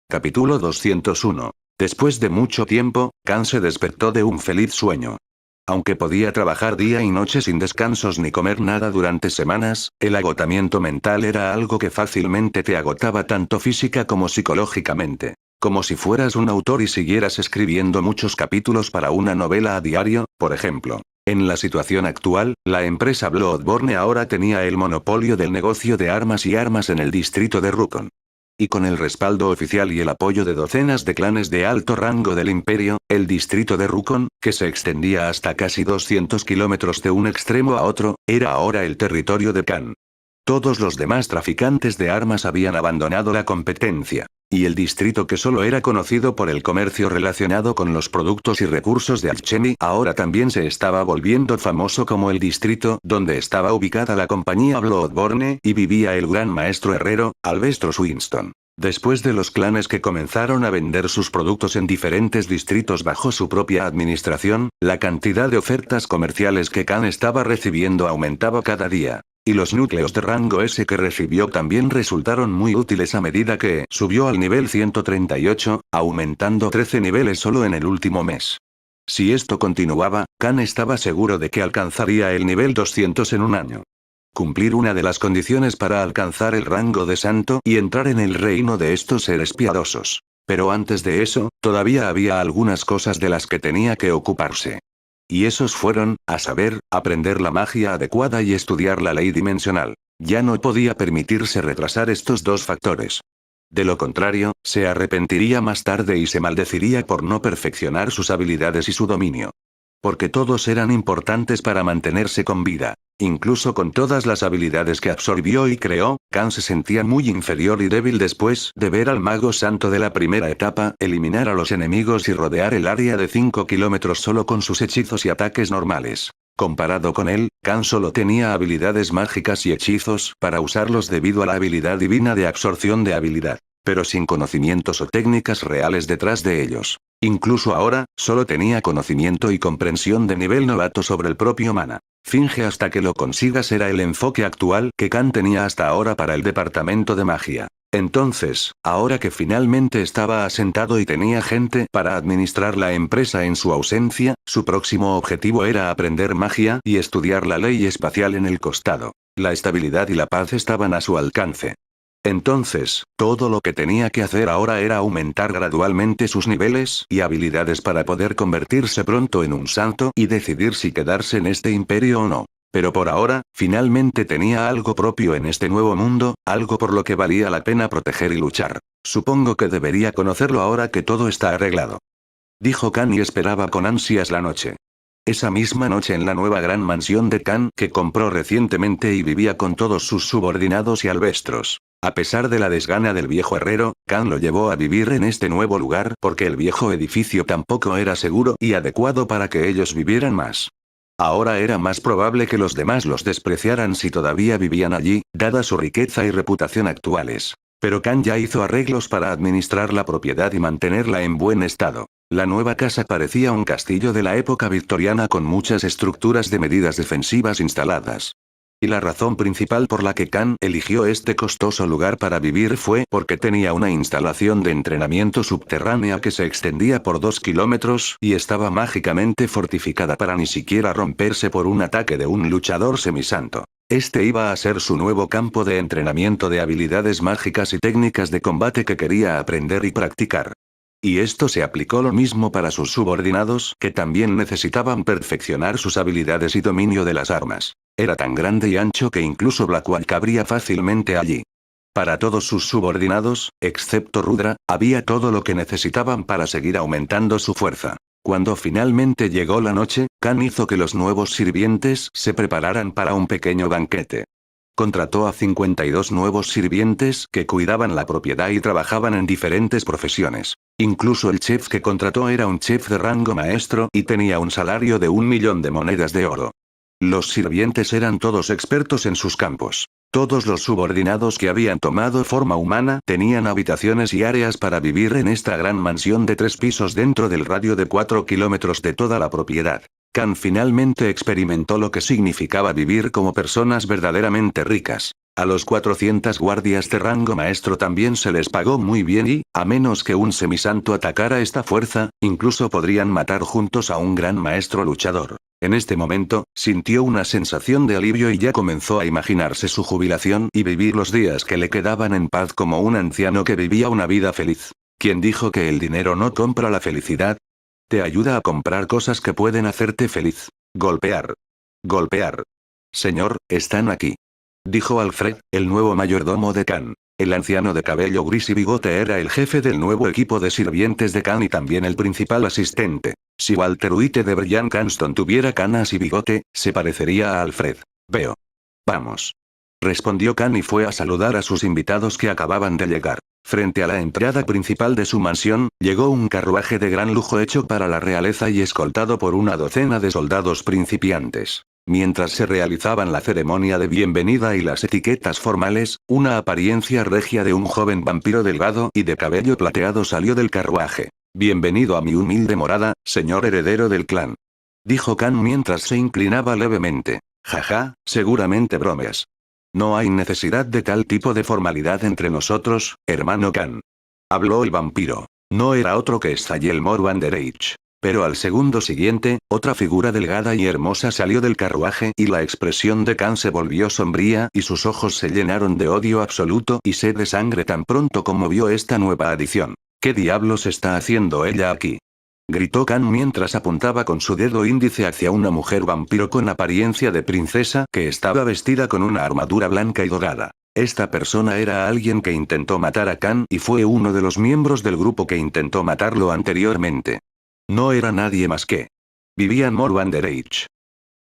Capítulo 201. Después de mucho tiempo, Khan se despertó de un feliz sueño. Aunque podía trabajar día y noche sin descansos ni comer nada durante semanas, el agotamiento mental era algo que fácilmente te agotaba tanto física como psicológicamente. Como si fueras un autor y siguieras escribiendo muchos capítulos para una novela a diario, por ejemplo. En la situación actual, la empresa Bloodborne ahora tenía el monopolio del negocio de armas y armas en el distrito de Rukon. Y con el respaldo oficial y el apoyo de docenas de clanes de alto rango del imperio, el distrito de Rukon, que se extendía hasta casi 200 kilómetros de un extremo a otro, era ahora el territorio de Khan. Todos los demás traficantes de armas habían abandonado la competencia. Y el distrito, que solo era conocido por el comercio relacionado con los productos y recursos de Alchemy, ahora también se estaba volviendo famoso como el distrito donde estaba ubicada la compañía Bloodborne y vivía el gran maestro herrero, Alvestros Winston. Después de los clanes que comenzaron a vender sus productos en diferentes distritos bajo su propia administración, la cantidad de ofertas comerciales que Khan estaba recibiendo aumentaba cada día. Y los núcleos de rango S que recibió también resultaron muy útiles a medida que subió al nivel 138, aumentando 13 niveles solo en el último mes. Si esto continuaba, Khan estaba seguro de que alcanzaría el nivel 200 en un año. Cumplir una de las condiciones para alcanzar el rango de santo y entrar en el reino de estos seres piadosos. Pero antes de eso, todavía había algunas cosas de las que tenía que ocuparse. Y esos fueron, a saber, aprender la magia adecuada y estudiar la ley dimensional. Ya no podía permitirse retrasar estos dos factores. De lo contrario, se arrepentiría más tarde y se maldeciría por no perfeccionar sus habilidades y su dominio. Porque todos eran importantes para mantenerse con vida. Incluso con todas las habilidades que absorbió y creó, Khan se sentía muy inferior y débil después de ver al mago santo de la primera etapa eliminar a los enemigos y rodear el área de 5 kilómetros solo con sus hechizos y ataques normales. Comparado con él, Khan solo tenía habilidades mágicas y hechizos para usarlos debido a la habilidad divina de absorción de habilidad, pero sin conocimientos o técnicas reales detrás de ellos. Incluso ahora, solo tenía conocimiento y comprensión de nivel novato sobre el propio mana. Finge hasta que lo consigas era el enfoque actual que Khan tenía hasta ahora para el departamento de magia. Entonces, ahora que finalmente estaba asentado y tenía gente para administrar la empresa en su ausencia, su próximo objetivo era aprender magia y estudiar la ley espacial en el costado. La estabilidad y la paz estaban a su alcance. Entonces, todo lo que tenía que hacer ahora era aumentar gradualmente sus niveles y habilidades para poder convertirse pronto en un santo y decidir si quedarse en este imperio o no. Pero por ahora, finalmente tenía algo propio en este nuevo mundo, algo por lo que valía la pena proteger y luchar. Supongo que debería conocerlo ahora que todo está arreglado. Dijo Khan y esperaba con ansias la noche. Esa misma noche en la nueva gran mansión de Khan que compró recientemente y vivía con todos sus subordinados y albestros. A pesar de la desgana del viejo herrero, Khan lo llevó a vivir en este nuevo lugar porque el viejo edificio tampoco era seguro y adecuado para que ellos vivieran más. Ahora era más probable que los demás los despreciaran si todavía vivían allí, dada su riqueza y reputación actuales. Pero Khan ya hizo arreglos para administrar la propiedad y mantenerla en buen estado. La nueva casa parecía un castillo de la época victoriana con muchas estructuras de medidas defensivas instaladas. Y la razón principal por la que Khan eligió este costoso lugar para vivir fue porque tenía una instalación de entrenamiento subterránea que se extendía por 2 kilómetros y estaba mágicamente fortificada para ni siquiera romperse por un ataque de un luchador semisanto. Este iba a ser su nuevo campo de entrenamiento de habilidades mágicas y técnicas de combate que quería aprender y practicar. Y esto se aplicó lo mismo para sus subordinados, que también necesitaban perfeccionar sus habilidades y dominio de las armas. Era tan grande y ancho que incluso Blackwall cabría fácilmente allí. Para todos sus subordinados, excepto Rudra, había todo lo que necesitaban para seguir aumentando su fuerza. Cuando finalmente llegó la noche, Khan hizo que los nuevos sirvientes se prepararan para un pequeño banquete. Contrató a 52 nuevos sirvientes que cuidaban la propiedad y trabajaban en diferentes profesiones. Incluso el chef que contrató era un chef de rango maestro y tenía un salario de 1.000.000 de monedas de oro. Los sirvientes eran todos expertos en sus campos. Todos los subordinados que habían tomado forma humana tenían habitaciones y áreas para vivir en esta gran mansión de 3 pisos dentro del radio de 4 kilómetros de toda la propiedad. Khan finalmente experimentó lo que significaba vivir como personas verdaderamente ricas. A los 400 guardias de rango maestro también se les pagó muy bien y, a menos que un semisanto atacara esta fuerza, incluso podrían matar juntos a un gran maestro luchador. En este momento, sintió una sensación de alivio y ya comenzó a imaginarse su jubilación y vivir los días que le quedaban en paz como un anciano que vivía una vida feliz. ¿Quién dijo que el dinero no compra la felicidad? Te ayuda a comprar cosas que pueden hacerte feliz. Golpear. Golpear. Señor, están aquí. Dijo Alfred, el nuevo mayordomo de Khan. El anciano de cabello gris y bigote era el jefe del nuevo equipo de sirvientes de Khan y también el principal asistente. Si Walter White de Brian Cranston tuviera canas y bigote, se parecería a Alfred. Veo. Vamos. Respondió Khan y fue a saludar a sus invitados que acababan de llegar. Frente a la entrada principal de su mansión, llegó un carruaje de gran lujo hecho para la realeza y escoltado por una docena de soldados principiantes. Mientras se realizaban la ceremonia de bienvenida y las etiquetas formales, una apariencia regia de un joven vampiro delgado y de cabello plateado salió del carruaje. Bienvenido a mi humilde morada, señor heredero del clan. Dijo Khan mientras se inclinaba levemente. Jaja, seguramente bromeas. No hay necesidad de tal tipo de formalidad entre nosotros, hermano Khan. Habló el vampiro. No era otro que Stayel Morvanderage. Pero al segundo siguiente, otra figura delgada y hermosa salió del carruaje y la expresión de Khan se volvió sombría y sus ojos se llenaron de odio absoluto y sed de sangre tan pronto como vio esta nueva adición. ¿Qué diablos está haciendo ella aquí? Gritó Khan mientras apuntaba con su dedo índice hacia una mujer vampiro con apariencia de princesa que estaba vestida con una armadura blanca y dorada. Esta persona era alguien que intentó matar a Khan y fue uno de los miembros del grupo que intentó matarlo anteriormente. No era nadie más que Vivian Morvanderage.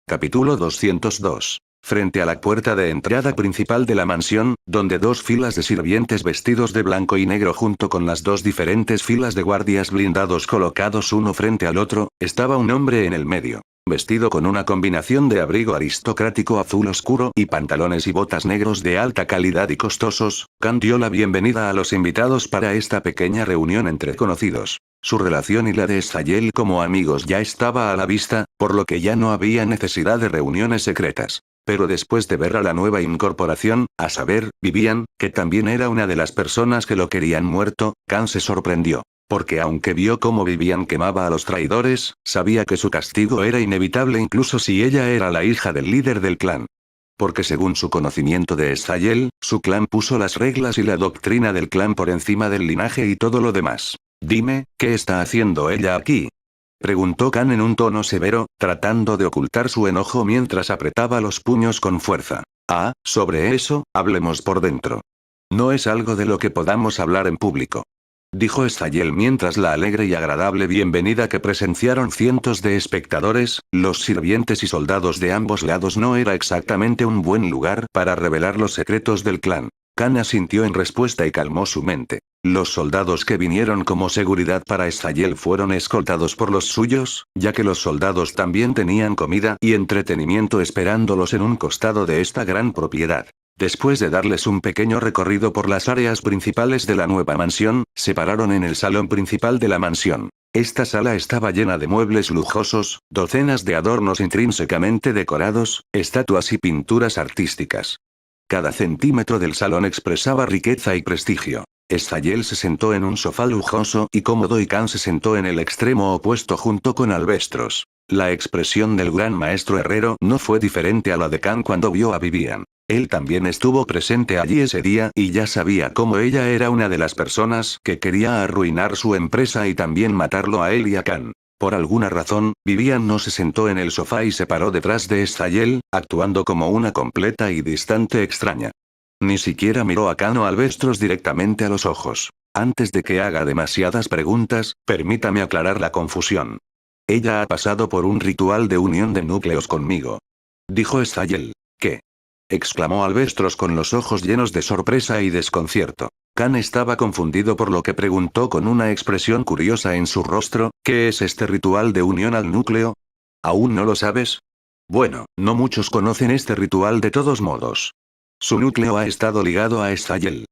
Capítulo 202. Frente a la puerta de entrada principal de la mansión, donde dos filas de sirvientes vestidos de blanco y negro junto con las dos diferentes filas de guardias blindados colocados uno frente al otro, estaba un hombre en el medio. Vestido con una combinación de abrigo aristocrático azul oscuro y pantalones y botas negros de alta calidad y costosos, Khan dio la bienvenida a los invitados para esta pequeña reunión entre conocidos. Su relación y la de Stayel como amigos ya estaba a la vista, por lo que ya no había necesidad de reuniones secretas. Pero después de ver a la nueva incorporación, a saber, Vivian, que también era una de las personas que lo querían muerto, Khan se sorprendió. Porque aunque vio cómo Vivian quemaba a los traidores, sabía que su castigo era inevitable incluso si ella era la hija del líder del clan. Porque según su conocimiento de Stayel, su clan puso las reglas y la doctrina del clan por encima del linaje y todo lo demás. Dime, ¿qué está haciendo ella aquí? Preguntó Khan en un tono severo, tratando de ocultar su enojo mientras apretaba los puños con fuerza. Ah, sobre eso, hablemos por dentro. No es algo de lo que podamos hablar en público. Dijo Stayel mientras la alegre y agradable bienvenida que presenciaron cientos de espectadores, los sirvientes y soldados de ambos lados no era exactamente un buen lugar para revelar los secretos del clan. Khan asintió en respuesta y calmó su mente. Los soldados que vinieron como seguridad para Stayel fueron escoltados por los suyos, ya que los soldados también tenían comida y entretenimiento esperándolos en un costado de esta gran propiedad. Después de darles un pequeño recorrido por las áreas principales de la nueva mansión, se pararon en el salón principal de la mansión. Esta sala estaba llena de muebles lujosos, docenas de adornos intrínsecamente decorados, estatuas y pinturas artísticas. Cada centímetro del salón expresaba riqueza y prestigio. Stayel se sentó en un sofá lujoso y cómodo y Khan se sentó en el extremo opuesto junto con Alvestros. La expresión del gran maestro herrero no fue diferente a la de Khan cuando vio a Vivian. Él también estuvo presente allí ese día y ya sabía cómo ella era una de las personas que quería arruinar su empresa y también matarlo a él y a Khan. Por alguna razón, Vivian no se sentó en el sofá y se paró detrás de Stayel, actuando como una completa y distante extraña. Ni siquiera miró a Khan o Alvestros directamente a los ojos. Antes de que haga demasiadas preguntas, permítame aclarar la confusión. Ella ha pasado por un ritual de unión de núcleos conmigo. Dijo Stayel. ¿Qué? Exclamó Alvestros con los ojos llenos de sorpresa y desconcierto. Khan estaba confundido por lo que preguntó con una expresión curiosa en su rostro, ¿qué es este ritual de unión al núcleo? ¿Aún no lo sabes? Bueno, no muchos conocen este ritual de todos modos. Su núcleo ha estado ligado a Stayel.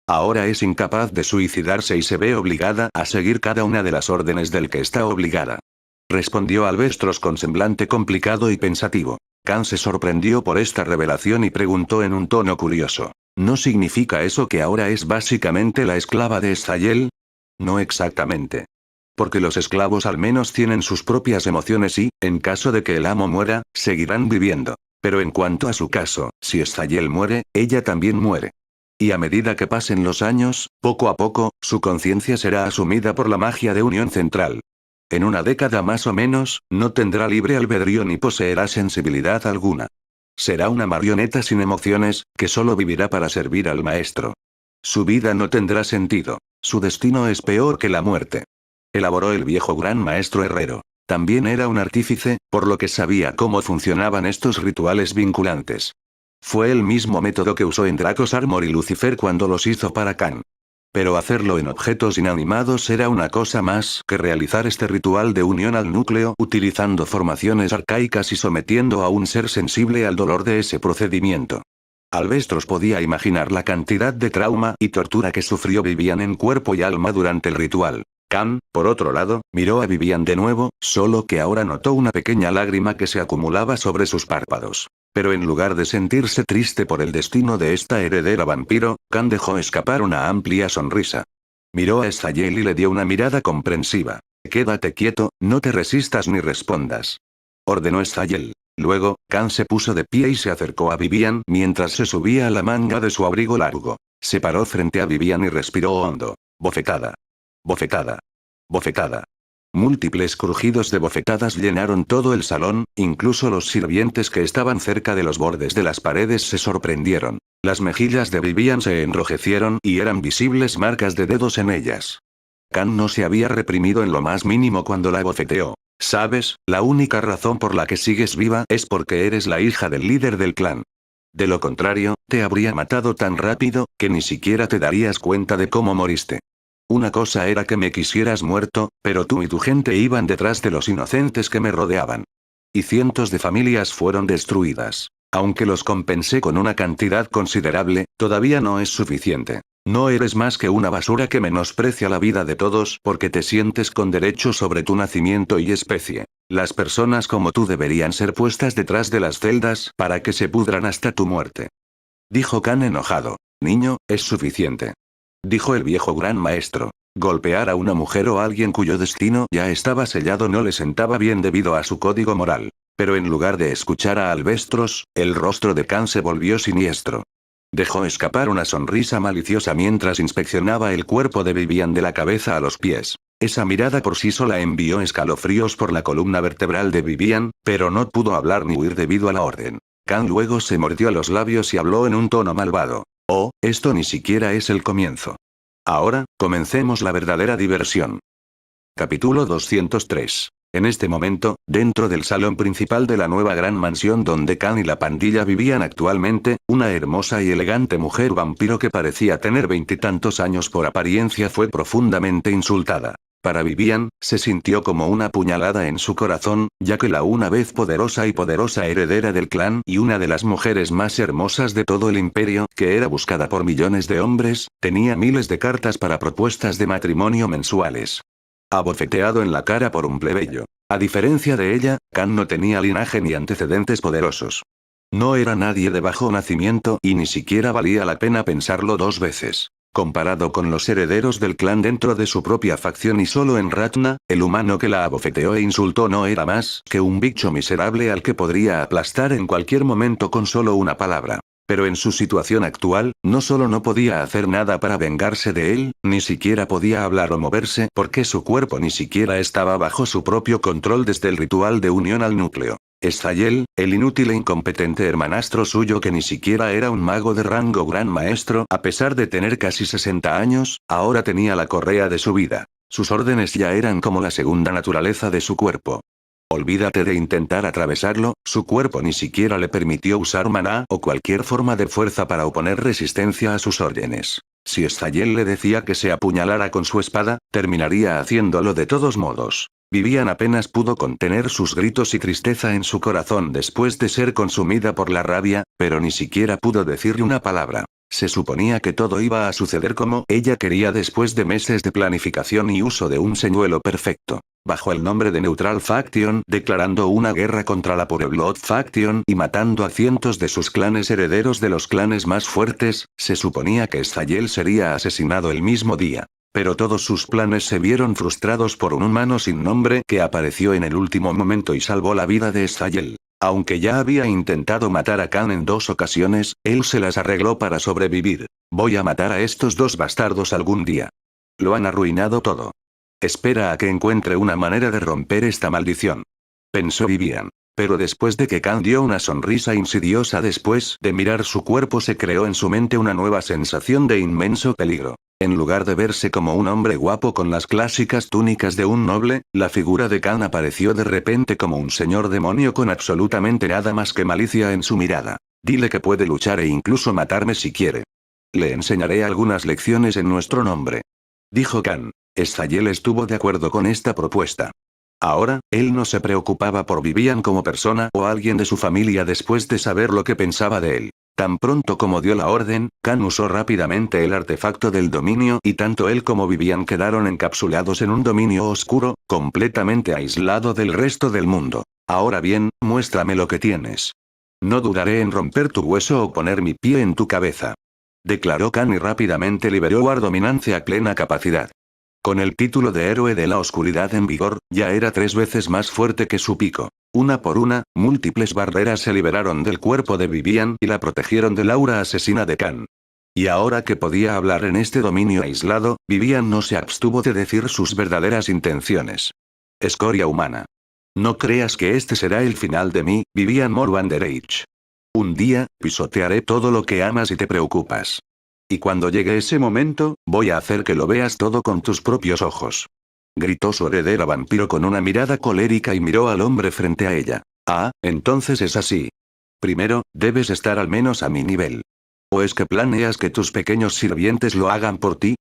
Ahora es incapaz de suicidarse y se ve obligada a seguir cada una de las órdenes del que está obligada. Respondió Alvestros con semblante complicado y pensativo. Khan se sorprendió por esta revelación y preguntó en un tono curioso. ¿No significa eso que ahora es básicamente la esclava de Estayel? No exactamente. Porque los esclavos al menos tienen sus propias emociones y, en caso de que el amo muera, seguirán viviendo. Pero en cuanto a su caso, si Estayel muere, ella también muere. Y a medida que pasen los años, poco a poco, su conciencia será asumida por la magia de unión central. En una década más o menos, no tendrá libre albedrío ni poseerá sensibilidad alguna. Será una marioneta sin emociones, que solo vivirá para servir al maestro. Su vida no tendrá sentido. Su destino es peor que la muerte. Elaboró el viejo gran maestro herrero. También era un artífice, por lo que sabía cómo funcionaban estos rituales vinculantes. Fue el mismo método que usó en Dracos Armor y Lucifer cuando los hizo para Khan. Pero hacerlo en objetos inanimados era una cosa más que realizar este ritual de unión al núcleo utilizando formaciones arcaicas y sometiendo a un ser sensible al dolor de ese procedimiento. Alvestros podía imaginar la cantidad de trauma y tortura que sufrió Vivian en cuerpo y alma durante el ritual. Khan, por otro lado, miró a Vivian de nuevo, solo que ahora notó una pequeña lágrima que se acumulaba sobre sus párpados. Pero en lugar de sentirse triste por el destino de esta heredera vampiro, Khan dejó escapar una amplia sonrisa. Miró a Estayel y le dio una mirada comprensiva. Quédate quieto, no te resistas ni respondas. Ordenó Estayel. Luego, Khan se puso de pie y se acercó a Vivian mientras se subía a la manga de su abrigo largo. Se paró frente a Vivian y respiró hondo. Bofetada. Bofetada. Bofetada. Múltiples crujidos de bofetadas llenaron todo el salón, incluso los sirvientes que estaban cerca de los bordes de las paredes se sorprendieron. Las mejillas de Vivian se enrojecieron y eran visibles marcas de dedos en ellas. Khan no se había reprimido en lo más mínimo cuando la bofeteó. ¿Sabes? La única razón por la que sigues viva es porque eres la hija del líder del clan. De lo contrario, te habría matado tan rápido, que ni siquiera te darías cuenta de cómo moriste. Una cosa era que me quisieras muerto, pero tú y tu gente iban detrás de los inocentes que me rodeaban. Y cientos de familias fueron destruidas. Aunque los compensé con una cantidad considerable, todavía no es suficiente. No eres más que una basura que menosprecia la vida de todos porque te sientes con derecho sobre tu nacimiento y especie. Las personas como tú deberían ser puestas detrás de las celdas para que se pudran hasta tu muerte. Dijo Khan enojado. Niño, es suficiente. Dijo el viejo gran maestro. Golpear a una mujer o a alguien cuyo destino ya estaba sellado no le sentaba bien debido a su código moral. Pero en lugar de escuchar a Alvestros, el rostro de Khan se volvió siniestro. Dejó escapar una sonrisa maliciosa mientras inspeccionaba el cuerpo de Vivian de la cabeza a los pies. Esa mirada por sí sola envió escalofríos por la columna vertebral de Vivian, pero no pudo hablar ni huir debido a la orden. Khan luego se mordió los labios y habló en un tono malvado. Oh, esto ni siquiera es el comienzo. Ahora, comencemos la verdadera diversión. Capítulo 203. En este momento, dentro del salón principal de la nueva gran mansión donde Khan y la pandilla vivían actualmente, una hermosa y elegante mujer vampiro que parecía tener 20 y tantos años por apariencia fue profundamente insultada. Para Vivian, se sintió como una puñalada en su corazón, ya que la una vez poderosa heredera del clan y una de las mujeres más hermosas de todo el imperio, que era buscada por millones de hombres, tenía miles de cartas para propuestas de matrimonio mensuales. Abofeteado en la cara por un plebeyo. A diferencia de ella, Khan no tenía linaje ni antecedentes poderosos. No era nadie de bajo nacimiento y ni siquiera valía la pena pensarlo dos veces. Comparado con los herederos del clan dentro de su propia facción y solo en Ratna, el humano que la abofeteó e insultó no era más que un bicho miserable al que podría aplastar en cualquier momento con solo una palabra. Pero en su situación actual, no solo no podía hacer nada para vengarse de él, ni siquiera podía hablar o moverse porque su cuerpo ni siquiera estaba bajo su propio control desde el ritual de unión al núcleo. Estayel, el inútil e incompetente hermanastro suyo que ni siquiera era un mago de rango gran maestro, a pesar de tener casi 60 años, ahora tenía la correa de su vida. Sus órdenes ya eran como la segunda naturaleza de su cuerpo. Olvídate de intentar atravesarlo, su cuerpo ni siquiera le permitió usar maná o cualquier forma de fuerza para oponer resistencia a sus órdenes. Si Estayel le decía que se apuñalara con su espada, terminaría haciéndolo de todos modos. Vivian apenas pudo contener sus gritos y tristeza en su corazón después de ser consumida por la rabia, pero ni siquiera pudo decirle una palabra. Se suponía que todo iba a suceder como ella quería después de meses de planificación y uso de un señuelo perfecto. Bajo el nombre de Neutral Faction, declarando una guerra contra la Pure Blood Faction y matando a cientos de sus clanes herederos de los clanes más fuertes, se suponía que Zayel sería asesinado el mismo día. Pero todos sus planes se vieron frustrados por un humano sin nombre que apareció en el último momento y salvó la vida de Zayel. Aunque ya había intentado matar a Khan en 2 ocasiones, él se las arregló para sobrevivir. Voy a matar a estos 2 bastardos algún día. Lo han arruinado todo. Espera a que encuentre una manera de romper esta maldición. Pensó Vivian. Pero después de que Khan dio una sonrisa insidiosa después de mirar su cuerpo se creó en su mente una nueva sensación de inmenso peligro. En lugar de verse como un hombre guapo con las clásicas túnicas de un noble, la figura de Khan apareció de repente como un señor demonio con absolutamente nada más que malicia en su mirada. Dile que puede luchar e incluso matarme si quiere. Le enseñaré algunas lecciones en nuestro nombre. Dijo Khan. Zayel estuvo de acuerdo con esta propuesta. Ahora, él no se preocupaba por Vivian como persona o alguien de su familia después de saber lo que pensaba de él. Tan pronto como dio la orden, Khan usó rápidamente el artefacto del dominio y tanto él como Vivian quedaron encapsulados en un dominio oscuro, completamente aislado del resto del mundo. Ahora bien, muéstrame lo que tienes. No dudaré en romper tu hueso o poner mi pie en tu cabeza. Declaró Khan y rápidamente liberó a Dominancia a plena capacidad. Con el título de héroe de la oscuridad en vigor, ya era 3 veces más fuerte que su pico. Una por una, múltiples barreras se liberaron del cuerpo de Vivian y la protegieron del aura asesina de Khan. Y ahora que podía hablar en este dominio aislado, Vivian no se abstuvo de decir sus verdaderas intenciones. Escoria humana. No creas que este será el final de mí, Vivian Morwanderage. Un día, pisotearé todo lo que amas y te preocupas. Y cuando llegue ese momento, voy a hacer que lo veas todo con tus propios ojos. Gritó su heredera vampiro con una mirada colérica y miró al hombre frente a ella. Ah, entonces es así. Primero, debes estar al menos a mi nivel. ¿O es que planeas que tus pequeños sirvientes lo hagan por ti?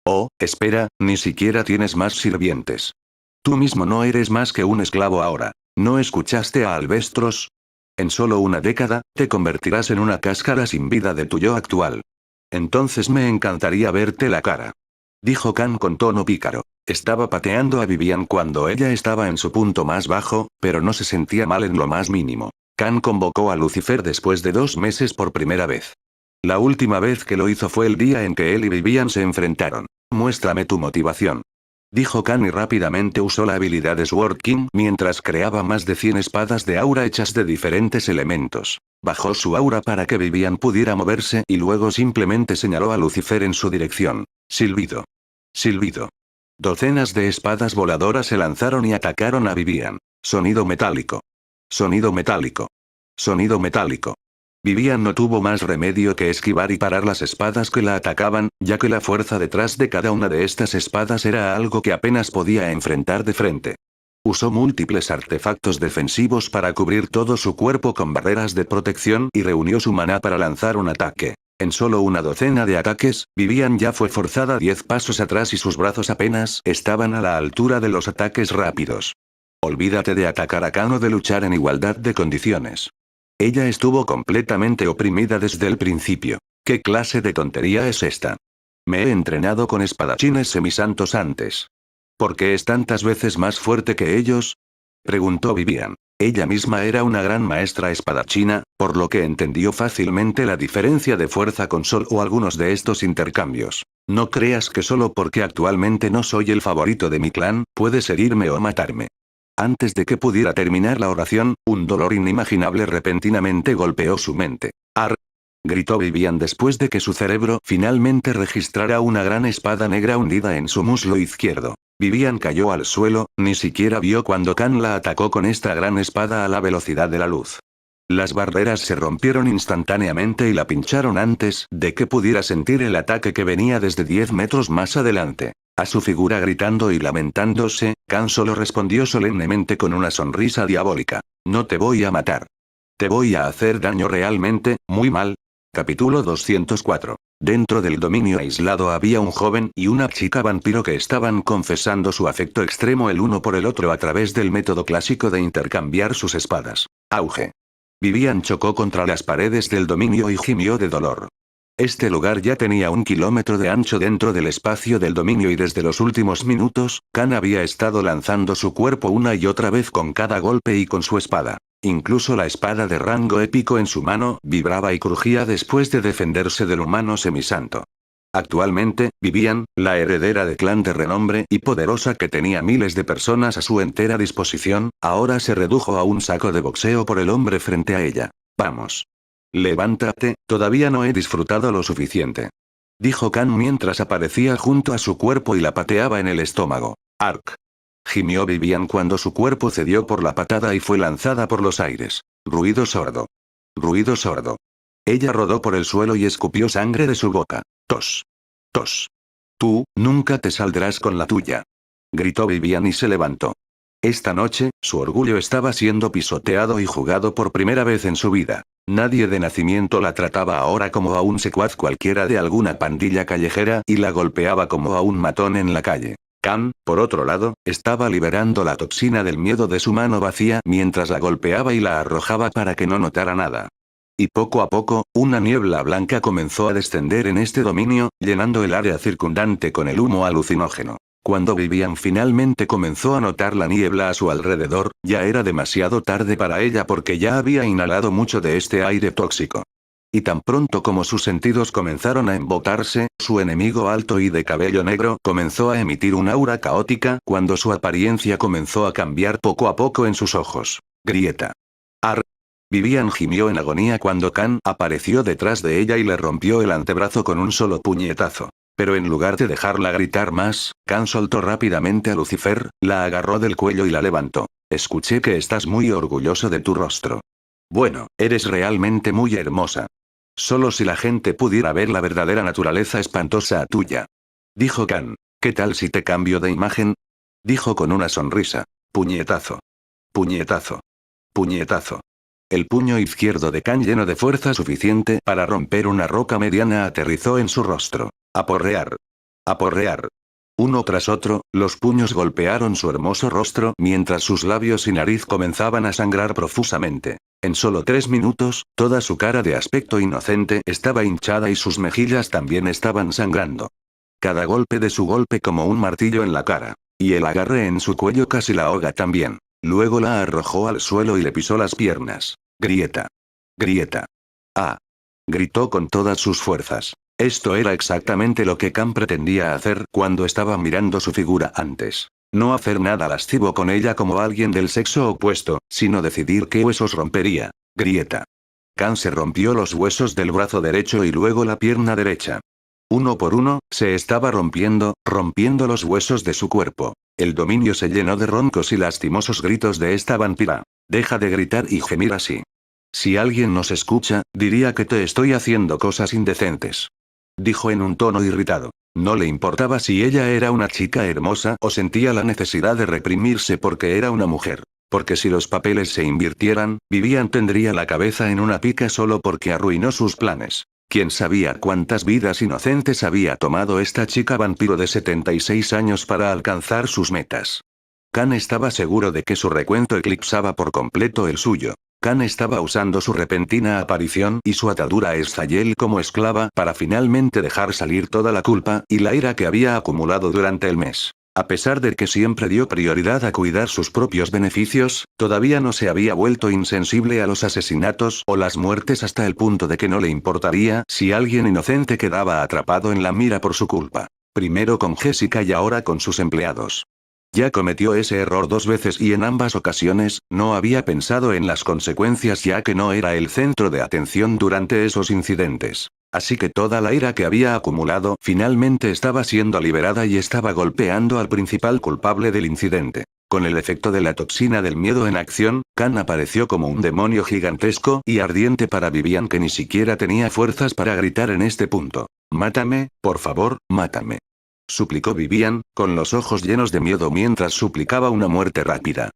Oh, espera, ni siquiera tienes más sirvientes. Tú mismo no eres más que un esclavo ahora. ¿No escuchaste a Alvestros? En solo una década, te convertirás en una cáscara sin vida de tu yo actual. Entonces me encantaría verte la cara. Dijo Khan con tono pícaro. Estaba pateando a Vivian cuando ella estaba en su punto más bajo, pero no se sentía mal en lo más mínimo. Khan convocó a Lucifer después de 2 meses por primera vez. La última vez que lo hizo fue el día en que él y Vivian se enfrentaron. Muéstrame tu motivación. Dijo Khan y rápidamente usó la habilidad de Sword King mientras creaba más de 100 espadas de aura hechas de diferentes elementos. Bajó su aura para que Vivian pudiera moverse y luego simplemente señaló a Lucifer en su dirección. Silbido. Silbido. Docenas de espadas voladoras se lanzaron y atacaron a Vivian. Sonido metálico. Sonido metálico. Sonido metálico. Vivian no tuvo más remedio que esquivar y parar las espadas que la atacaban, ya que la fuerza detrás de cada una de estas espadas era algo que apenas podía enfrentar de frente. Usó múltiples artefactos defensivos para cubrir todo su cuerpo con barreras de protección y reunió su maná para lanzar un ataque. En solo una docena de ataques, Vivian ya fue forzada 10 pasos atrás y sus brazos apenas estaban a la altura de los ataques rápidos. Olvídate de atacar a Khan o de luchar en igualdad de condiciones. Ella estuvo completamente oprimida desde el principio. ¿Qué clase de tontería es esta? Me he entrenado con espadachines semisantos antes. ¿Por qué es tantas veces más fuerte que ellos? Preguntó Vivian. Ella misma era una gran maestra espadachina, por lo que entendió fácilmente la diferencia de fuerza con Sol o algunos de estos intercambios. No creas que solo porque actualmente no soy el favorito de mi clan, puedes herirme o matarme. Antes de que pudiera terminar la oración, un dolor inimaginable repentinamente golpeó su mente. ¡Ar! Gritó Vivian después de que su cerebro finalmente registrara una gran espada negra hundida en su muslo izquierdo. Vivian cayó al suelo, ni siquiera vio cuando Khan la atacó con esta gran espada a la velocidad de la luz. Las barreras se rompieron instantáneamente y la pincharon antes de que pudiera sentir el ataque que venía desde 10 metros más adelante. A su figura gritando y lamentándose, Khan solo respondió solemnemente con una sonrisa diabólica. No te voy a matar. Te voy a hacer daño realmente, muy mal. Capítulo 204. Dentro del dominio aislado había un joven y una chica vampiro que estaban confesando su afecto extremo el uno por el otro a través del método clásico de intercambiar sus espadas. Auge. Vivian chocó contra las paredes del dominio y gimió de dolor. Este lugar ya tenía 1 kilómetro de ancho dentro del espacio del dominio y desde los últimos minutos, Kan había estado lanzando su cuerpo una y otra vez con cada golpe y con su espada. Incluso la espada de rango épico en su mano vibraba y crujía después de defenderse del humano semisanto. Actualmente, Vivian, la heredera de clan de renombre y poderosa que tenía miles de personas a su entera disposición, ahora se redujo a un saco de boxeo por el hombre frente a ella. Vamos. Levántate, todavía no he disfrutado lo suficiente. Dijo Kan mientras aparecía junto a su cuerpo y la pateaba en el estómago. Ark. Gimió Vivian cuando su cuerpo cedió por la patada y fue lanzada por los aires. Ruido sordo. Ruido sordo. Ella rodó por el suelo y escupió sangre de su boca. Tos. Tos. Tú, nunca te saldrás con la tuya. Gritó Vivian y se levantó. Esta noche, su orgullo estaba siendo pisoteado y jugado por primera vez en su vida. Nadie de nacimiento la trataba ahora como a un secuaz cualquiera de alguna pandilla callejera y la golpeaba como a un matón en la calle. Kan, por otro lado, estaba liberando la toxina del miedo de su mano vacía mientras la golpeaba y la arrojaba para que no notara nada. Y poco a poco, una niebla blanca comenzó a descender en este dominio, llenando el área circundante con el humo alucinógeno. Cuando Vivian finalmente comenzó a notar la niebla a su alrededor, ya era demasiado tarde para ella porque ya había inhalado mucho de este aire tóxico. Y tan pronto como sus sentidos comenzaron a embotarse, su enemigo alto y de cabello negro comenzó a emitir un aura caótica cuando su apariencia comenzó a cambiar poco a poco en sus ojos. Grieta. Ar. Vivian gimió en agonía cuando Kan apareció detrás de ella y le rompió el antebrazo con un solo puñetazo. Pero en lugar de dejarla gritar más, Kan soltó rápidamente a Lucifer, la agarró del cuello y la levantó. Escuché que estás muy orgulloso de tu rostro. Bueno, eres realmente muy hermosa. Solo si la gente pudiera ver la verdadera naturaleza espantosa tuya. Dijo Kan. ¿Qué tal si te cambio de imagen? Dijo con una sonrisa. Puñetazo. Puñetazo. Puñetazo. El puño izquierdo de Kan lleno de fuerza suficiente para romper una roca mediana aterrizó en su rostro. Aporrear. Aporrear. Uno tras otro, los puños golpearon su hermoso rostro mientras sus labios y nariz comenzaban a sangrar profusamente. En solo 3 minutos, toda su cara de aspecto inocente estaba hinchada y sus mejillas también estaban sangrando. Cada golpe de su golpe como un martillo en la cara. Y el agarre en su cuello casi la ahoga también. Luego la arrojó al suelo y le pisó las piernas. Grieta. Grieta. Ah. Gritó con todas sus fuerzas. Esto era exactamente lo que Kan pretendía hacer cuando estaba mirando su figura antes. No hacer nada lascivo con ella como alguien del sexo opuesto, sino decidir qué huesos rompería. Grieta. Kan se rompió los huesos del brazo derecho y luego la pierna derecha. Uno por uno, se estaba rompiendo los huesos de su cuerpo. El dominio se llenó de roncos y lastimosos gritos de esta vampira. Deja de gritar y gemir así. Si alguien nos escucha, diría que te estoy haciendo cosas indecentes. Dijo en un tono irritado. No le importaba si ella era una chica hermosa o sentía la necesidad de reprimirse porque era una mujer. Porque si los papeles se invirtieran, Vivian tendría la cabeza en una pica solo porque arruinó sus planes. ¿Quién sabía cuántas vidas inocentes había tomado esta chica vampiro de 76 años para alcanzar sus metas? Kan estaba seguro de que su recuento eclipsaba por completo el suyo. Kan estaba usando su repentina aparición y su atadura a Estayel como esclava para finalmente dejar salir toda la culpa y la ira que había acumulado durante el mes. A pesar de que siempre dio prioridad a cuidar sus propios beneficios, todavía no se había vuelto insensible a los asesinatos o las muertes hasta el punto de que no le importaría si alguien inocente quedaba atrapado en la mira por su culpa. Primero con Jessica y ahora con sus empleados. Ya cometió ese error 2 veces y en ambas ocasiones, no había pensado en las consecuencias ya que no era el centro de atención durante esos incidentes. Así que toda la ira que había acumulado finalmente estaba siendo liberada y estaba golpeando al principal culpable del incidente. Con el efecto de la toxina del miedo en acción, Kan apareció como un demonio gigantesco y ardiente para Vivian que ni siquiera tenía fuerzas para gritar en este punto. Mátame, por favor, mátame. Suplicó Vivian, con los ojos llenos de miedo mientras suplicaba una muerte rápida.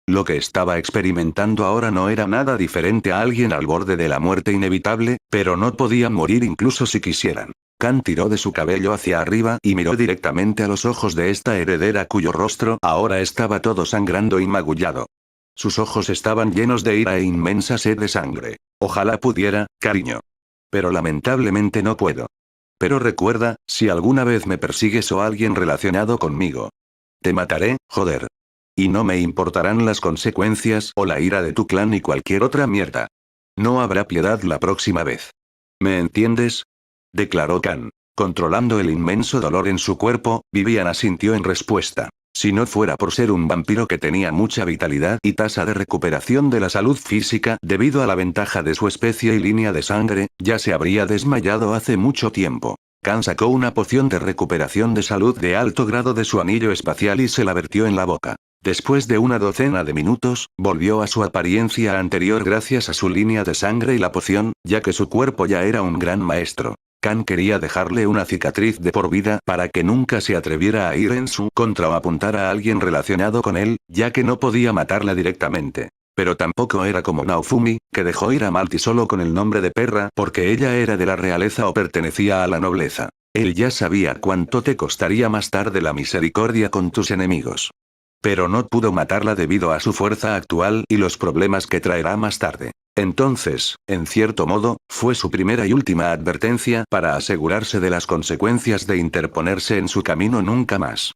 Lo que estaba experimentando ahora no era nada diferente a alguien al borde de la muerte inevitable, pero no podían morir incluso si quisieran. Kan tiró de su cabello hacia arriba y miró directamente a los ojos de esta heredera cuyo rostro ahora estaba todo sangrando y magullado. Sus ojos estaban llenos de ira e inmensa sed de sangre. Ojalá pudiera, cariño. Pero lamentablemente no puedo. Pero recuerda, si alguna vez me persigues o alguien relacionado conmigo. Te mataré, joder. Y no me importarán las consecuencias o la ira de tu clan ni cualquier otra mierda. No habrá piedad la próxima vez. ¿Me entiendes? Declaró Khan. Controlando el inmenso dolor en su cuerpo, Vivian asintió en respuesta. Si no fuera por ser un vampiro que tenía mucha vitalidad y tasa de recuperación de la salud física debido a la ventaja de su especie y línea de sangre, ya se habría desmayado hace mucho tiempo. Khan sacó una poción de recuperación de salud de alto grado de su anillo espacial y se la vertió en la boca. Después de una docena de minutos, volvió a su apariencia anterior gracias a su línea de sangre y la poción, ya que su cuerpo ya era un gran maestro. Khan quería dejarle una cicatriz de por vida para que nunca se atreviera a ir en su contra o apuntar a alguien relacionado con él, ya que no podía matarla directamente. Pero tampoco era como Naofumi, que dejó ir a Malti solo con el nombre de perra porque ella era de la realeza o pertenecía a la nobleza. Él ya sabía cuánto te costaría más tarde la misericordia con tus enemigos. Pero no pudo matarla debido a su fuerza actual y los problemas que traerá más tarde. Entonces, en cierto modo, fue su primera y última advertencia para asegurarse de las consecuencias de interponerse en su camino nunca más.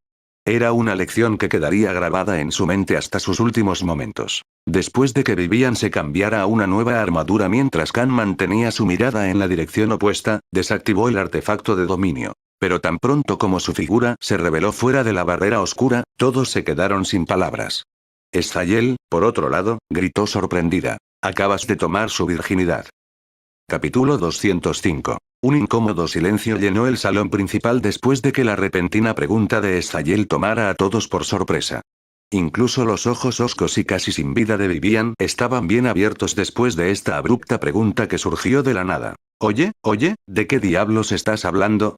Era una lección que quedaría grabada en su mente hasta sus últimos momentos. Después de que Vivian se cambiara a una nueva armadura mientras Khan mantenía su mirada en la dirección opuesta, desactivó el artefacto de dominio. Pero tan pronto como su figura se reveló fuera de la barrera oscura, todos se quedaron sin palabras. Estayel, por otro lado, gritó sorprendida. Acabas de tomar su virginidad. Capítulo 205. Un incómodo silencio llenó el salón principal después de que la repentina pregunta de Estayel tomara a todos por sorpresa. Incluso los ojos hoscos y casi sin vida de Vivian estaban bien abiertos después de esta abrupta pregunta que surgió de la nada. Oye, ¿de qué diablos estás hablando?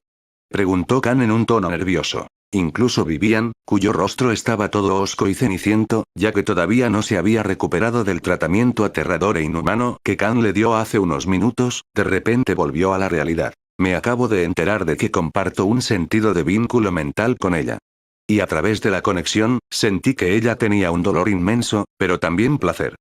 Preguntó Khan en un tono nervioso. Incluso Vivian, cuyo rostro estaba todo hosco y ceniciento, ya que todavía no se había recuperado del tratamiento aterrador e inhumano que Khan le dio hace unos minutos, de repente volvió a la realidad. Me acabo de enterar de que comparto un sentido de vínculo mental con ella. Y a través de la conexión, sentí que ella tenía un dolor inmenso, pero también placer.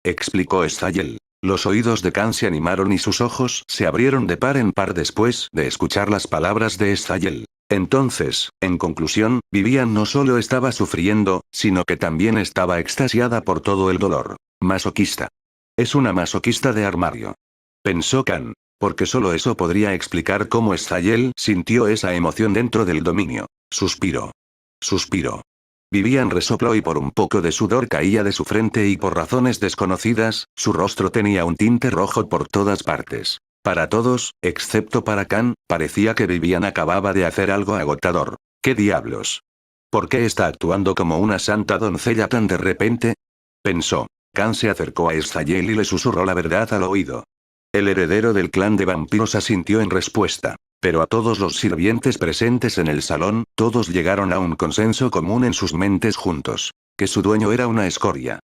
Explicó Estayel. Los oídos de Khan se animaron y sus ojos se abrieron de par en par después de escuchar las palabras de Estayel. Entonces, en conclusión, Vivian no solo estaba sufriendo, sino que también estaba extasiada por todo el dolor. Masoquista. Es una masoquista de armario. Pensó Khan. Porque solo eso podría explicar cómo Estayel sintió esa emoción dentro del dominio. Suspiró. Vivian resopló y por un poco de sudor caía de su frente y por razones desconocidas, su rostro tenía un tinte rojo por todas partes. Para todos, excepto para Khan, parecía que Vivian acababa de hacer algo agotador. ¿Qué diablos? ¿Por qué está actuando como una santa doncella tan de repente? Pensó. Khan se acercó a Estayel y le susurró la verdad al oído. El heredero del clan de vampiros asintió en respuesta. Pero a todos los sirvientes presentes en el salón, todos llegaron a un consenso común en sus mentes juntos. Que su dueño era una escoria.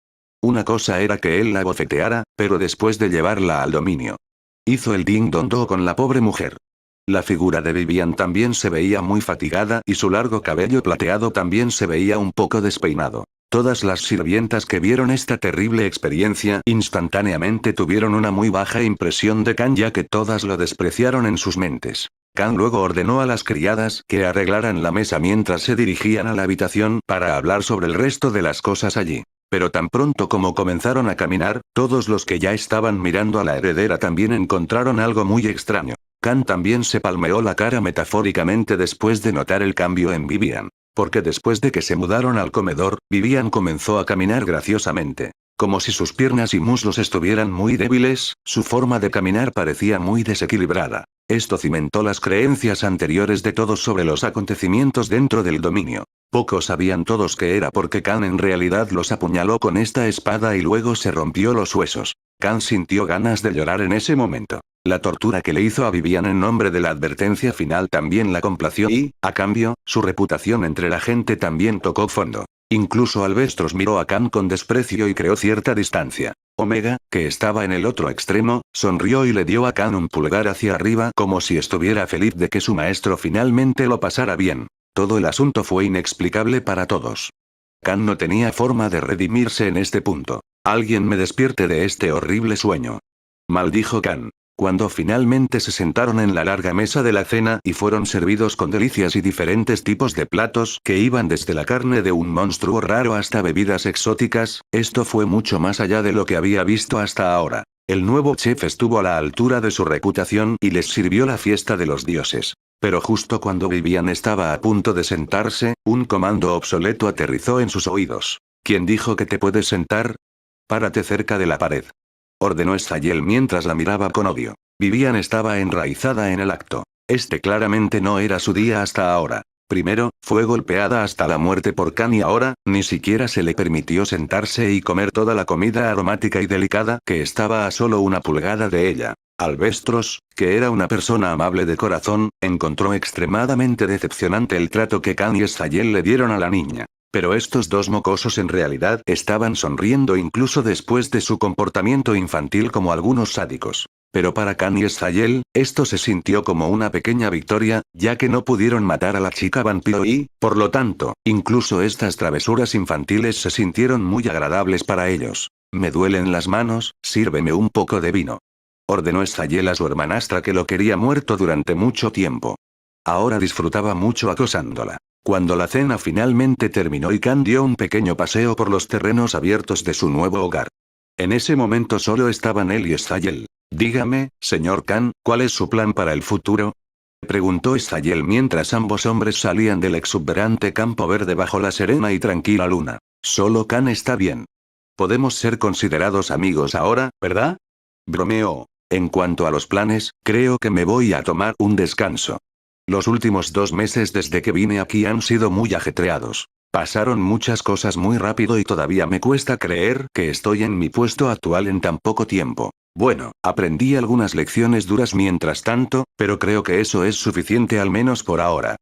Una cosa era que él la bofeteara, pero después de llevarla al dominio. Hizo el ding-dong-do con la pobre mujer. La figura de Vivian también se veía muy fatigada y su largo cabello plateado también se veía un poco despeinado. Todas las sirvientas que vieron esta terrible experiencia instantáneamente tuvieron una muy baja impresión de Khan ya que todas lo despreciaron en sus mentes. Khan luego ordenó a las criadas que arreglaran la mesa mientras se dirigían a la habitación para hablar sobre el resto de las cosas allí. Pero tan pronto como comenzaron a caminar, todos los que ya estaban mirando a la heredera también encontraron algo muy extraño. Khan también se palmeó la cara metafóricamente después de notar el cambio en Vivian. Porque después de que se mudaron al comedor, Vivian comenzó a caminar graciosamente. Como si sus piernas y muslos estuvieran muy débiles, su forma de caminar parecía muy desequilibrada. Esto cimentó las creencias anteriores de todos sobre los acontecimientos dentro del dominio. Pocos sabían todos que era porque Khan en realidad los apuñaló con esta espada y luego se rompió los huesos. Khan sintió ganas de llorar en ese momento. La tortura que le hizo a Vivian en nombre de la advertencia final también la complació y, a cambio, su reputación entre la gente también tocó fondo. Incluso Alvestros miró a Khan con desprecio y creó cierta distancia. Omega, que estaba en el otro extremo, sonrió y le dio a Khan un pulgar hacia arriba como si estuviera feliz de que su maestro finalmente lo pasara bien. Todo el asunto fue inexplicable para todos. Khan no tenía forma de redimirse en este punto. Alguien me despierte de este horrible sueño. Maldijo Khan. Cuando finalmente se sentaron en la larga mesa de la cena y fueron servidos con delicias y diferentes tipos de platos que iban desde la carne de un monstruo raro hasta bebidas exóticas, esto fue mucho más allá de lo que había visto hasta ahora. El nuevo chef estuvo a la altura de su reputación y les sirvió la fiesta de los dioses. Pero justo cuando Vivian estaba a punto de sentarse, un comando obsoleto aterrizó en sus oídos. ¿Quién dijo que te puedes sentar? Párate cerca de la pared. Ordenó Stayel mientras la miraba con odio. Vivian estaba enraizada en el acto. Este claramente no era su día hasta ahora. Primero, fue golpeada hasta la muerte por Khan y ahora, ni siquiera se le permitió sentarse y comer toda la comida aromática y delicada que estaba a solo una pulgada de ella. Alvestros, que era una persona amable de corazón, encontró extremadamente decepcionante el trato que Khan y Stayel le dieron a la niña. Pero estos dos mocosos en realidad estaban sonriendo incluso después de su comportamiento infantil como algunos sádicos. Pero para Khan y Stayel, esto se sintió como una pequeña victoria, ya que no pudieron matar a la chica vampiro y, por lo tanto, incluso estas travesuras infantiles se sintieron muy agradables para ellos. Me duelen las manos, sírveme un poco de vino. Ordenó Stayel a su hermanastra que lo quería muerto durante mucho tiempo. Ahora disfrutaba mucho acosándola. Cuando la cena finalmente terminó y Khan dio un pequeño paseo por los terrenos abiertos de su nuevo hogar. En ese momento solo estaban él y Stayel. Dígame, señor Khan, ¿cuál es su plan para el futuro? Preguntó Stayel mientras ambos hombres salían del exuberante campo verde bajo la serena y tranquila luna. Solo Khan está bien. Podemos ser considerados amigos ahora, ¿verdad? Bromeó. En cuanto a los planes, creo que me voy a tomar un descanso. Los últimos 2 meses desde que vine aquí han sido muy ajetreados. Pasaron muchas cosas muy rápido y todavía me cuesta creer que estoy en mi puesto actual en tan poco tiempo. Bueno, aprendí algunas lecciones duras mientras tanto, pero creo que eso es suficiente al menos por ahora.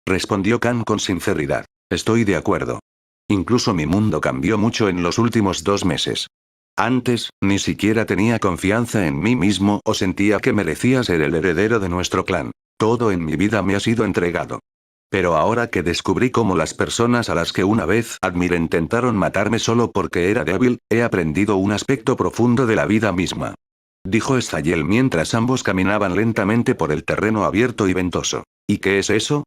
Respondió Khan con sinceridad. Estoy de acuerdo. Incluso mi mundo cambió mucho en los últimos 2 meses. Antes, ni siquiera tenía confianza en mí mismo o sentía que merecía ser el heredero de nuestro clan. Todo en mi vida me ha sido entregado. Pero ahora que descubrí cómo las personas a las que una vez admiré intentaron matarme solo porque era débil, he aprendido un aspecto profundo de la vida misma. Dijo Stayel mientras ambos caminaban lentamente por el terreno abierto y ventoso. ¿Y qué es eso?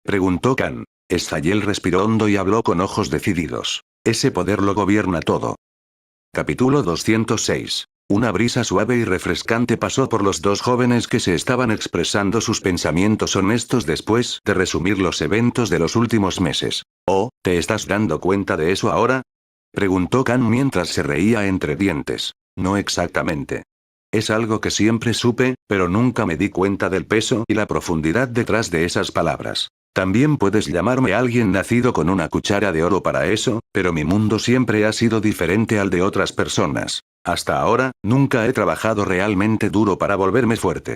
Preguntó Khan. Stayel respiró hondo y habló con ojos decididos. Ese poder lo gobierna todo. Capítulo 206. Una brisa suave y refrescante pasó por los dos jóvenes que se estaban expresando sus pensamientos honestos después de resumir los eventos de los últimos meses. «Oh, ¿te estás dando cuenta de eso ahora?», preguntó Khan mientras se reía entre dientes. «No exactamente. Es algo que siempre supe, pero nunca me di cuenta del peso y la profundidad detrás de esas palabras. También puedes llamarme alguien nacido con una cuchara de oro para eso, pero mi mundo siempre ha sido diferente al de otras personas. Hasta ahora, nunca he trabajado realmente duro para volverme fuerte.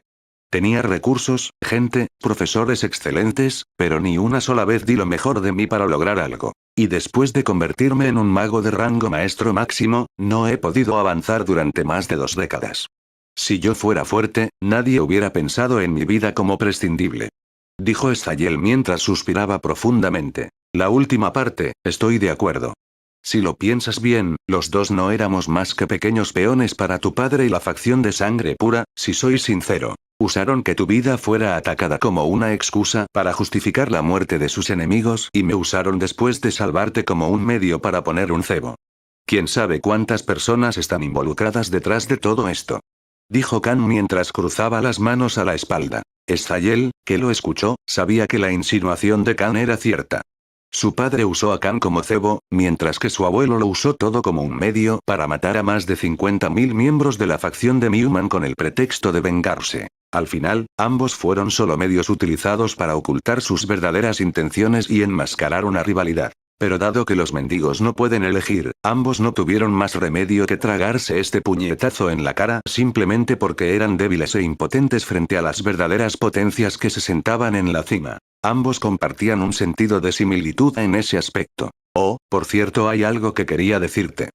Tenía recursos, gente, profesores excelentes, pero ni una sola vez di lo mejor de mí para lograr algo. Y después de convertirme en un mago de rango maestro máximo, no he podido avanzar durante más de 2 décadas. Si yo fuera fuerte, nadie hubiera pensado en mi vida como prescindible. Dijo Stayel mientras suspiraba profundamente. La última parte, estoy de acuerdo. Si lo piensas bien, los dos no éramos más que pequeños peones para tu padre y la facción de sangre pura, si soy sincero. Usaron que tu vida fuera atacada como una excusa para justificar la muerte de sus enemigos y me usaron después de salvarte como un medio para poner un cebo. ¿Quién sabe cuántas personas están involucradas detrás de todo esto?, dijo Khan mientras cruzaba las manos a la espalda. Stayel, que lo escuchó, sabía que la insinuación de Khan era cierta. Su padre usó a Khan como cebo, mientras que su abuelo lo usó todo como un medio para matar a más de 50.000 miembros de la facción de Newman con el pretexto de vengarse. Al final, ambos fueron solo medios utilizados para ocultar sus verdaderas intenciones y enmascarar una rivalidad. Pero dado que los mendigos no pueden elegir, ambos no tuvieron más remedio que tragarse este puñetazo en la cara simplemente porque eran débiles e impotentes frente a las verdaderas potencias que se sentaban en la cima. Ambos compartían un sentido de similitud en ese aspecto. Oh, por cierto, hay algo que quería decirte.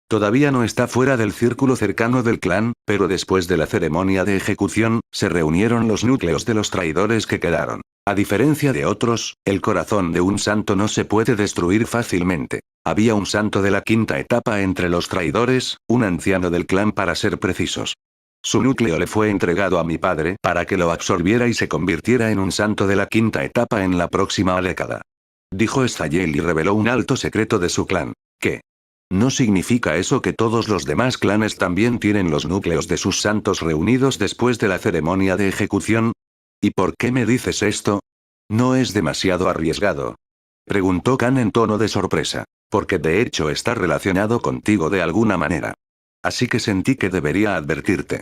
Todavía no está fuera del círculo cercano del clan, pero después de la ceremonia de ejecución, se reunieron los núcleos de los traidores que quedaron. A diferencia de otros, el corazón de un santo no se puede destruir fácilmente. Había un santo de la 5ª etapa entre los traidores, un anciano del clan para ser precisos. Su núcleo le fue entregado a mi padre para que lo absorbiera y se convirtiera en un santo de la quinta etapa en la próxima década. Dijo Stayel y reveló un alto secreto de su clan. ¿Qué? ¿No significa eso que todos los demás clanes también tienen los núcleos de sus santos reunidos después de la ceremonia de ejecución? ¿Y por qué me dices esto? ¿No es demasiado arriesgado? Preguntó Khan en tono de sorpresa. Porque de hecho está relacionado contigo de alguna manera. Así que sentí que debería advertirte.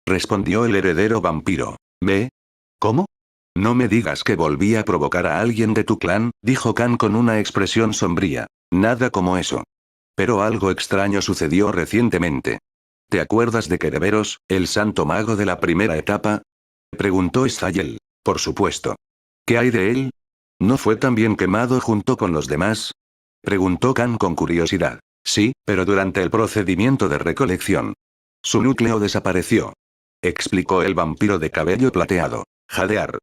Respondió el heredero vampiro. ¿Ve? ¿Cómo? No me digas que volví a provocar a alguien de tu clan, dijo Khan con una expresión sombría. Nada como eso. Pero algo extraño sucedió recientemente. ¿Te acuerdas de Kereberos, el santo mago de la primera etapa? Preguntó Stayel. Por supuesto. ¿Qué hay de él? ¿No fue también quemado junto con los demás? Preguntó Khan con curiosidad. Sí, pero durante el procedimiento de recolección. Su núcleo desapareció. Explicó el vampiro de cabello plateado. Jadear.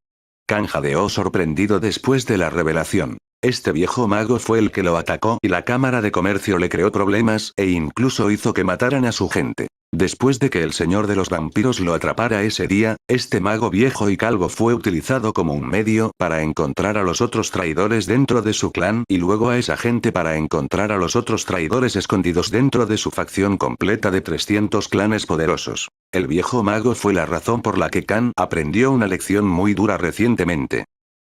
Khan jadeó sorprendido después de la revelación. Este viejo mago fue el que lo atacó y la Cámara de Comercio le creó problemas e incluso hizo que mataran a su gente. Después de que el señor de los vampiros lo atrapara ese día, este mago viejo y calvo fue utilizado como un medio para encontrar a los otros traidores dentro de su clan y luego a esa gente para encontrar a los otros traidores escondidos dentro de su facción completa de 300 clanes poderosos. El viejo mago fue la razón por la que Khan aprendió una lección muy dura recientemente.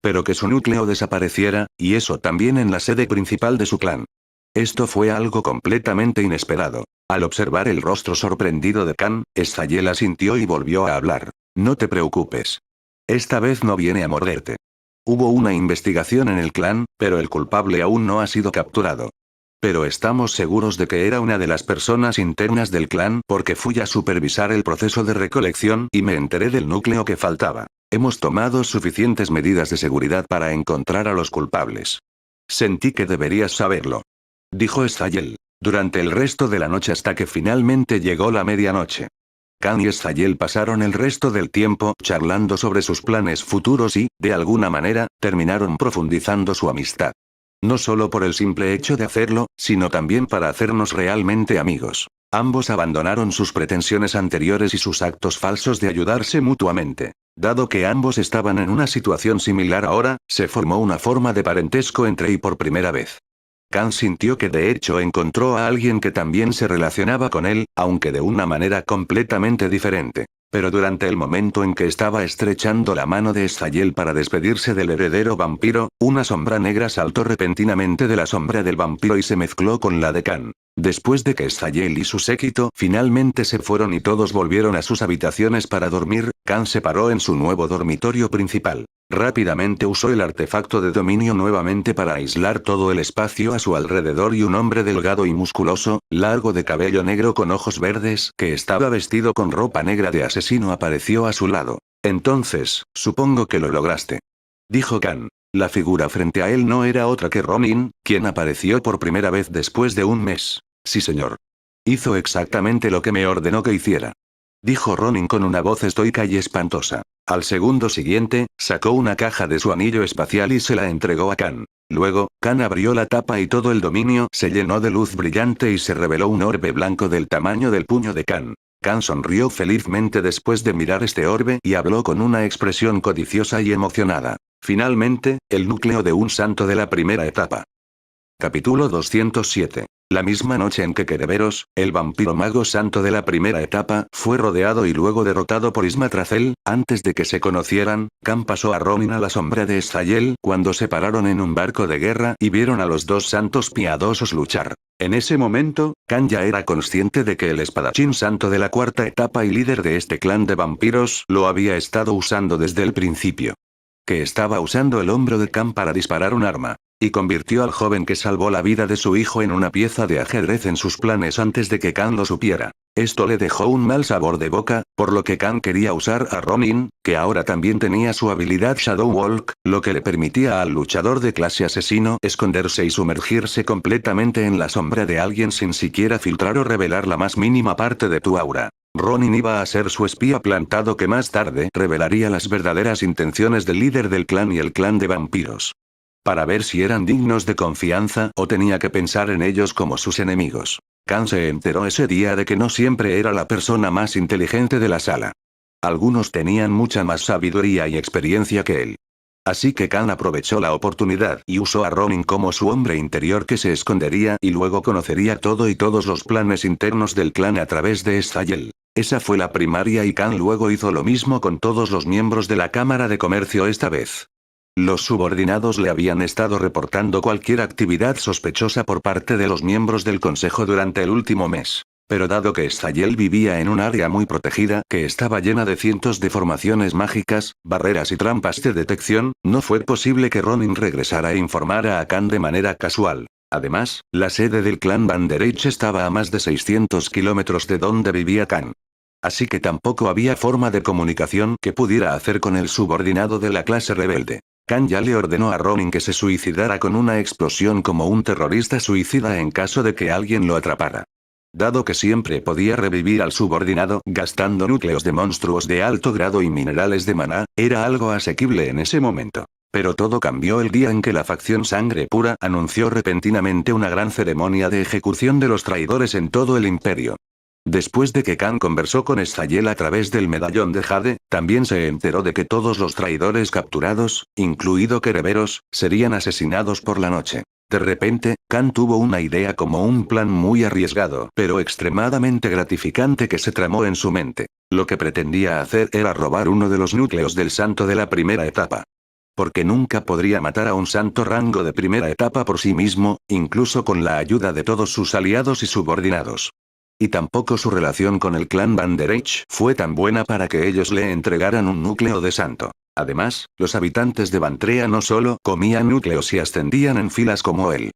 Pero que su núcleo desapareciera, y eso también en la sede principal de su clan. Esto fue algo completamente inesperado. Al observar el rostro sorprendido de Khan, Stayel asintió y volvió a hablar. No te preocupes. Esta vez no viene a morderte. Hubo una investigación en el clan, pero el culpable aún no ha sido capturado. Pero estamos seguros de que era una de las personas internas del clan porque fui a supervisar el proceso de recolección y me enteré del núcleo que faltaba. Hemos tomado suficientes medidas de seguridad para encontrar a los culpables. Sentí que deberías saberlo. Dijo Stayel. Durante el resto de la noche hasta que finalmente llegó la medianoche. Khan y Stayel pasaron el resto del tiempo charlando sobre sus planes futuros y, de alguna manera, terminaron profundizando su amistad. No solo por el simple hecho de hacerlo, sino también para hacernos realmente amigos. Ambos abandonaron sus pretensiones anteriores y sus actos falsos de ayudarse mutuamente. Dado que ambos estaban en una situación similar ahora, se formó una forma de parentesco entre y por primera vez. Khan sintió que de hecho encontró a alguien que también se relacionaba con él, aunque de una manera completamente diferente. Pero durante el momento en que estaba estrechando la mano de Stayel para despedirse del heredero vampiro, una sombra negra saltó repentinamente de la sombra del vampiro y se mezcló con la de Khan. Después de que Stayel y su séquito finalmente se fueron y todos volvieron a sus habitaciones para dormir, Khan se paró en su nuevo dormitorio principal. Rápidamente usó el artefacto de dominio nuevamente para aislar todo el espacio a su alrededor y un hombre delgado y musculoso, largo de cabello negro con ojos verdes, que estaba vestido con ropa negra de asesino apareció a su lado. Entonces, supongo que lo lograste. Dijo Khan. La figura frente a él no era otra que Ronin, quien apareció por primera vez después de un mes. Sí, señor. Hizo exactamente lo que me ordenó que hiciera. Dijo Ronin con una voz estoica y espantosa. Al segundo siguiente, sacó una caja de su anillo espacial y se la entregó a Khan. Luego, Khan abrió la tapa y todo el dominio se llenó de luz brillante y se reveló un orbe blanco del tamaño del puño de Khan. Khan sonrió felizmente después de mirar este orbe y habló con una expresión codiciosa y emocionada. Finalmente, el núcleo de un santo de la primera etapa. Capítulo 207. La misma noche en que Kereberos, el vampiro mago santo de la primera etapa, fue rodeado y luego derrotado por Ismatracel, antes de que se conocieran, Khan pasó a Ronin a la sombra de Stayel cuando se pararon en un barco de guerra y vieron a los dos santos piadosos luchar. En ese momento, Khan ya era consciente de que el espadachín santo de la cuarta etapa y líder de este clan de vampiros lo había estado usando desde el principio. Que estaba usando el hombro de Khan para disparar un arma. Y convirtió al joven que salvó la vida de su hijo en una pieza de ajedrez en sus planes antes de que Khan lo supiera. Esto le dejó un mal sabor de boca, por lo que Khan quería usar a Ronin, que ahora también tenía su habilidad Shadow Walk, lo que le permitía al luchador de clase asesino esconderse y sumergirse completamente en la sombra de alguien sin siquiera filtrar o revelar la más mínima parte de tu aura. Ronin iba a ser su espía plantado que más tarde revelaría las verdaderas intenciones del líder del clan y el clan de vampiros. Para ver si eran dignos de confianza o tenía que pensar en ellos como sus enemigos. Khan se enteró ese día de que no siempre era la persona más inteligente de la sala. Algunos tenían mucha más sabiduría y experiencia que él. Así que Khan aprovechó la oportunidad y usó a Ronin como su hombre interior que se escondería y luego conocería todo y todos los planes internos del clan a través de Stayel. Esa fue la primaria y Khan luego hizo lo mismo con todos los miembros de la Cámara de Comercio esta vez. Los subordinados le habían estado reportando cualquier actividad sospechosa por parte de los miembros del consejo durante el último mes. Pero dado que Stayel vivía en un área muy protegida que estaba llena de cientos de formaciones mágicas, barreras y trampas de detección, no fue posible que Ronin regresara e informara a Khan de manera casual. Además, la sede del clan Vanderage estaba a más de 600 kilómetros de donde vivía Khan. Así que tampoco había forma de comunicación que pudiera hacer con el subordinado de la clase rebelde. Khan ya le ordenó a Ronin que se suicidara con una explosión como un terrorista suicida en caso de que alguien lo atrapara. Dado que siempre podía revivir al subordinado gastando núcleos de monstruos de alto grado y minerales de maná, era algo asequible en ese momento. Pero todo cambió el día en que la facción Sangre Pura anunció repentinamente una gran ceremonia de ejecución de los traidores en todo el imperio. Después de que Khan conversó con Stayel a través del medallón de Jade, también se enteró de que todos los traidores capturados, incluido Kereberos, serían asesinados por la noche. De repente, Khan tuvo una idea como un plan muy arriesgado, pero extremadamente gratificante que se tramó en su mente. Lo que pretendía hacer era robar uno de los núcleos del santo de la primera etapa. Porque nunca podría matar a un santo rango de primera etapa por sí mismo, incluso con la ayuda de todos sus aliados y subordinados. Y tampoco su relación con el clan Vanderage fue tan buena para que ellos le entregaran un núcleo de santo. Además, los habitantes de Vantrea no solo comían núcleos y ascendían en filas como él.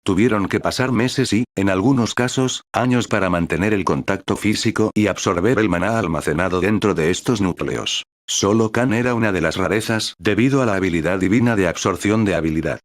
Tuvieron que pasar meses y, en algunos casos, años para mantener el contacto físico y absorber el maná almacenado dentro de estos núcleos. Solo Khan era una de las rarezas debido a la habilidad divina de absorción de habilidad.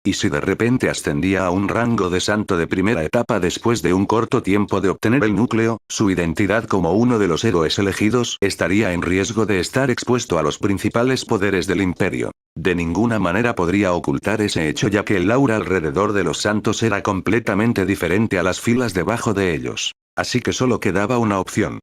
Y si de repente ascendía a un rango de santo de primera etapa después de un corto tiempo de obtener el núcleo, su identidad como uno de los héroes elegidos estaría en riesgo de estar expuesto a los principales poderes del imperio. De ninguna manera podría ocultar ese hecho ya que el aura alrededor de los santos era completamente diferente a las filas debajo de ellos. Así que solo quedaba una opción.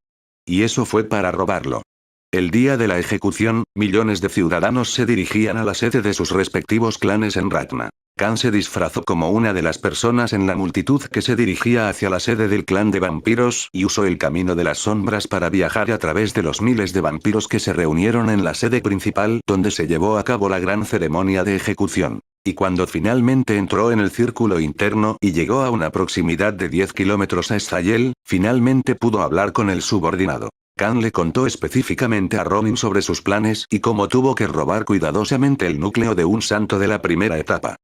Y eso fue para robarlo. El día de la ejecución, millones de ciudadanos se dirigían a la sede de sus respectivos clanes en Ragna. Khan se disfrazó como una de las personas en la multitud que se dirigía hacia la sede del clan de vampiros y usó el camino de las sombras para viajar a través de los miles de vampiros que se reunieron en la sede principal donde se llevó a cabo la gran ceremonia de ejecución. Y cuando finalmente entró en el círculo interno y llegó a una proximidad de 10 kilómetros a Stayel, finalmente pudo hablar con el subordinado. Khan le contó específicamente a Ronin sobre sus planes y cómo tuvo que robar cuidadosamente el núcleo de un santo de la primera etapa.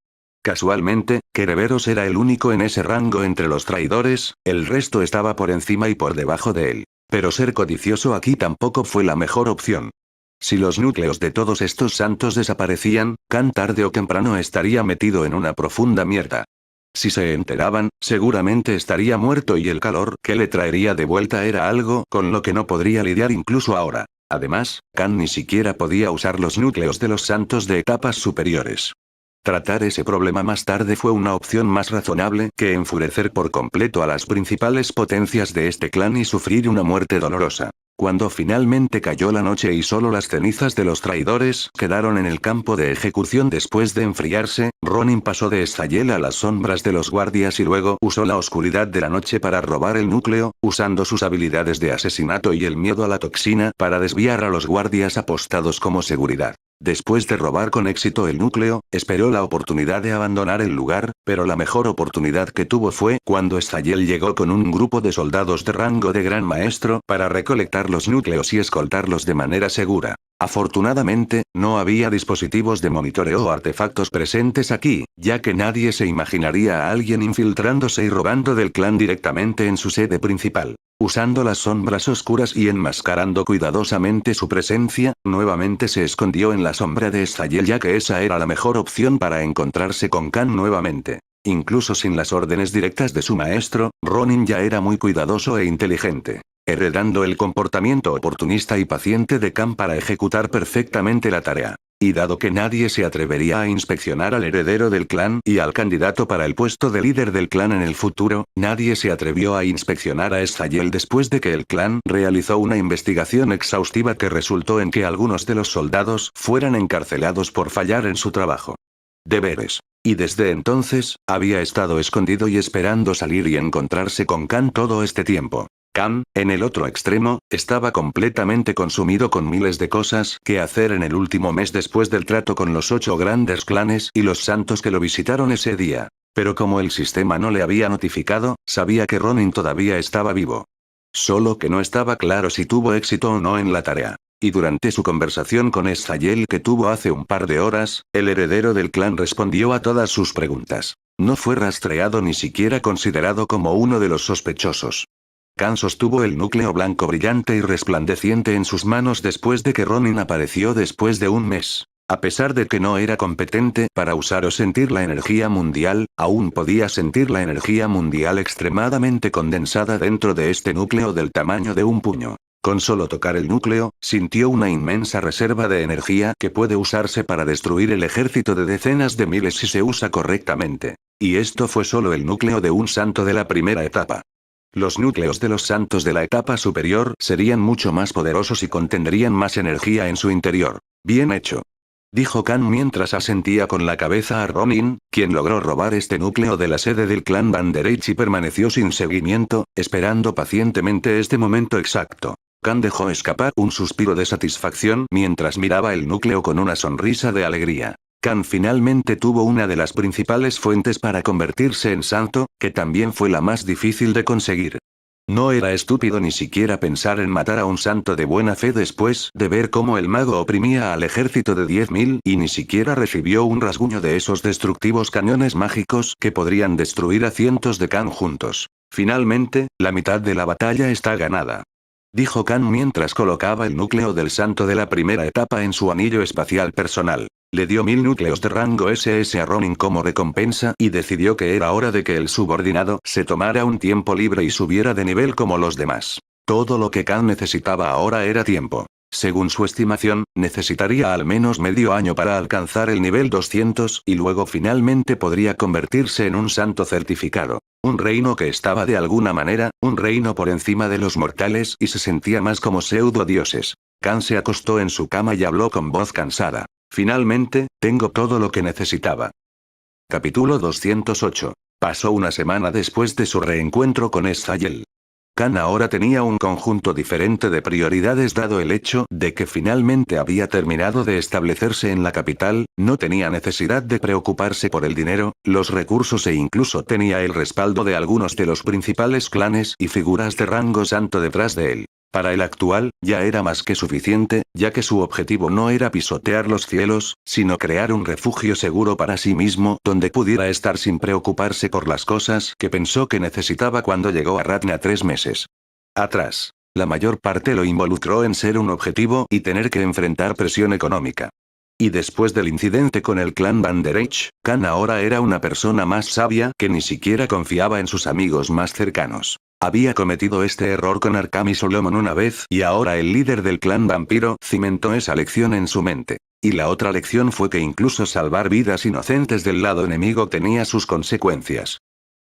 Casualmente, Kereberos era el único en ese rango entre los traidores, el resto estaba por encima y por debajo de él. Pero ser codicioso aquí tampoco fue la mejor opción. Si los núcleos de todos estos santos desaparecían, Khan tarde o temprano estaría metido en una profunda mierda. Si se enteraban, seguramente estaría muerto y el calor que le traería de vuelta era algo con lo que no podría lidiar incluso ahora. Además, Khan ni siquiera podía usar los núcleos de los santos de etapas superiores. Tratar ese problema más tarde fue una opción más razonable que enfurecer por completo a las principales potencias de este clan y sufrir una muerte dolorosa. Cuando finalmente cayó la noche y solo las cenizas de los traidores quedaron en el campo de ejecución después de enfriarse, Ronin pasó de Stayel a las sombras de los guardias y luego usó la oscuridad de la noche para robar el núcleo, usando sus habilidades de asesinato y el miedo a la toxina para desviar a los guardias apostados como seguridad. Después de robar con éxito el núcleo, esperó la oportunidad de abandonar el lugar, pero la mejor oportunidad que tuvo fue cuando Stayel llegó con un grupo de soldados de rango de gran maestro para recolectar los núcleos y escoltarlos de manera segura. Afortunadamente, no había dispositivos de monitoreo o artefactos presentes aquí, ya que nadie se imaginaría a alguien infiltrándose y robando del clan directamente en su sede principal. Usando las sombras oscuras y enmascarando cuidadosamente su presencia, nuevamente se escondió en la sombra de Stayel ya que esa era la mejor opción para encontrarse con Khan nuevamente. Incluso sin las órdenes directas de su maestro, Ronin ya era muy cuidadoso e inteligente. heredando el comportamiento oportunista y paciente de Khan para ejecutar perfectamente la tarea. Y dado que nadie se atrevería a inspeccionar al heredero del clan y al candidato para el puesto de líder del clan en el futuro, nadie se atrevió a inspeccionar a Estayel después de que el clan realizó una investigación exhaustiva que resultó en que algunos de los soldados fueran encarcelados por fallar en su trabajo. Deberes. Y desde entonces, había estado escondido y esperando salir y encontrarse con Khan todo este tiempo. Khan, en el otro extremo, estaba completamente consumido con miles de cosas que hacer en el último mes después del trato con los 8 grandes clanes y los santos que lo visitaron ese día. Pero como el sistema no le había notificado, sabía que Ronin todavía estaba vivo. Solo que no estaba claro si tuvo éxito o no en la tarea. Y durante su conversación con Estayel que tuvo hace un par de horas, el heredero del clan respondió a todas sus preguntas. No fue rastreado ni siquiera considerado como uno de los sospechosos. Khan sostuvo el núcleo blanco brillante y resplandeciente en sus manos después de que Ronin apareció después de un mes. A pesar de que no era competente para usar o sentir la energía mundial, aún podía sentir la energía mundial extremadamente condensada dentro de este núcleo del tamaño de un puño. Con solo tocar el núcleo, sintió una inmensa reserva de energía que puede usarse para destruir el ejército de decenas de miles si se usa correctamente. Y esto fue solo el núcleo de un santo de la primera etapa. Los núcleos de los santos de la etapa superior serían mucho más poderosos y contendrían más energía en su interior. Bien hecho. Dijo Khan mientras asentía con la cabeza a Ronin, quien logró robar este núcleo de la sede del clan Banderech y permaneció sin seguimiento, esperando pacientemente este momento exacto. Khan dejó escapar un suspiro de satisfacción mientras miraba el núcleo con una sonrisa de alegría. Khan finalmente tuvo una de las principales fuentes para convertirse en santo, que también fue la más difícil de conseguir. No era estúpido ni siquiera pensar en matar a un santo de buena fe después de ver cómo el mago oprimía al ejército de 10.000 y ni siquiera recibió un rasguño de esos destructivos cañones mágicos que podrían destruir a cientos de Khan juntos. Finalmente, la mitad de la batalla está ganada. Dijo Khan mientras colocaba el núcleo del santo de la primera etapa en su anillo espacial personal. Le dio 1000 núcleos de rango SS a Ronin como recompensa y decidió que era hora de que el subordinado se tomara un tiempo libre y subiera de nivel como los demás. Todo lo que Khan necesitaba ahora era tiempo. Según su estimación, necesitaría al menos medio año para alcanzar el nivel 200 y luego finalmente podría convertirse en un santo certificado. Un reino que estaba de alguna manera, un reino por encima de los mortales y se sentía más como pseudo dioses. Khan se acostó en su cama y habló con voz cansada. Finalmente, tengo todo lo que necesitaba. Capítulo 208. Pasó una semana después de su reencuentro con Estayel. Khan ahora tenía un conjunto diferente de prioridades dado el hecho de que finalmente había terminado de establecerse en la capital, no tenía necesidad de preocuparse por el dinero, los recursos e incluso tenía el respaldo de algunos de los principales clanes y figuras de rango santo detrás de él. Para el actual, ya era más que suficiente, ya que su objetivo no era pisotear los cielos, sino crear un refugio seguro para sí mismo donde pudiera estar sin preocuparse por las cosas que pensó que necesitaba cuando llegó a Ratna 3 meses atrás. La mayor parte lo involucró en ser un objetivo y tener que enfrentar presión económica. Y después del incidente con el clan Banderech, Khan ahora era una persona más sabia que ni siquiera confiaba en sus amigos más cercanos. Había cometido este error con Arkham y Solomon una vez y ahora el líder del clan vampiro cimentó esa lección en su mente. Y la otra lección fue que incluso salvar vidas inocentes del lado enemigo tenía sus consecuencias.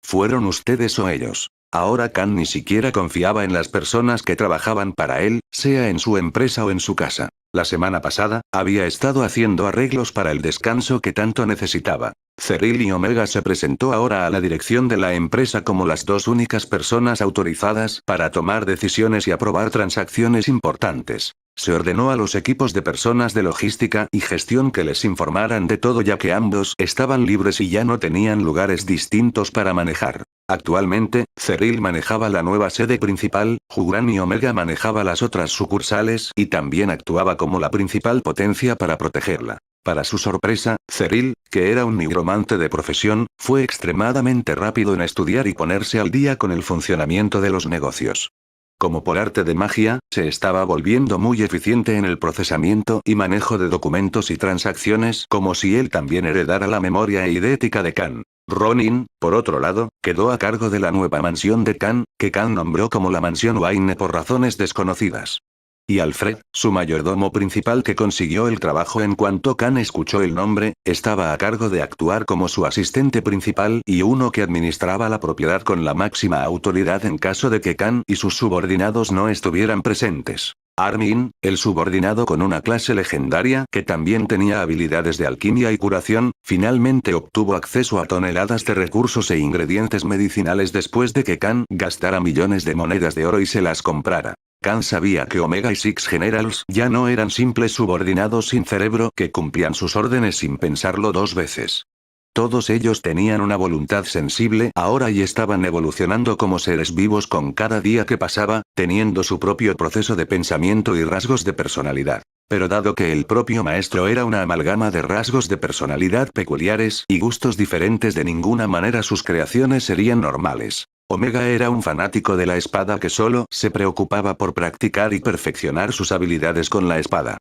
Fueron ustedes o ellos. Ahora Khan ni siquiera confiaba en las personas que trabajaban para él, sea en su empresa o en su casa. La semana pasada, había estado haciendo arreglos para el descanso que tanto necesitaba. Cyril y Omega se presentó ahora a la dirección de la empresa como las dos únicas personas autorizadas para tomar decisiones y aprobar transacciones importantes. Se ordenó a los equipos de personas de logística y gestión que les informaran de todo ya que ambos estaban libres y ya no tenían lugares distintos para manejar. Actualmente, Cyril manejaba la nueva sede principal, Juran y Omega manejaba las otras sucursales y también actuaba como la principal potencia para protegerla. Para su sorpresa, Cyril, que era un nigromante de profesión, fue extremadamente rápido en estudiar y ponerse al día con el funcionamiento de los negocios. Como por arte de magia, se estaba volviendo muy eficiente en el procesamiento y manejo de documentos y transacciones como si él también heredara la memoria eidética de Khan. Ronin, por otro lado, quedó a cargo de la nueva mansión de Khan, que Khan nombró como la mansión Wayne por razones desconocidas. Y Alfred, su mayordomo principal que consiguió el trabajo en cuanto Khan escuchó el nombre, estaba a cargo de actuar como su asistente principal y uno que administraba la propiedad con la máxima autoridad en caso de que Khan y sus subordinados no estuvieran presentes. Armin, el subordinado con una clase legendaria que también tenía habilidades de alquimia y curación, finalmente obtuvo acceso a toneladas de recursos e ingredientes medicinales después de que Khan gastara millones de monedas de oro y se las comprara. Khan sabía que Omega y Six Generals ya no eran simples subordinados sin cerebro que cumplían sus órdenes sin pensarlo dos veces. Todos ellos tenían una voluntad sensible ahora y estaban evolucionando como seres vivos con cada día que pasaba, teniendo su propio proceso de pensamiento y rasgos de personalidad. Pero dado que el propio maestro era una amalgama de rasgos de personalidad peculiares y gustos diferentes, de ninguna manera sus creaciones serían normales. Omega era un fanático de la espada que solo se preocupaba por practicar y perfeccionar sus habilidades con la espada.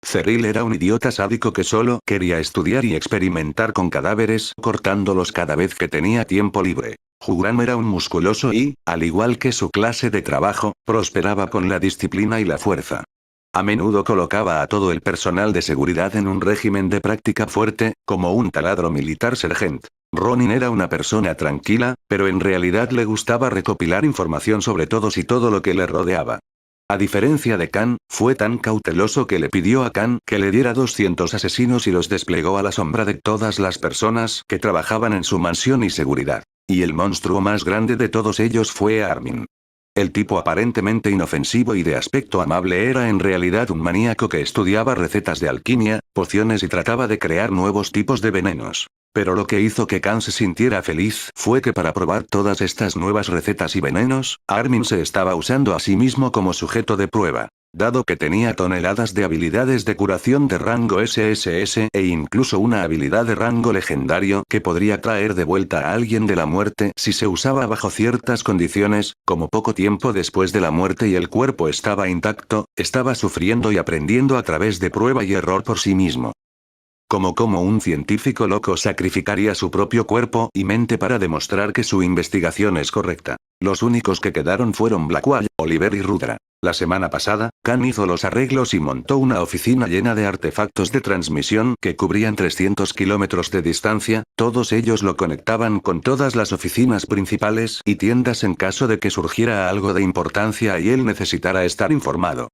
Cyril era un idiota sádico que solo quería estudiar y experimentar con cadáveres, cortándolos cada vez que tenía tiempo libre. Jugram era un musculoso y, al igual que su clase de trabajo, prosperaba con la disciplina y la fuerza. A menudo colocaba a todo el personal de seguridad en un régimen de práctica fuerte, como un taladro militar sergent. Ronin era una persona tranquila, pero en realidad le gustaba recopilar información sobre todos y todo lo que le rodeaba. A diferencia de Khan, fue tan cauteloso que le pidió a Khan que le diera 200 asesinos y los desplegó a la sombra de todas las personas que trabajaban en su mansión y seguridad. Y el monstruo más grande de todos ellos fue Armin. El tipo aparentemente inofensivo y de aspecto amable era en realidad un maníaco que estudiaba recetas de alquimia, pociones y trataba de crear nuevos tipos de venenos. Pero lo que hizo que Khan se sintiera feliz fue que para probar todas estas nuevas recetas y venenos, Armin se estaba usando a sí mismo como sujeto de prueba. Dado que tenía toneladas de habilidades de curación de rango SSS e incluso una habilidad de rango legendario que podría traer de vuelta a alguien de la muerte si se usaba bajo ciertas condiciones, como poco tiempo después de la muerte y el cuerpo estaba intacto, estaba sufriendo y aprendiendo a través de prueba y error por sí mismo. Como un científico loco sacrificaría su propio cuerpo y mente para demostrar que su investigación es correcta. Los únicos que quedaron fueron Blackwall, Oliver y Rudra. La semana pasada, Khan hizo los arreglos y montó una oficina llena de artefactos de transmisión que cubrían 300 kilómetros de distancia, todos ellos lo conectaban con todas las oficinas principales y tiendas en caso de que surgiera algo de importancia y él necesitara estar informado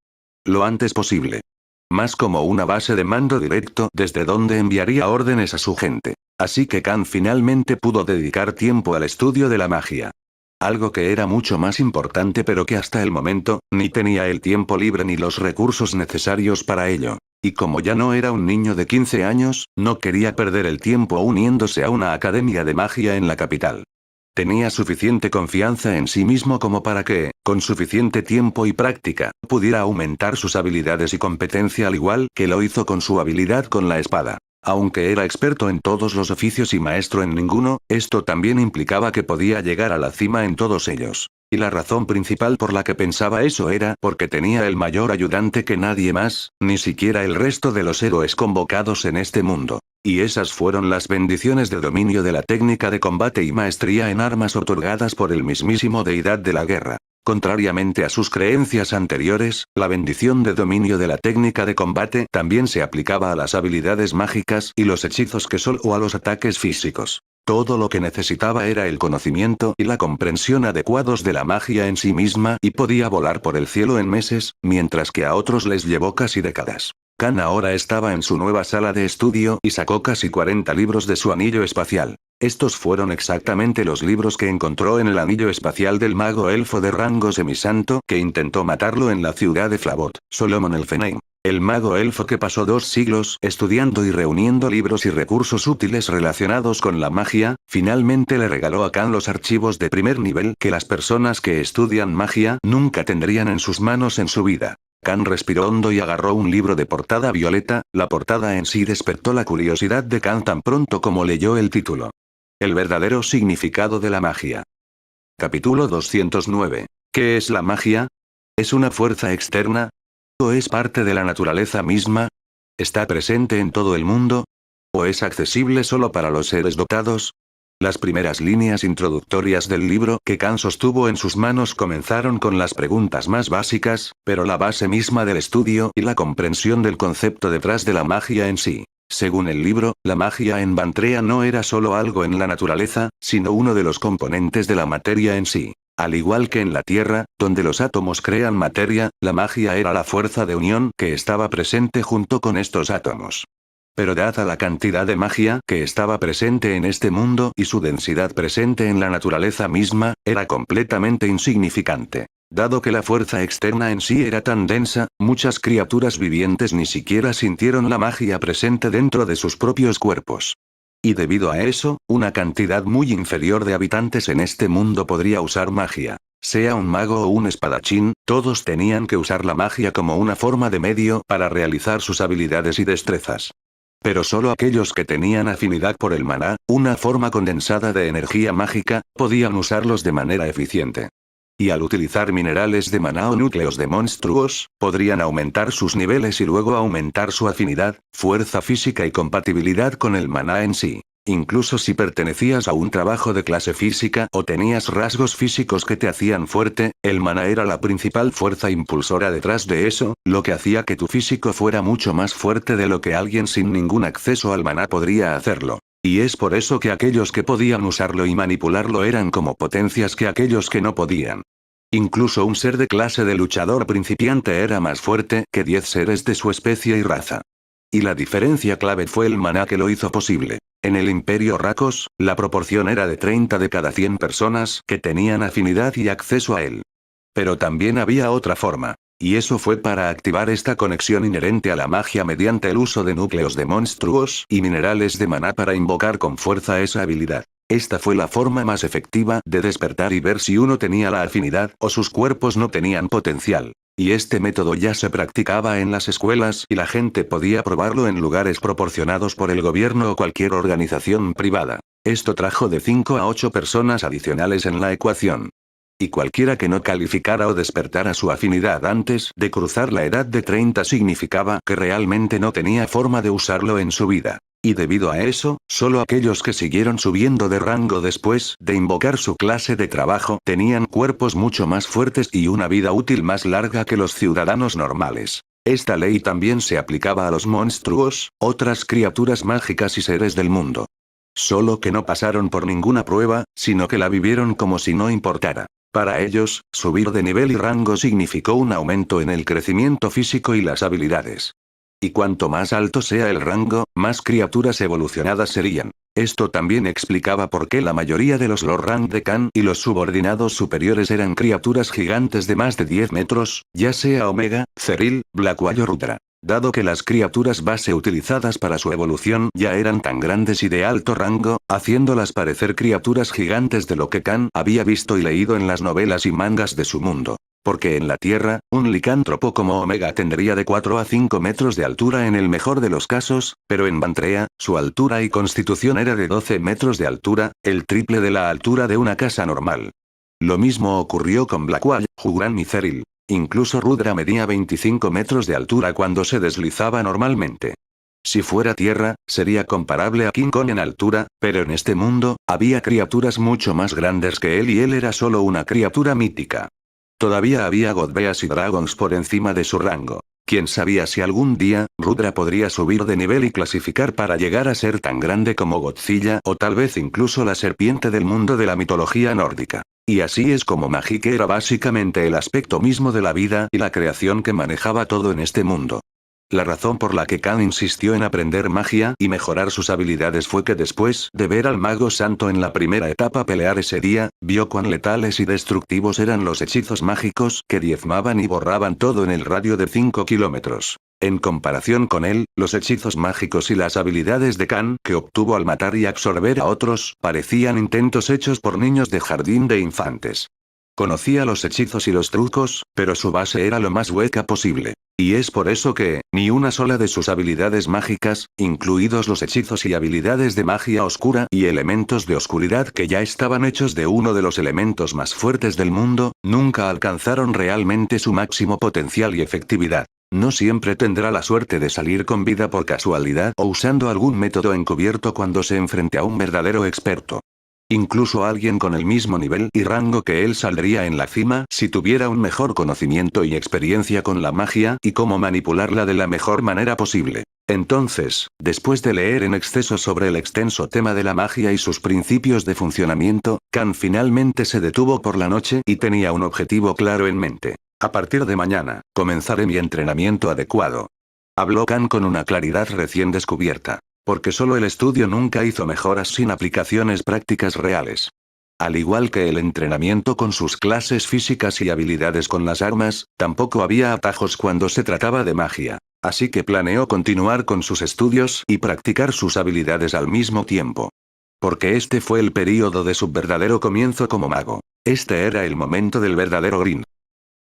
lo antes posible. Más como una base de mando directo desde donde enviaría órdenes a su gente. Así que Khan finalmente pudo dedicar tiempo al estudio de la magia. Algo que era mucho más importante pero que hasta el momento, ni tenía el tiempo libre ni los recursos necesarios para ello. Y como ya no era un niño de 15 años, no quería perder el tiempo uniéndose a una academia de magia en la capital. Tenía suficiente confianza en sí mismo como para que, con suficiente tiempo y práctica, pudiera aumentar sus habilidades y competencia al igual que lo hizo con su habilidad con la espada. Aunque era experto en todos los oficios y maestro en ninguno, esto también implicaba que podía llegar a la cima en todos ellos. Y la razón principal por la que pensaba eso era porque tenía el mayor ayudante que nadie más, ni siquiera el resto de los héroes convocados en este mundo. Y esas fueron las bendiciones de dominio de la técnica de combate y maestría en armas otorgadas por el mismísimo deidad de la guerra. Contrariamente a sus creencias anteriores, la bendición de dominio de la técnica de combate también se aplicaba a las habilidades mágicas y los hechizos que o a los ataques físicos. Todo lo que necesitaba era el conocimiento y la comprensión adecuados de la magia en sí misma y podía volar por el cielo en meses, mientras que a otros les llevó casi décadas. Khan ahora estaba en su nueva sala de estudio y sacó casi 40 libros de su anillo espacial. Estos fueron exactamente los libros que encontró en el anillo espacial del mago elfo de rango semisanto que intentó matarlo en la ciudad de Flavot, Solomon Elfenheim. El mago elfo que pasó 2 siglos estudiando y reuniendo libros y recursos útiles relacionados con la magia, finalmente le regaló a Khan los archivos de primer nivel que las personas que estudian magia nunca tendrían en sus manos en su vida. Khan respiró hondo y agarró un libro de portada violeta, la portada en sí despertó la curiosidad de Khan tan pronto como leyó el título. El verdadero significado de la magia. Capítulo 209. ¿Qué es la magia? ¿Es una fuerza externa? ¿O es parte de la naturaleza misma? ¿Está presente en todo el mundo? ¿O es accesible solo para los seres dotados? Las primeras líneas introductorias del libro que Kan sostuvo en sus manos comenzaron con las preguntas más básicas, pero la base misma del estudio y la comprensión del concepto detrás de la magia en sí. Según el libro, la magia en Vantrea no era solo algo en la naturaleza, sino uno de los componentes de la materia en sí. Al igual que en la Tierra, donde los átomos crean materia, la magia era la fuerza de unión que estaba presente junto con estos átomos. Pero dada la cantidad de magia que estaba presente en este mundo y su densidad presente en la naturaleza misma, era completamente insignificante. Dado que la fuerza externa en sí era tan densa, muchas criaturas vivientes ni siquiera sintieron la magia presente dentro de sus propios cuerpos. Y debido a eso, una cantidad muy inferior de habitantes en este mundo podría usar magia. Sea un mago o un espadachín, todos tenían que usar la magia como una forma de medio para realizar sus habilidades y destrezas. Pero solo aquellos que tenían afinidad por el maná, una forma condensada de energía mágica, podían usarlos de manera eficiente. Y al utilizar minerales de maná o núcleos de monstruos, podrían aumentar sus niveles y luego aumentar su afinidad, fuerza física y compatibilidad con el maná en sí. Incluso si pertenecías a un trabajo de clase física o tenías rasgos físicos que te hacían fuerte, el maná era la principal fuerza impulsora detrás de eso, lo que hacía que tu físico fuera mucho más fuerte de lo que alguien sin ningún acceso al maná podría hacerlo. Y es por eso que aquellos que podían usarlo y manipularlo eran como potencias que aquellos que no podían. Incluso un ser de clase de luchador principiante era más fuerte que 10 seres de su especie y raza. Y la diferencia clave fue el maná que lo hizo posible. En el Imperio Rakos, la proporción era de 30 de cada 100 personas que tenían afinidad y acceso a él. Pero también había otra forma. Y eso fue para activar esta conexión inherente a la magia mediante el uso de núcleos de monstruos y minerales de maná para invocar con fuerza esa habilidad. Esta fue la forma más efectiva de despertar y ver si uno tenía la afinidad o sus cuerpos no tenían potencial. Y este método ya se practicaba en las escuelas y la gente podía probarlo en lugares proporcionados por el gobierno o cualquier organización privada. Esto trajo de 5 a 8 personas adicionales en la ecuación. Y cualquiera que no calificara o despertara su afinidad antes de cruzar la edad de 30 significaba que realmente no tenía forma de usarlo en su vida. Y debido a eso, solo aquellos que siguieron subiendo de rango después de invocar su clase de trabajo tenían cuerpos mucho más fuertes y una vida útil más larga que los ciudadanos normales. Esta ley también se aplicaba a los monstruos, otras criaturas mágicas y seres del mundo. Solo que no pasaron por ninguna prueba, sino que la vivieron como si no importara. Para ellos, subir de nivel y rango significó un aumento en el crecimiento físico y las habilidades. Y cuanto más alto sea el rango, más criaturas evolucionadas serían. Esto también explicaba por qué la mayoría de los Lord Rank de Kan y los subordinados superiores eran criaturas gigantes de más de 10 metros, ya sea Omega, Ceril, Blackwall o Rudra. Dado que las criaturas base utilizadas para su evolución ya eran tan grandes y de alto rango, haciéndolas parecer criaturas gigantes de lo que Kan había visto y leído en las novelas y mangas de su mundo. Porque en la Tierra, un licántropo como Omega tendría de 4 a 5 metros de altura en el mejor de los casos, pero en Vantrea, su altura y constitución era de 12 metros de altura, el triple de la altura de una casa normal. Lo mismo ocurrió con Blackwall, Hugran y Ceril. Incluso Rudra medía 25 metros de altura cuando se deslizaba normalmente. Si fuera Tierra, sería comparable a King Kong en altura, pero en este mundo, había criaturas mucho más grandes que él y él era solo una criatura mítica. Todavía había Godbeas y Dragons por encima de su rango. Quién sabía si algún día, Rudra podría subir de nivel y clasificar para llegar a ser tan grande como Godzilla o tal vez incluso la serpiente del mundo de la mitología nórdica. Y así es como Magic era básicamente el aspecto mismo de la vida y la creación que manejaba todo en este mundo. La razón por la que Kan insistió en aprender magia y mejorar sus habilidades fue que después de ver al mago santo en la primera etapa pelear ese día, vio cuán letales y destructivos eran los hechizos mágicos que diezmaban y borraban todo en el radio de 5 kilómetros. En comparación con él, los hechizos mágicos y las habilidades de Kan que obtuvo al matar y absorber a otros, parecían intentos hechos por niños de jardín de infantes. Conocía los hechizos y los trucos, pero su base era lo más hueca posible. Y es por eso que, ni una sola de sus habilidades mágicas, incluidos los hechizos y habilidades de magia oscura y elementos de oscuridad que ya estaban hechos de uno de los elementos más fuertes del mundo, nunca alcanzaron realmente su máximo potencial y efectividad. No siempre tendrá la suerte de salir con vida por casualidad o usando algún método encubierto cuando se enfrente a un verdadero experto. Incluso alguien con el mismo nivel y rango que él saldría en la cima si tuviera un mejor conocimiento y experiencia con la magia y cómo manipularla de la mejor manera posible. Entonces, después de leer en exceso sobre el extenso tema de la magia y sus principios de funcionamiento, Khan finalmente se detuvo por la noche y tenía un objetivo claro en mente. A partir de mañana, comenzaré mi entrenamiento adecuado. Habló Khan con una claridad recién descubierta. Porque solo el estudio nunca hizo mejoras sin aplicaciones prácticas reales. Al igual que el entrenamiento con sus clases físicas y habilidades con las armas, tampoco había atajos cuando se trataba de magia. Así que planeó continuar con sus estudios y practicar sus habilidades al mismo tiempo. Porque este fue el período de su verdadero comienzo como mago. Este era el momento del verdadero Green.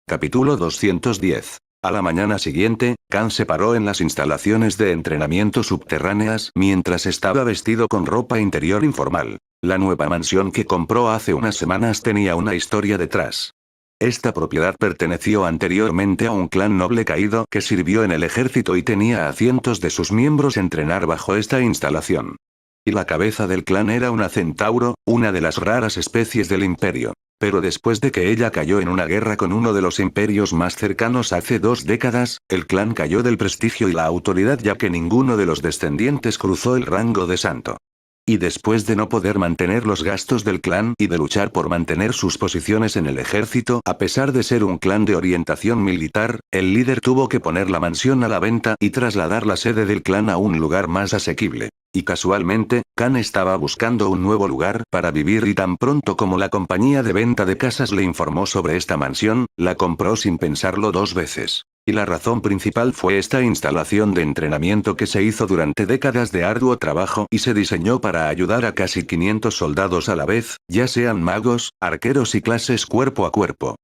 Capítulo 210. A la mañana siguiente, Khan se paró en las instalaciones de entrenamiento subterráneas mientras estaba vestido con ropa interior informal. La nueva mansión que compró hace unas semanas tenía una historia detrás. Esta propiedad perteneció anteriormente a un clan noble caído que sirvió en el ejército y tenía a cientos de sus miembros entrenar bajo esta instalación. Y la cabeza del clan era una centauro, una de las raras especies del imperio. Pero después de que ella cayó en una guerra con uno de los imperios más cercanos hace 2 décadas, el clan cayó del prestigio y la autoridad ya que ninguno de los descendientes cruzó el rango de santo. Y después de no poder mantener los gastos del clan y de luchar por mantener sus posiciones en el ejército, a pesar de ser un clan de orientación militar, el líder tuvo que poner la mansión a la venta y trasladar la sede del clan a un lugar más asequible. Y casualmente, Khan estaba buscando un nuevo lugar para vivir y tan pronto como la compañía de venta de casas le informó sobre esta mansión, la compró sin pensarlo 2 veces. Y la razón principal fue esta instalación de entrenamiento que se hizo durante décadas de arduo trabajo y se diseñó para ayudar a casi 500 soldados a la vez, ya sean magos, arqueros y clases cuerpo a cuerpo.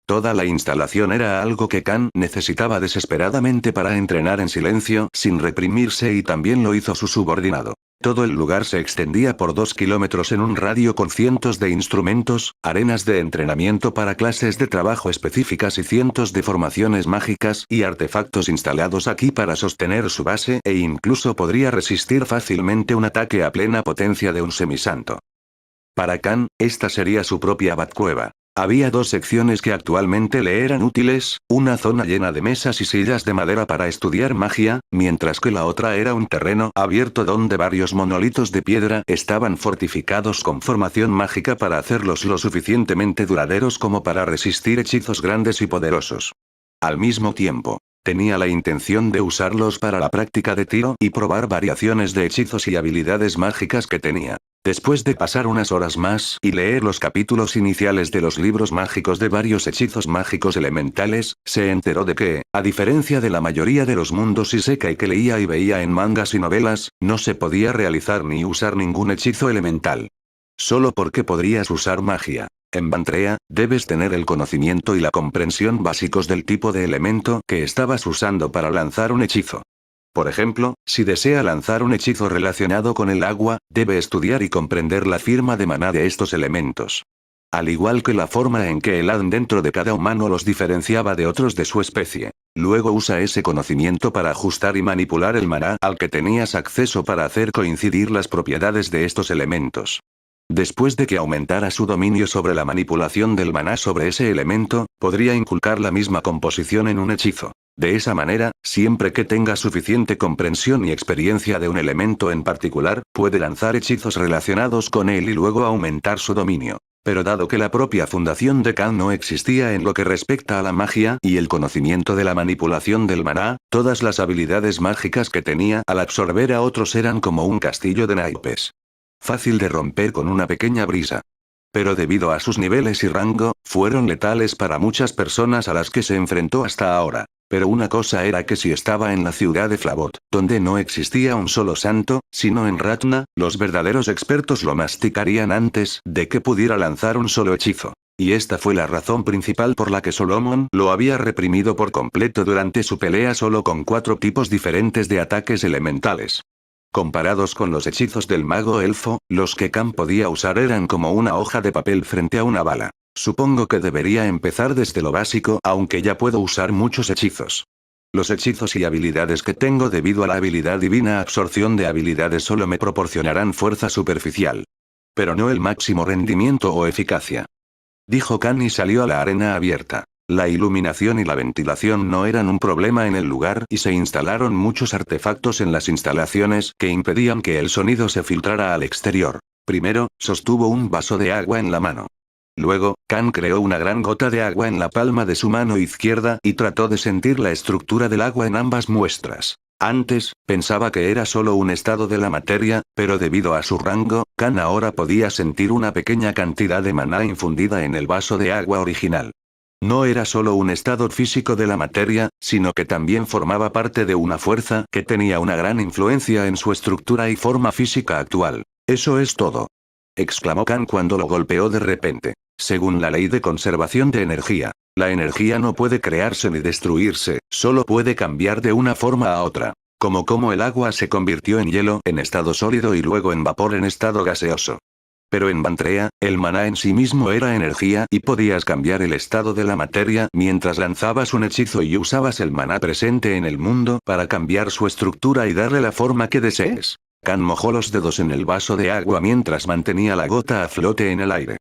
Toda la instalación era algo que Khan necesitaba desesperadamente para entrenar en silencio, sin reprimirse y también lo hizo su subordinado. Todo el lugar se extendía por 2 kilómetros en un radio con cientos de instrumentos, arenas de entrenamiento para clases de trabajo específicas y cientos de formaciones mágicas y artefactos instalados aquí para sostener su base e incluso podría resistir fácilmente un ataque a plena potencia de un semisanto. Para Khan, esta sería su propia Batcueva. Había 2 secciones que actualmente le eran útiles, una zona llena de mesas y sillas de madera para estudiar magia, mientras que la otra era un terreno abierto donde varios monolitos de piedra estaban fortificados con formación mágica para hacerlos lo suficientemente duraderos como para resistir hechizos grandes y poderosos. Al mismo tiempo, tenía la intención de usarlos para la práctica de tiro y probar variaciones de hechizos y habilidades mágicas que tenía. Después de pasar unas horas más y leer los capítulos iniciales de los libros mágicos de varios hechizos mágicos elementales, se enteró de que, a diferencia de la mayoría de los mundos isekai que leía y veía en mangas y novelas, no se podía realizar ni usar ningún hechizo elemental. Solo porque podrías usar magia. En Bantrea, debes tener el conocimiento y la comprensión básicos del tipo de elemento que estabas usando para lanzar un hechizo. Por ejemplo, si desea lanzar un hechizo relacionado con el agua, debe estudiar y comprender la firma de maná de estos elementos. Al igual que la forma en que el ADN dentro de cada humano los diferenciaba de otros de su especie. Luego usa ese conocimiento para ajustar y manipular el maná al que tenías acceso para hacer coincidir las propiedades de estos elementos. Después de que aumentara su dominio sobre la manipulación del maná sobre ese elemento, podría inculcar la misma composición en un hechizo. De esa manera, siempre que tenga suficiente comprensión y experiencia de un elemento en particular, puede lanzar hechizos relacionados con él y luego aumentar su dominio. Pero dado que la propia fundación de Khan no existía en lo que respecta a la magia y el conocimiento de la manipulación del maná, todas las habilidades mágicas que tenía al absorber a otros eran como un castillo de naipes. Fácil de romper con una pequeña brisa. Pero debido a sus niveles y rango, fueron letales para muchas personas a las que se enfrentó hasta ahora. Pero una cosa era que si estaba en la ciudad de Flavot, donde no existía un solo santo, sino en Ratna, los verdaderos expertos lo masticarían antes de que pudiera lanzar un solo hechizo. Y esta fue la razón principal por la que Solomon lo había reprimido por completo durante su pelea solo con 4 tipos diferentes de ataques elementales. Comparados con los hechizos del mago elfo, los que Khan podía usar eran como una hoja de papel frente a una bala. Supongo que debería empezar desde lo básico, aunque ya puedo usar muchos hechizos. Los hechizos y habilidades que tengo debido a la habilidad divina absorción de habilidades solo me proporcionarán fuerza superficial. Pero no el máximo rendimiento o eficacia. Dijo Kan y salió a la arena abierta. La iluminación y la ventilación no eran un problema en el lugar y se instalaron muchos artefactos en las instalaciones que impedían que el sonido se filtrara al exterior. Primero, sostuvo un vaso de agua en la mano. Luego, Kan creó una gran gota de agua en la palma de su mano izquierda y trató de sentir la estructura del agua en ambas muestras. Antes, pensaba que era solo un estado de la materia, pero debido a su rango, Kan ahora podía sentir una pequeña cantidad de maná infundida en el vaso de agua original. No era solo un estado físico de la materia, sino que también formaba parte de una fuerza que tenía una gran influencia en su estructura y forma física actual. Eso es todo. Exclamó Kan cuando lo golpeó de repente. Según la ley de conservación de energía, la energía no puede crearse ni destruirse, solo puede cambiar de una forma a otra. Como el agua se convirtió en hielo en estado sólido y luego en vapor en estado gaseoso. Pero en Mantrea, el maná en sí mismo era energía y podías cambiar el estado de la materia mientras lanzabas un hechizo y usabas el maná presente en el mundo para cambiar su estructura y darle la forma que desees. Kan mojó los dedos en el vaso de agua mientras mantenía la gota a flote en el aire.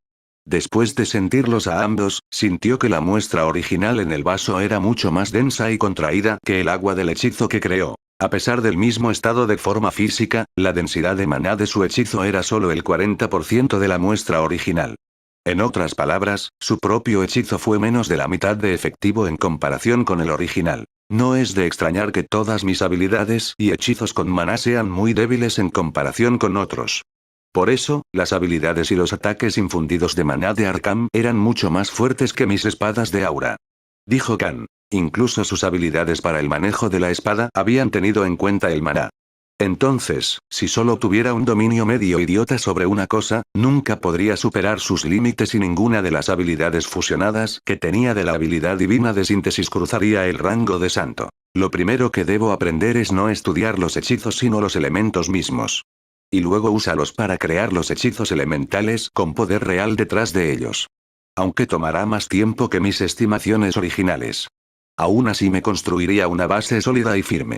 Después de sentirlos a ambos, sintió que la muestra original en el vaso era mucho más densa y contraída que el agua del hechizo que creó. A pesar del mismo estado de forma física, la densidad de maná de su hechizo era solo el 40% de la muestra original. En otras palabras, su propio hechizo fue menos de la mitad de efectivo en comparación con el original. No es de extrañar que todas mis habilidades y hechizos con maná sean muy débiles en comparación con otros. Por eso, las habilidades y los ataques infundidos de maná de Arkham eran mucho más fuertes que mis espadas de aura. Dijo Kan. Incluso sus habilidades para el manejo de la espada habían tenido en cuenta el maná. Entonces, si solo tuviera un dominio medio idiota sobre una cosa, nunca podría superar sus límites y ninguna de las habilidades fusionadas que tenía de la habilidad divina de síntesis cruzaría el rango de santo. Lo primero que debo aprender es no estudiar los hechizos sino los elementos mismos. Y luego úsalos para crear los hechizos elementales con poder real detrás de ellos. Aunque tomará más tiempo que mis estimaciones originales. Aún así me construiría una base sólida y firme.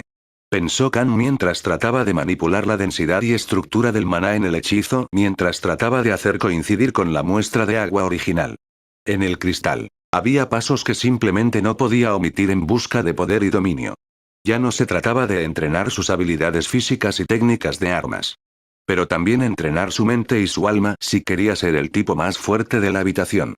Pensó Kan mientras trataba de manipular la densidad y estructura del maná en el hechizo mientras trataba de hacer coincidir con la muestra de agua original. En el cristal, había pasos que simplemente no podía omitir en busca de poder y dominio. Ya no se trataba de entrenar sus habilidades físicas y técnicas de armas. Pero también entrenar su mente y su alma si quería ser el tipo más fuerte de la habitación.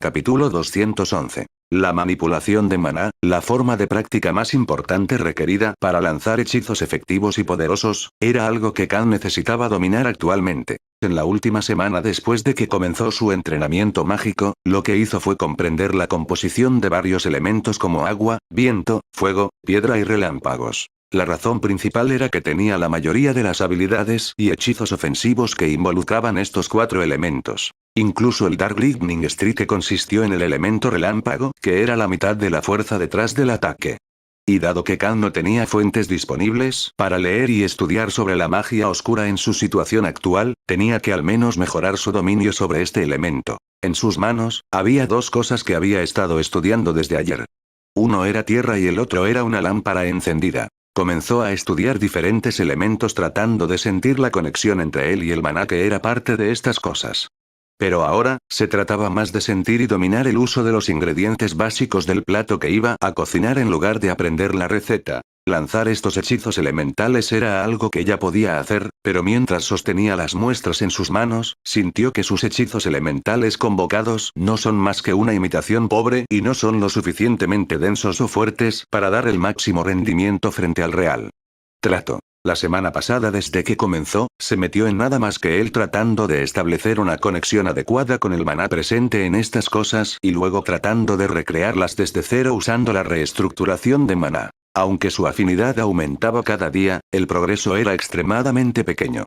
Capítulo 211. La manipulación de maná, la forma de práctica más importante requerida para lanzar hechizos efectivos y poderosos, era algo que Kan necesitaba dominar actualmente. En la última semana después de que comenzó su entrenamiento mágico, lo que hizo fue comprender la composición de varios elementos como agua, viento, fuego, piedra y relámpagos. La razón principal era que tenía la mayoría de las habilidades y hechizos ofensivos que involucraban estos 4 elementos. Incluso el Dark Lightning Streak que consistió en el elemento relámpago, que era la mitad de la fuerza detrás del ataque. Y dado que Kan no tenía fuentes disponibles para leer y estudiar sobre la magia oscura en su situación actual, tenía que al menos mejorar su dominio sobre este elemento. En sus manos, había 2 cosas que había estado estudiando desde ayer. Uno era tierra y el otro era una lámpara encendida. Comenzó a estudiar diferentes elementos tratando de sentir la conexión entre él y el maná que era parte de estas cosas. Pero ahora, se trataba más de sentir y dominar el uso de los ingredientes básicos del plato que iba a cocinar en lugar de aprender la receta. Lanzar estos hechizos elementales era algo que ya podía hacer, pero mientras sostenía las muestras en sus manos, sintió que sus hechizos elementales convocados no son más que una imitación pobre y no son lo suficientemente densos o fuertes para dar el máximo rendimiento frente al real trato. La semana pasada desde que comenzó, se metió en nada más que él tratando de establecer una conexión adecuada con el maná presente en estas cosas y luego tratando de recrearlas desde cero usando la reestructuración de maná. Aunque su afinidad aumentaba cada día, el progreso era extremadamente pequeño.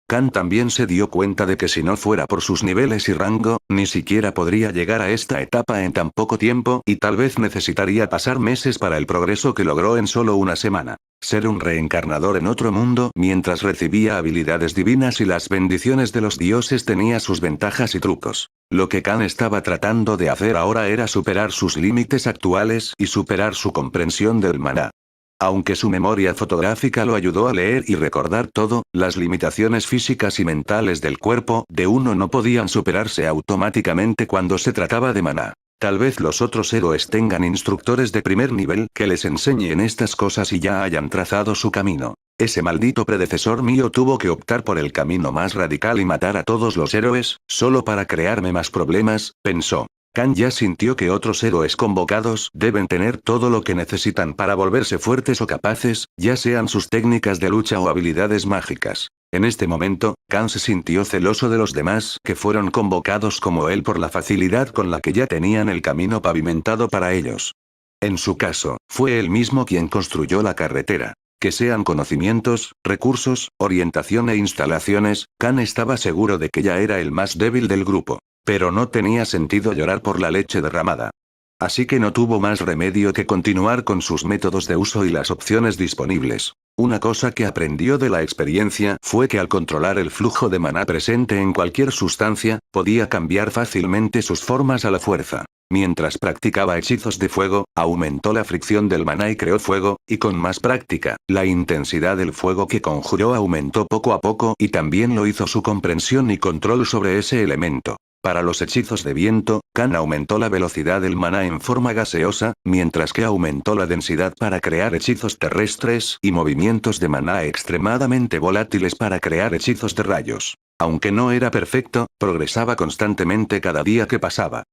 Kan también se dio cuenta de que si no fuera por sus niveles y rango, ni siquiera podría llegar a esta etapa en tan poco tiempo y tal vez necesitaría pasar meses para el progreso que logró en solo una semana. Ser un reencarnador en otro mundo mientras recibía habilidades divinas y las bendiciones de los dioses tenía sus ventajas y trucos. Lo que Kan estaba tratando de hacer ahora era superar sus límites actuales y superar su comprensión del maná. Aunque su memoria fotográfica lo ayudó a leer y recordar todo, las limitaciones físicas y mentales del cuerpo de uno no podían superarse automáticamente cuando se trataba de maná. Tal vez los otros héroes tengan instructores de primer nivel que les enseñen estas cosas y ya hayan trazado su camino. Ese maldito predecesor mío tuvo que optar por el camino más radical y matar a todos los héroes, solo para crearme más problemas, pensó. Kan ya sintió que otros héroes convocados deben tener todo lo que necesitan para volverse fuertes o capaces, ya sean sus técnicas de lucha o habilidades mágicas. En este momento, Kan se sintió celoso de los demás que fueron convocados como él por la facilidad con la que ya tenían el camino pavimentado para ellos. En su caso, fue él mismo quien construyó la carretera. Que sean conocimientos, recursos, orientación e instalaciones, Kan estaba seguro de que ya era el más débil del grupo. Pero no tenía sentido llorar por la leche derramada. Así que no tuvo más remedio que continuar con sus métodos de uso y las opciones disponibles. Una cosa que aprendió de la experiencia fue que al controlar el flujo de maná presente en cualquier sustancia, podía cambiar fácilmente sus formas a la fuerza. Mientras practicaba hechizos de fuego, aumentó la fricción del maná y creó fuego, y con más práctica, la intensidad del fuego que conjuró aumentó poco a poco y también lo hizo su comprensión y control sobre ese elemento. Para los hechizos de viento, Kan aumentó la velocidad del maná en forma gaseosa, mientras que aumentó la densidad para crear hechizos terrestres y movimientos de maná extremadamente volátiles para crear hechizos de rayos. Aunque no era perfecto, progresaba constantemente cada día que pasaba.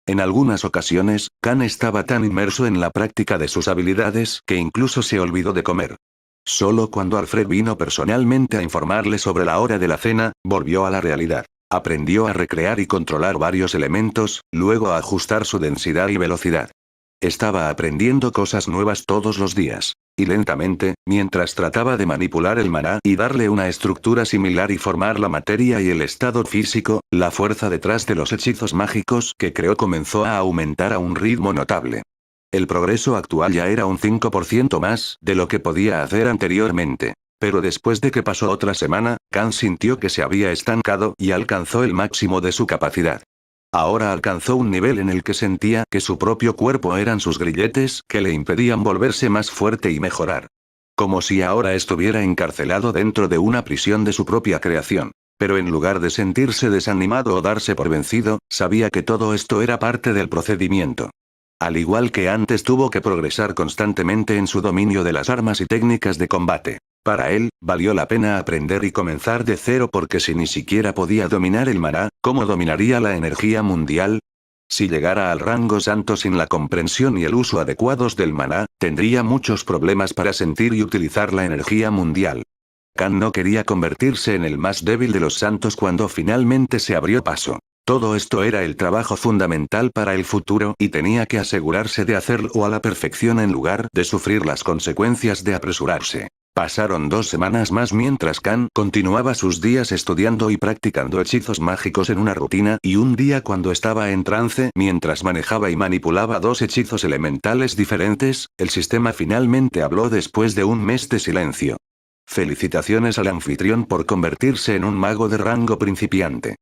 En algunas ocasiones, Kan estaba tan inmerso en la práctica de sus habilidades que incluso se olvidó de comer. Solo cuando Alfred vino personalmente a informarle sobre la hora de la cena, volvió a la realidad. Aprendió a recrear y controlar varios elementos, luego a ajustar su densidad y velocidad. Estaba aprendiendo cosas nuevas todos los días. Y lentamente, mientras trataba de manipular el maná y darle una estructura similar y formar la materia y el estado físico, la fuerza detrás de los hechizos mágicos que creó comenzó a aumentar a un ritmo notable. El progreso actual ya era un 5% más de lo que podía hacer anteriormente. Pero después de que pasó otra semana, Kan sintió que se había estancado y alcanzó el máximo de su capacidad. Ahora alcanzó un nivel en el que sentía que su propio cuerpo eran sus grilletes que le impedían volverse más fuerte y mejorar. Como si ahora estuviera encarcelado dentro de una prisión de su propia creación. Pero en lugar de sentirse desanimado o darse por vencido, sabía que todo esto era parte del procedimiento. Al igual que antes tuvo que progresar constantemente en su dominio de las armas y técnicas de combate. Para él, valió la pena aprender y comenzar de cero porque si ni siquiera podía dominar el maná, ¿cómo dominaría la energía mundial? Si llegara al rango santo sin la comprensión y el uso adecuados del maná, tendría muchos problemas para sentir y utilizar la energía mundial. Kan no quería convertirse en el más débil de los santos cuando finalmente se abrió paso. Todo esto era el trabajo fundamental para el futuro y tenía que asegurarse de hacerlo a la perfección en lugar de sufrir las consecuencias de apresurarse. Pasaron 2 semanas más mientras Kan continuaba sus días estudiando y practicando hechizos mágicos en una rutina y un día cuando estaba en trance mientras manejaba y manipulaba 2 hechizos elementales diferentes, el sistema finalmente habló después de un mes de silencio. Felicitaciones al anfitrión por convertirse en un mago de rango principiante.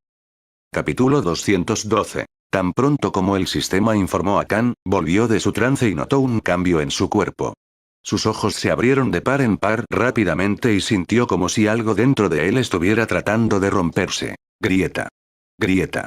Capítulo 212. Tan pronto como el sistema informó a Kan, volvió de su trance y notó un cambio en su cuerpo. Sus ojos se abrieron de par en par rápidamente y sintió como si algo dentro de él estuviera tratando de romperse. Grieta. Grieta.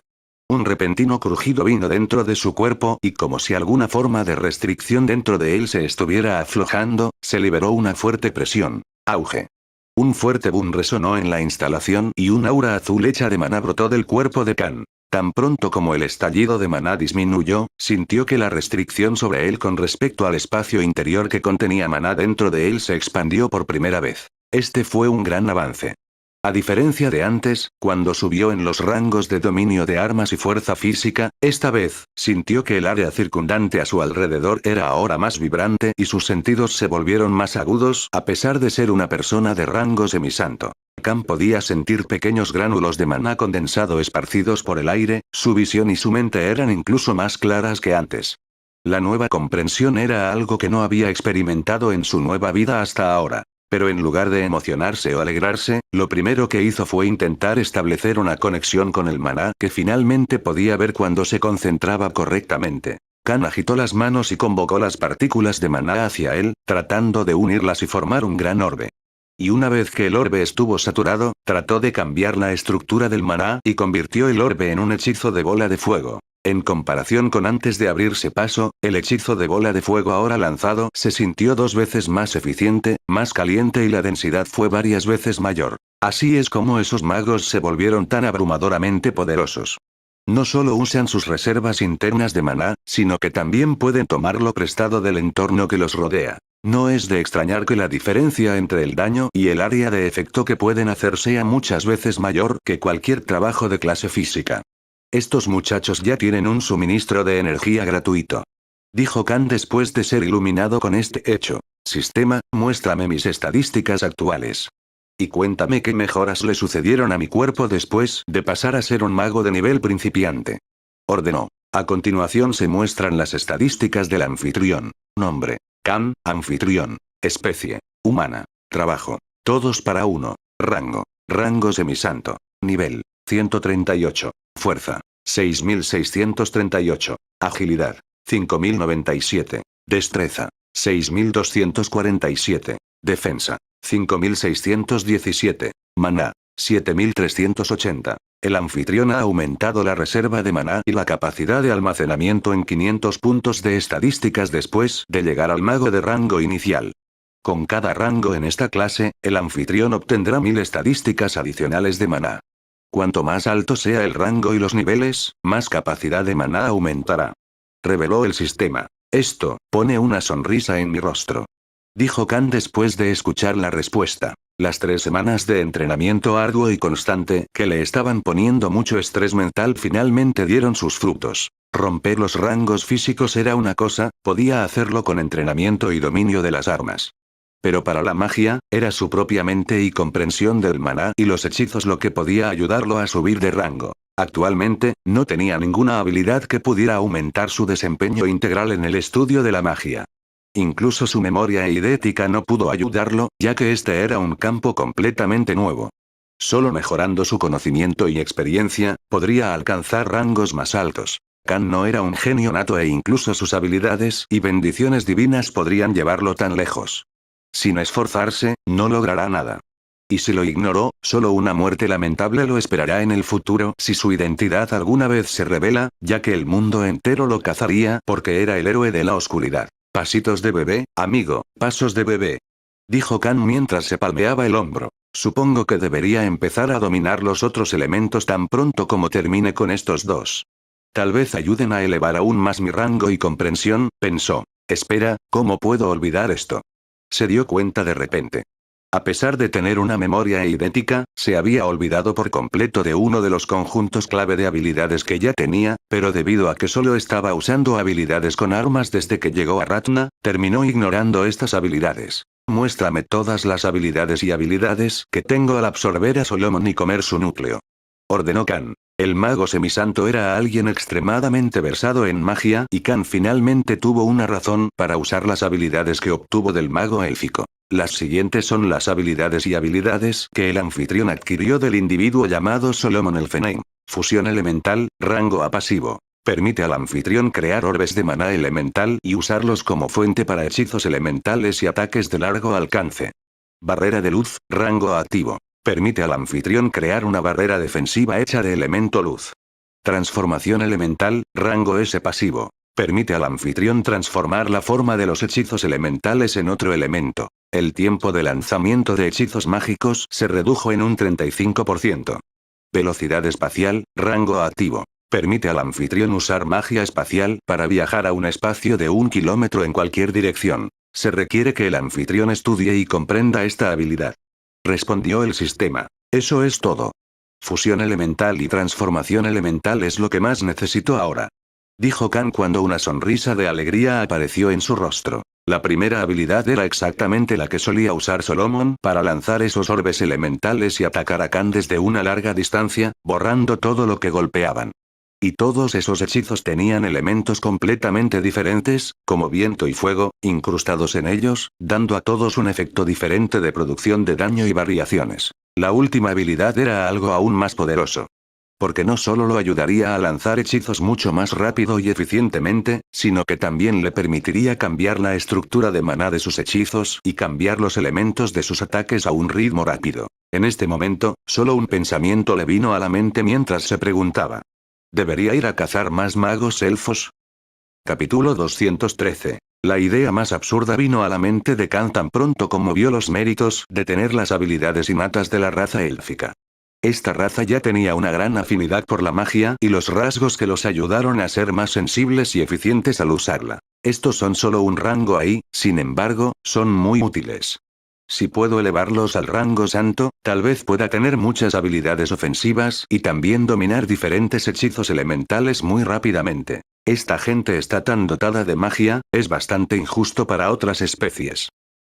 Un repentino crujido vino dentro de su cuerpo y como si alguna forma de restricción dentro de él se estuviera aflojando, se liberó una fuerte presión. Auge. Un fuerte boom resonó en la instalación y un aura azul hecha de maná brotó del cuerpo de Kan. Tan pronto como el estallido de maná disminuyó, sintió que la restricción sobre él con respecto al espacio interior que contenía maná dentro de él se expandió por primera vez. Este fue un gran avance. A diferencia de antes, cuando subió en los rangos de dominio de armas y fuerza física, esta vez, sintió que el área circundante a su alrededor era ahora más vibrante y sus sentidos se volvieron más agudos a pesar de ser una persona de rango semisanto. Kan podía sentir pequeños gránulos de maná condensado esparcidos por el aire, su visión y su mente eran incluso más claras que antes. La nueva comprensión era algo que no había experimentado en su nueva vida hasta ahora. Pero en lugar de emocionarse o alegrarse, lo primero que hizo fue intentar establecer una conexión con el maná que finalmente podía ver cuando se concentraba correctamente. Kan agitó las manos y convocó las partículas de maná hacia él, tratando de unirlas y formar un gran orbe. Y una vez que el orbe estuvo saturado, trató de cambiar la estructura del maná y convirtió el orbe en un hechizo de bola de fuego. En comparación con antes de abrirse paso, el hechizo de bola de fuego ahora lanzado se sintió 2 veces más eficiente, más caliente y la densidad fue varias veces mayor. Así es como esos magos se volvieron tan abrumadoramente poderosos. No solo usan sus reservas internas de maná, sino que también pueden tomarlo prestado del entorno que los rodea. No es de extrañar que la diferencia entre el daño y el área de efecto que pueden hacer sea muchas veces mayor que cualquier trabajo de clase física. Estos muchachos ya tienen un suministro de energía gratuito. Dijo Kan después de ser iluminado con este hecho. Sistema, muéstrame mis estadísticas actuales. Y cuéntame qué mejoras le sucedieron a mi cuerpo después de pasar a ser un mago de nivel principiante. Ordenó. A continuación se muestran las estadísticas del anfitrión. Nombre. Kan, anfitrión. Especie. Humana. Trabajo. Todos para uno. Rango. Rango semisanto. Nivel. 138. Fuerza. 6638. Agilidad. 5097. Destreza. 6247. Defensa. 5617. Maná. 7380. El anfitrión ha aumentado la reserva de maná y la capacidad de almacenamiento en 500 puntos de estadísticas después de llegar al mago de rango inicial. Con cada rango en esta clase, el anfitrión obtendrá 1000 estadísticas adicionales de maná. Cuanto más alto sea el rango y los niveles, más capacidad de maná aumentará. Reveló el sistema. Esto pone una sonrisa en mi rostro. Dijo Kan después de escuchar la respuesta. Las 3 semanas de entrenamiento arduo y constante que le estaban poniendo mucho estrés mental finalmente dieron sus frutos. Romper los rangos físicos era una cosa, podía hacerlo con entrenamiento y dominio de las armas. Pero para la magia, era su propia mente y comprensión del maná y los hechizos lo que podía ayudarlo a subir de rango. Actualmente, no tenía ninguna habilidad que pudiera aumentar su desempeño integral en el estudio de la magia. Incluso su memoria eidética no pudo ayudarlo, ya que este era un campo completamente nuevo. Solo mejorando su conocimiento y experiencia, podría alcanzar rangos más altos. Kan no era un genio nato e incluso sus habilidades y bendiciones divinas podrían llevarlo tan lejos. Sin esforzarse, no logrará nada. Y si lo ignoró, solo una muerte lamentable lo esperará en el futuro si su identidad alguna vez se revela, ya que el mundo entero lo cazaría porque era el héroe de la oscuridad. Pasitos de bebé, amigo, pasos de bebé. Dijo Kan mientras se palmeaba el hombro. Supongo que debería empezar a dominar los otros elementos tan pronto como termine con estos 2. Tal vez ayuden a elevar aún más mi rango y comprensión, pensó. Espera, ¿cómo puedo olvidar esto? Se dio cuenta de repente. A pesar de tener una memoria eidética, se había olvidado por completo de uno de los conjuntos clave de habilidades que ya tenía, pero debido a que solo estaba usando habilidades con armas desde que llegó a Ratna, terminó ignorando estas habilidades. Muéstrame todas las habilidades y habilidades que tengo al absorber a Solomon y comer su núcleo. Ordenó Kan. El mago semisanto era alguien extremadamente versado en magia y Kan finalmente tuvo una razón para usar las habilidades que obtuvo del mago élfico. Las siguientes son las habilidades y habilidades que el anfitrión adquirió del individuo llamado Solomon Elfenheim. Fusión elemental, rango A pasivo. Permite al anfitrión crear orbes de maná elemental y usarlos como fuente para hechizos elementales y ataques de largo alcance. Barrera de luz, rango activo. Permite al anfitrión crear una barrera defensiva hecha de elemento luz. Transformación elemental, rango S pasivo. Permite al anfitrión transformar la forma de los hechizos elementales en otro elemento. El tiempo de lanzamiento de hechizos mágicos se redujo en un 35%. Velocidad espacial, rango activo. Permite al anfitrión usar magia espacial para viajar a un espacio de 1 kilómetro en cualquier dirección. Se requiere que el anfitrión estudie y comprenda esta habilidad. Respondió el sistema. Eso es todo. Fusión elemental y transformación elemental es lo que más necesito ahora. Dijo Kan cuando una sonrisa de alegría apareció en su rostro. La primera habilidad era exactamente la que solía usar Solomon para lanzar esos orbes elementales y atacar a Kan desde una larga distancia, borrando todo lo que golpeaban. Y todos esos hechizos tenían elementos completamente diferentes, como viento y fuego, incrustados en ellos, dando a todos un efecto diferente de producción de daño y variaciones. La última habilidad era algo aún más poderoso. porque no solo lo ayudaría a lanzar hechizos mucho más rápido y eficientemente, sino que también le permitiría cambiar la estructura de maná de sus hechizos y cambiar los elementos de sus ataques a un ritmo rápido. En este momento, solo un pensamiento le vino a la mente mientras se preguntaba: ¿debería ir a cazar más magos elfos? Capítulo 213. La idea más absurda vino a la mente de Khan tan pronto como vio los méritos de tener las habilidades innatas de la raza élfica. Esta raza ya tenía una gran afinidad por la magia y los rasgos que los ayudaron a ser más sensibles y eficientes al usarla. Estos son solo un rango ahí, sin embargo, son muy útiles. Si puedo elevarlos al rango santo, tal vez pueda tener muchas habilidades ofensivas y también dominar diferentes hechizos elementales muy rápidamente. Esta gente está tan dotada de magia, es bastante injusto para otras especies.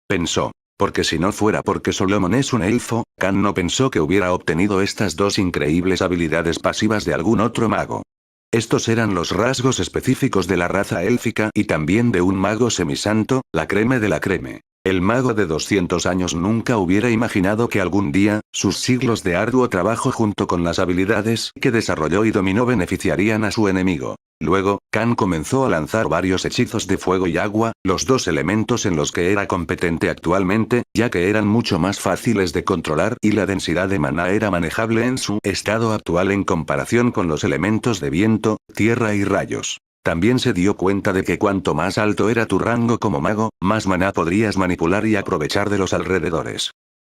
Pensó. Porque si no fuera porque Solomon es un elfo, Khan no pensó que hubiera obtenido estas dos increíbles habilidades pasivas de algún otro mago. Estos eran los rasgos específicos de la raza élfica y también de un mago semisanto, la creme de la creme. El mago de 200 años nunca hubiera imaginado que algún día, sus siglos de arduo trabajo junto con las habilidades que desarrolló y dominó beneficiarían a su enemigo. Luego, Khan comenzó a lanzar varios hechizos de fuego y agua, los dos elementos en los que era competente actualmente, ya que eran mucho más fáciles de controlar y la densidad de maná era manejable en su estado actual en comparación con los elementos de viento, tierra y rayos. También se dio cuenta de que cuanto más alto era tu rango como mago, más maná podrías manipular y aprovechar de los alrededores.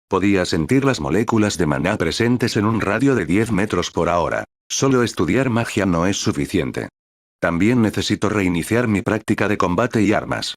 Podía sentir las moléculas de maná presentes en un radio de 10 metros por hora. Solo estudiar magia no es suficiente. También necesito reiniciar mi práctica de combate y armas.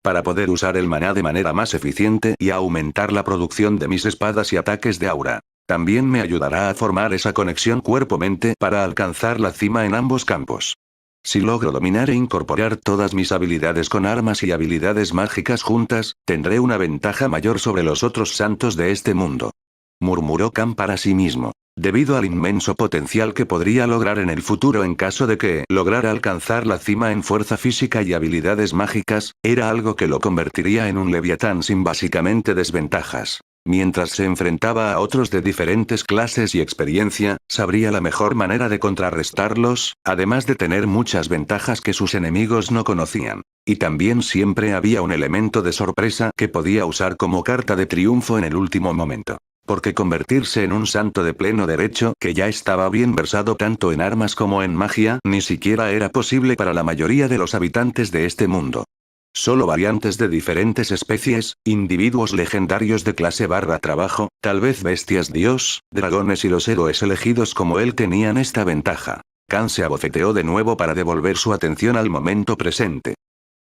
Para poder usar el maná de manera más eficiente y aumentar la producción de mis espadas y ataques de aura. También me ayudará a formar esa conexión cuerpo-mente para alcanzar la cima en ambos campos. Si logro dominar e incorporar todas mis habilidades con armas y habilidades mágicas juntas, tendré una ventaja mayor sobre los otros santos de este mundo. Murmuró Khan para sí mismo. Debido al inmenso potencial que podría lograr en el futuro en caso de que lograra alcanzar la cima en fuerza física y habilidades mágicas, era algo que lo convertiría en un leviatán sin básicamente desventajas. Mientras se enfrentaba a otros de diferentes clases y experiencia, sabría la mejor manera de contrarrestarlos, además de tener muchas ventajas que sus enemigos no conocían. Y también siempre había un elemento de sorpresa que podía usar como carta de triunfo en el último momento. Porque convertirse en un santo de pleno derecho que ya estaba bien versado tanto en armas como en magia, ni siquiera era posible para la mayoría de los habitantes de este mundo. Solo variantes de diferentes especies, individuos legendarios de clase / trabajo, tal vez bestias dios, dragones y los héroes elegidos como él tenían esta ventaja. Khan se abofeteó de nuevo para devolver su atención al momento presente.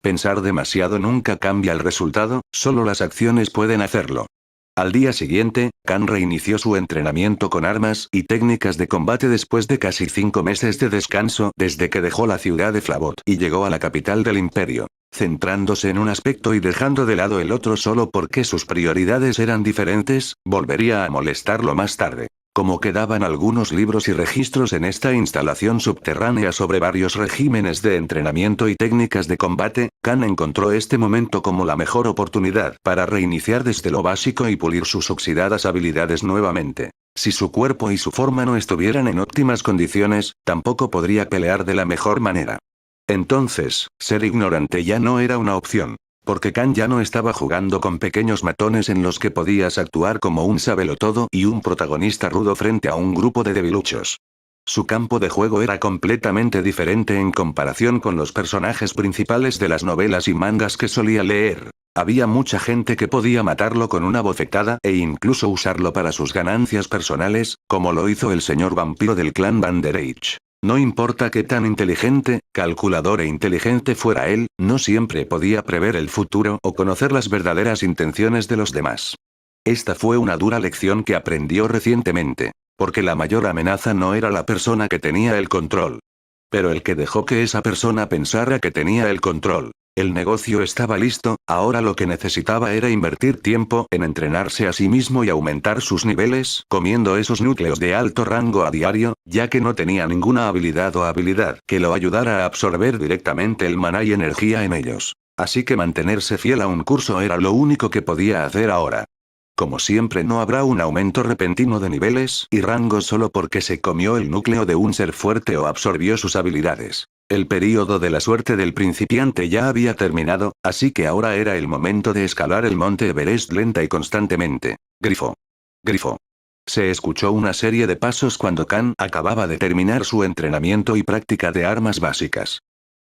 Pensar demasiado nunca cambia el resultado, solo las acciones pueden hacerlo. Al día siguiente, Khan reinició su entrenamiento con armas y técnicas de combate después de casi 5 meses de descanso desde que dejó la ciudad de Flavot y llegó a la capital del imperio, centrándose en un aspecto y dejando de lado el otro solo porque sus prioridades eran diferentes, volvería a molestarlo más tarde. Como quedaban algunos libros y registros en esta instalación subterránea sobre varios regímenes de entrenamiento y técnicas de combate, Khan encontró este momento como la mejor oportunidad para reiniciar desde lo básico y pulir sus oxidadas habilidades nuevamente. Si su cuerpo y su forma no estuvieran en óptimas condiciones, tampoco podría pelear de la mejor manera. Entonces, ser ignorante ya no era una opción. Porque Khan ya no estaba jugando con pequeños matones en los que podías actuar como un sabelotodo y un protagonista rudo frente a un grupo de debiluchos. Su campo de juego era completamente diferente en comparación con los personajes principales de las novelas y mangas que solía leer. Había mucha gente que podía matarlo con una bofetada e incluso usarlo para sus ganancias personales, como lo hizo el señor vampiro del clan Vanderage. No importa qué tan inteligente, calculador e inteligente fuera él, no siempre podía prever el futuro o conocer las verdaderas intenciones de los demás. Esta fue una dura lección que aprendió recientemente, porque la mayor amenaza no era la persona que tenía el control, pero el que dejó que esa persona pensara que tenía el control. El negocio estaba listo, ahora lo que necesitaba era invertir tiempo en entrenarse a sí mismo y aumentar sus niveles, comiendo esos núcleos de alto rango a diario, ya que no tenía ninguna habilidad o habilidad que lo ayudara a absorber directamente el maná y energía en ellos. Así que mantenerse fiel a un curso era lo único que podía hacer ahora. Como siempre no habrá un aumento repentino de niveles y rangos solo porque se comió el núcleo de un ser fuerte o absorbió sus habilidades. El período de la suerte del principiante ya había terminado, así que ahora era el momento de escalar el monte Everest lenta y constantemente. Grifo. Grifo. Se escuchó una serie de pasos cuando Khan acababa de terminar su entrenamiento y práctica de armas básicas.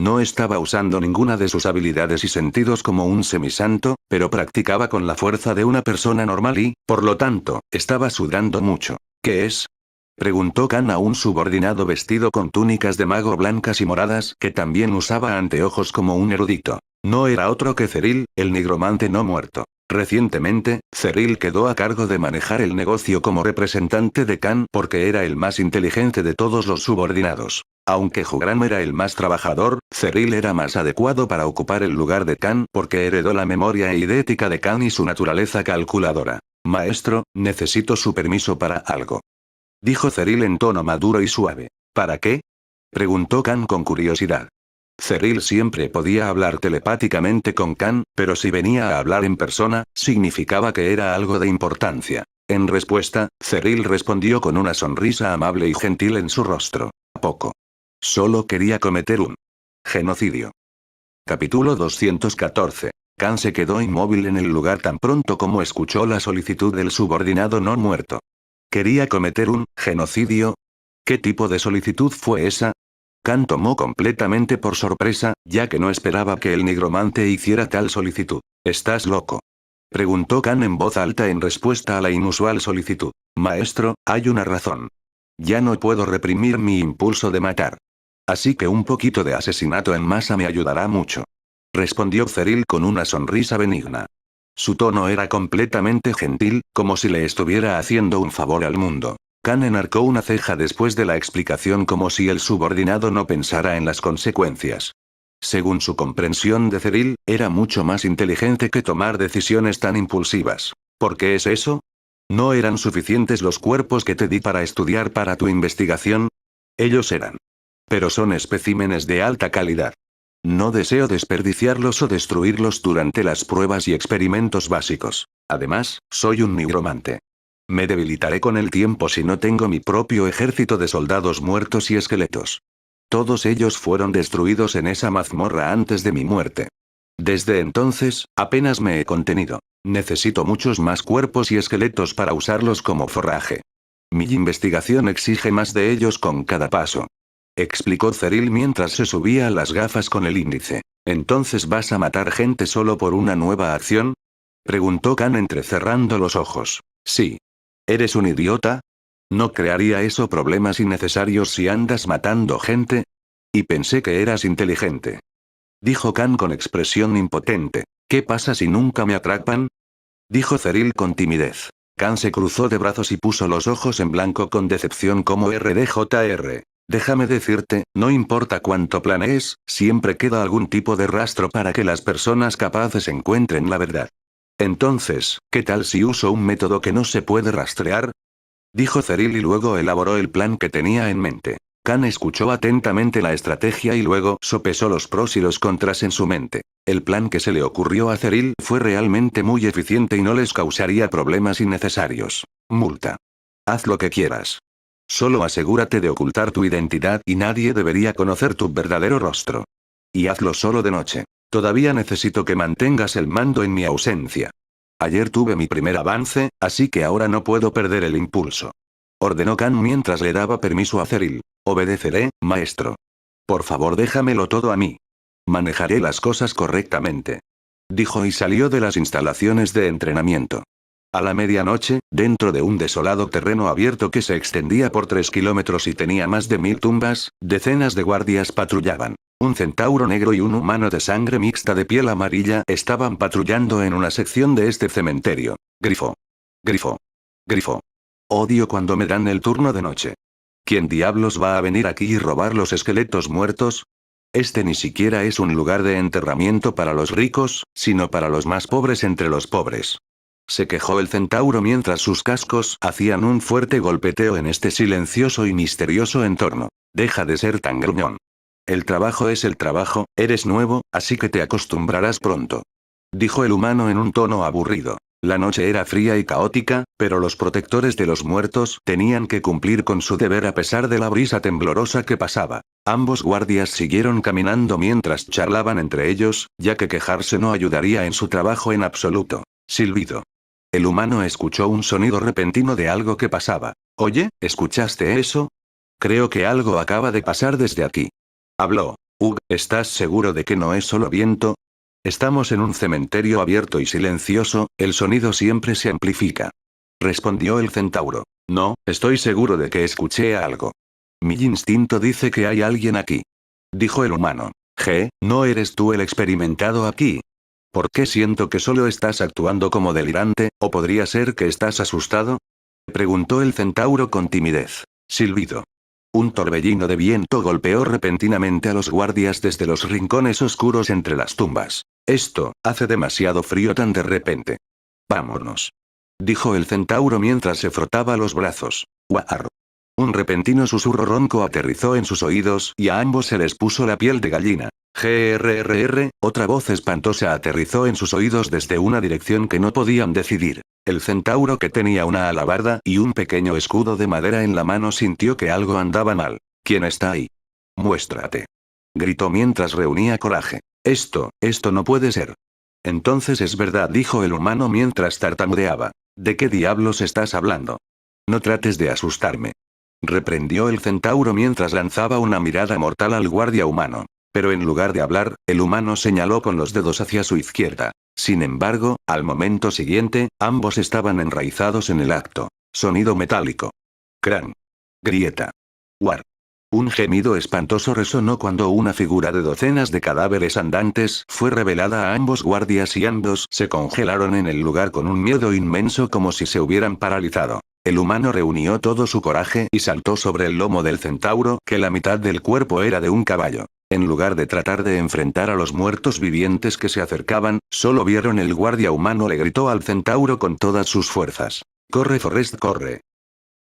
No estaba usando ninguna de sus habilidades y sentidos como un semisanto, pero practicaba con la fuerza de una persona normal y, por lo tanto, estaba sudando mucho. ¿Qué es? Preguntó Khan a un subordinado vestido con túnicas de mago blancas y moradas que también usaba anteojos como un erudito. No era otro que Ceril, el nigromante no muerto. Recientemente, Ceril quedó a cargo de manejar el negocio como representante de Khan porque era el más inteligente de todos los subordinados. Aunque Jugram era el más trabajador, Ceril era más adecuado para ocupar el lugar de Khan porque heredó la memoria eidética de Khan y su naturaleza calculadora. Maestro, necesito su permiso para algo. Dijo Ceril en tono maduro y suave. ¿Para qué? Preguntó Khan con curiosidad. Ceril siempre podía hablar telepáticamente con Khan, pero si venía a hablar en persona, significaba que era algo de importancia. En respuesta, Ceril respondió con una sonrisa amable y gentil en su rostro. ¿A poco? Solo quería cometer un genocidio. Capítulo 214. Khan se quedó inmóvil en el lugar tan pronto como escuchó la solicitud del subordinado no muerto. ¿Quería cometer un genocidio? ¿Qué tipo de solicitud fue esa? Khan tomó completamente por sorpresa, ya que no esperaba que el nigromante hiciera tal solicitud. ¿Estás loco? Preguntó Khan en voz alta en respuesta a la inusual solicitud. Maestro, hay una razón. Ya no puedo reprimir mi impulso de matar. Así que un poquito de asesinato en masa me ayudará mucho. Respondió Ceril con una sonrisa benigna. Su tono era completamente gentil, como si le estuviera haciendo un favor al mundo. Khan enarcó una ceja después de la explicación como si el subordinado no pensara en las consecuencias. Según su comprensión de Ceril, era mucho más inteligente que tomar decisiones tan impulsivas. ¿Por qué es eso? ¿No eran suficientes los cuerpos que te di para estudiar para tu investigación? Ellos eran. Pero son especímenes de alta calidad. No deseo desperdiciarlos o destruirlos durante las pruebas y experimentos básicos. Además, soy un nigromante. Me debilitaré con el tiempo si no tengo mi propio ejército de soldados muertos y esqueletos. Todos ellos fueron destruidos en esa mazmorra antes de mi muerte. Desde entonces, apenas me he contenido. Necesito muchos más cuerpos y esqueletos para usarlos como forraje. Mi investigación exige más de ellos con cada paso. Explicó Ceril mientras se subía las gafas con el índice. ¿Entonces vas a matar gente solo por una nueva acción? Preguntó Khan entrecerrando los ojos. Sí. ¿Eres un idiota? ¿No crearía eso problemas innecesarios si andas matando gente? Y pensé que eras inteligente. Dijo Khan con expresión impotente. ¿Qué pasa si nunca me atrapan? Dijo Ceril con timidez. Khan se cruzó de brazos y puso los ojos en blanco con decepción como RDJR. Déjame decirte, no importa cuánto planees, siempre queda algún tipo de rastro para que las personas capaces encuentren la verdad. Entonces, ¿qué tal si uso un método que no se puede rastrear? Dijo Ceril y luego elaboró el plan que tenía en mente. Khan escuchó atentamente la estrategia y luego sopesó los pros y los contras en su mente. El plan que se le ocurrió a Ceril fue realmente muy eficiente y no les causaría problemas innecesarios. Multa. Haz lo que quieras. Solo asegúrate de ocultar tu identidad y nadie debería conocer tu verdadero rostro. Y hazlo solo de noche. Todavía necesito que mantengas el mando en mi ausencia. Ayer tuve mi primer avance, así que ahora no puedo perder el impulso. Ordenó Khan mientras le daba permiso a Ceril. Obedeceré, maestro. Por favor, déjamelo todo a mí. Manejaré las cosas correctamente. Dijo y salió de las instalaciones de entrenamiento. A la medianoche, dentro de un desolado terreno abierto que se extendía por 3 kilómetros y tenía más de 1000 tumbas, decenas de guardias patrullaban. Un centauro negro y un humano de sangre mixta de piel amarilla estaban patrullando en una sección de este cementerio. Grifo. Grifo. Grifo. Odio cuando me dan el turno de noche. ¿Quién diablos va a venir aquí y robar los esqueletos muertos? Este ni siquiera es un lugar de enterramiento para los ricos, sino para los más pobres entre los pobres. Se quejó el centauro mientras sus cascos hacían un fuerte golpeteo en este silencioso y misterioso entorno. Deja de ser tan gruñón. El trabajo es el trabajo, eres nuevo, así que te acostumbrarás pronto. Dijo el humano en un tono aburrido. La noche era fría y caótica, pero los protectores de los muertos tenían que cumplir con su deber a pesar de la brisa temblorosa que pasaba. Ambos guardias siguieron caminando mientras charlaban entre ellos, ya que quejarse no ayudaría en su trabajo en absoluto. Silbido. El humano escuchó un sonido repentino de algo que pasaba. Oye, ¿escuchaste eso? Creo que algo acaba de pasar desde aquí. Habló. ¿Estás seguro de que no es solo viento? Estamos en un cementerio abierto y silencioso, el sonido siempre se amplifica. Respondió el centauro. No, estoy seguro de que escuché algo. Mi instinto dice que hay alguien aquí. Dijo el humano. ¿No eres tú el experimentado aquí? ¿Por qué siento que solo estás actuando como delirante, o podría ser que estás asustado? Preguntó el centauro con timidez. Silbido. Un torbellino de viento golpeó repentinamente a los guardias desde los rincones oscuros entre las tumbas. Esto, hace demasiado frío tan de repente. Vámonos. Dijo el centauro mientras se frotaba los brazos. Guar. Un repentino susurro ronco aterrizó en sus oídos y a ambos se les puso la piel de gallina. Otra voz espantosa aterrizó en sus oídos desde una dirección que no podían decidir. El centauro, que tenía una alabarda y un pequeño escudo de madera en la mano, sintió que algo andaba mal. ¿Quién está ahí? Muéstrate. Gritó mientras reunía coraje. Esto no puede ser. Entonces es verdad, dijo el humano mientras tartamudeaba. ¿De qué diablos estás hablando? No trates de asustarme. Reprendió el centauro mientras lanzaba una mirada mortal al guardia humano. Pero en lugar de hablar, el humano señaló con los dedos hacia su izquierda. Sin embargo, al momento siguiente, ambos estaban enraizados en el acto. Sonido metálico. Crán. Grieta. War. Un gemido espantoso resonó cuando una figura de docenas de cadáveres andantes fue revelada a ambos guardias y ambos se congelaron en el lugar con un miedo inmenso como si se hubieran paralizado. El humano reunió todo su coraje y saltó sobre el lomo del centauro, que la mitad del cuerpo era de un caballo. En lugar de tratar de enfrentar a los muertos vivientes que se acercaban, solo vieron el guardia humano le gritó al centauro con todas sus fuerzas. ¡Corre, Forrest, corre!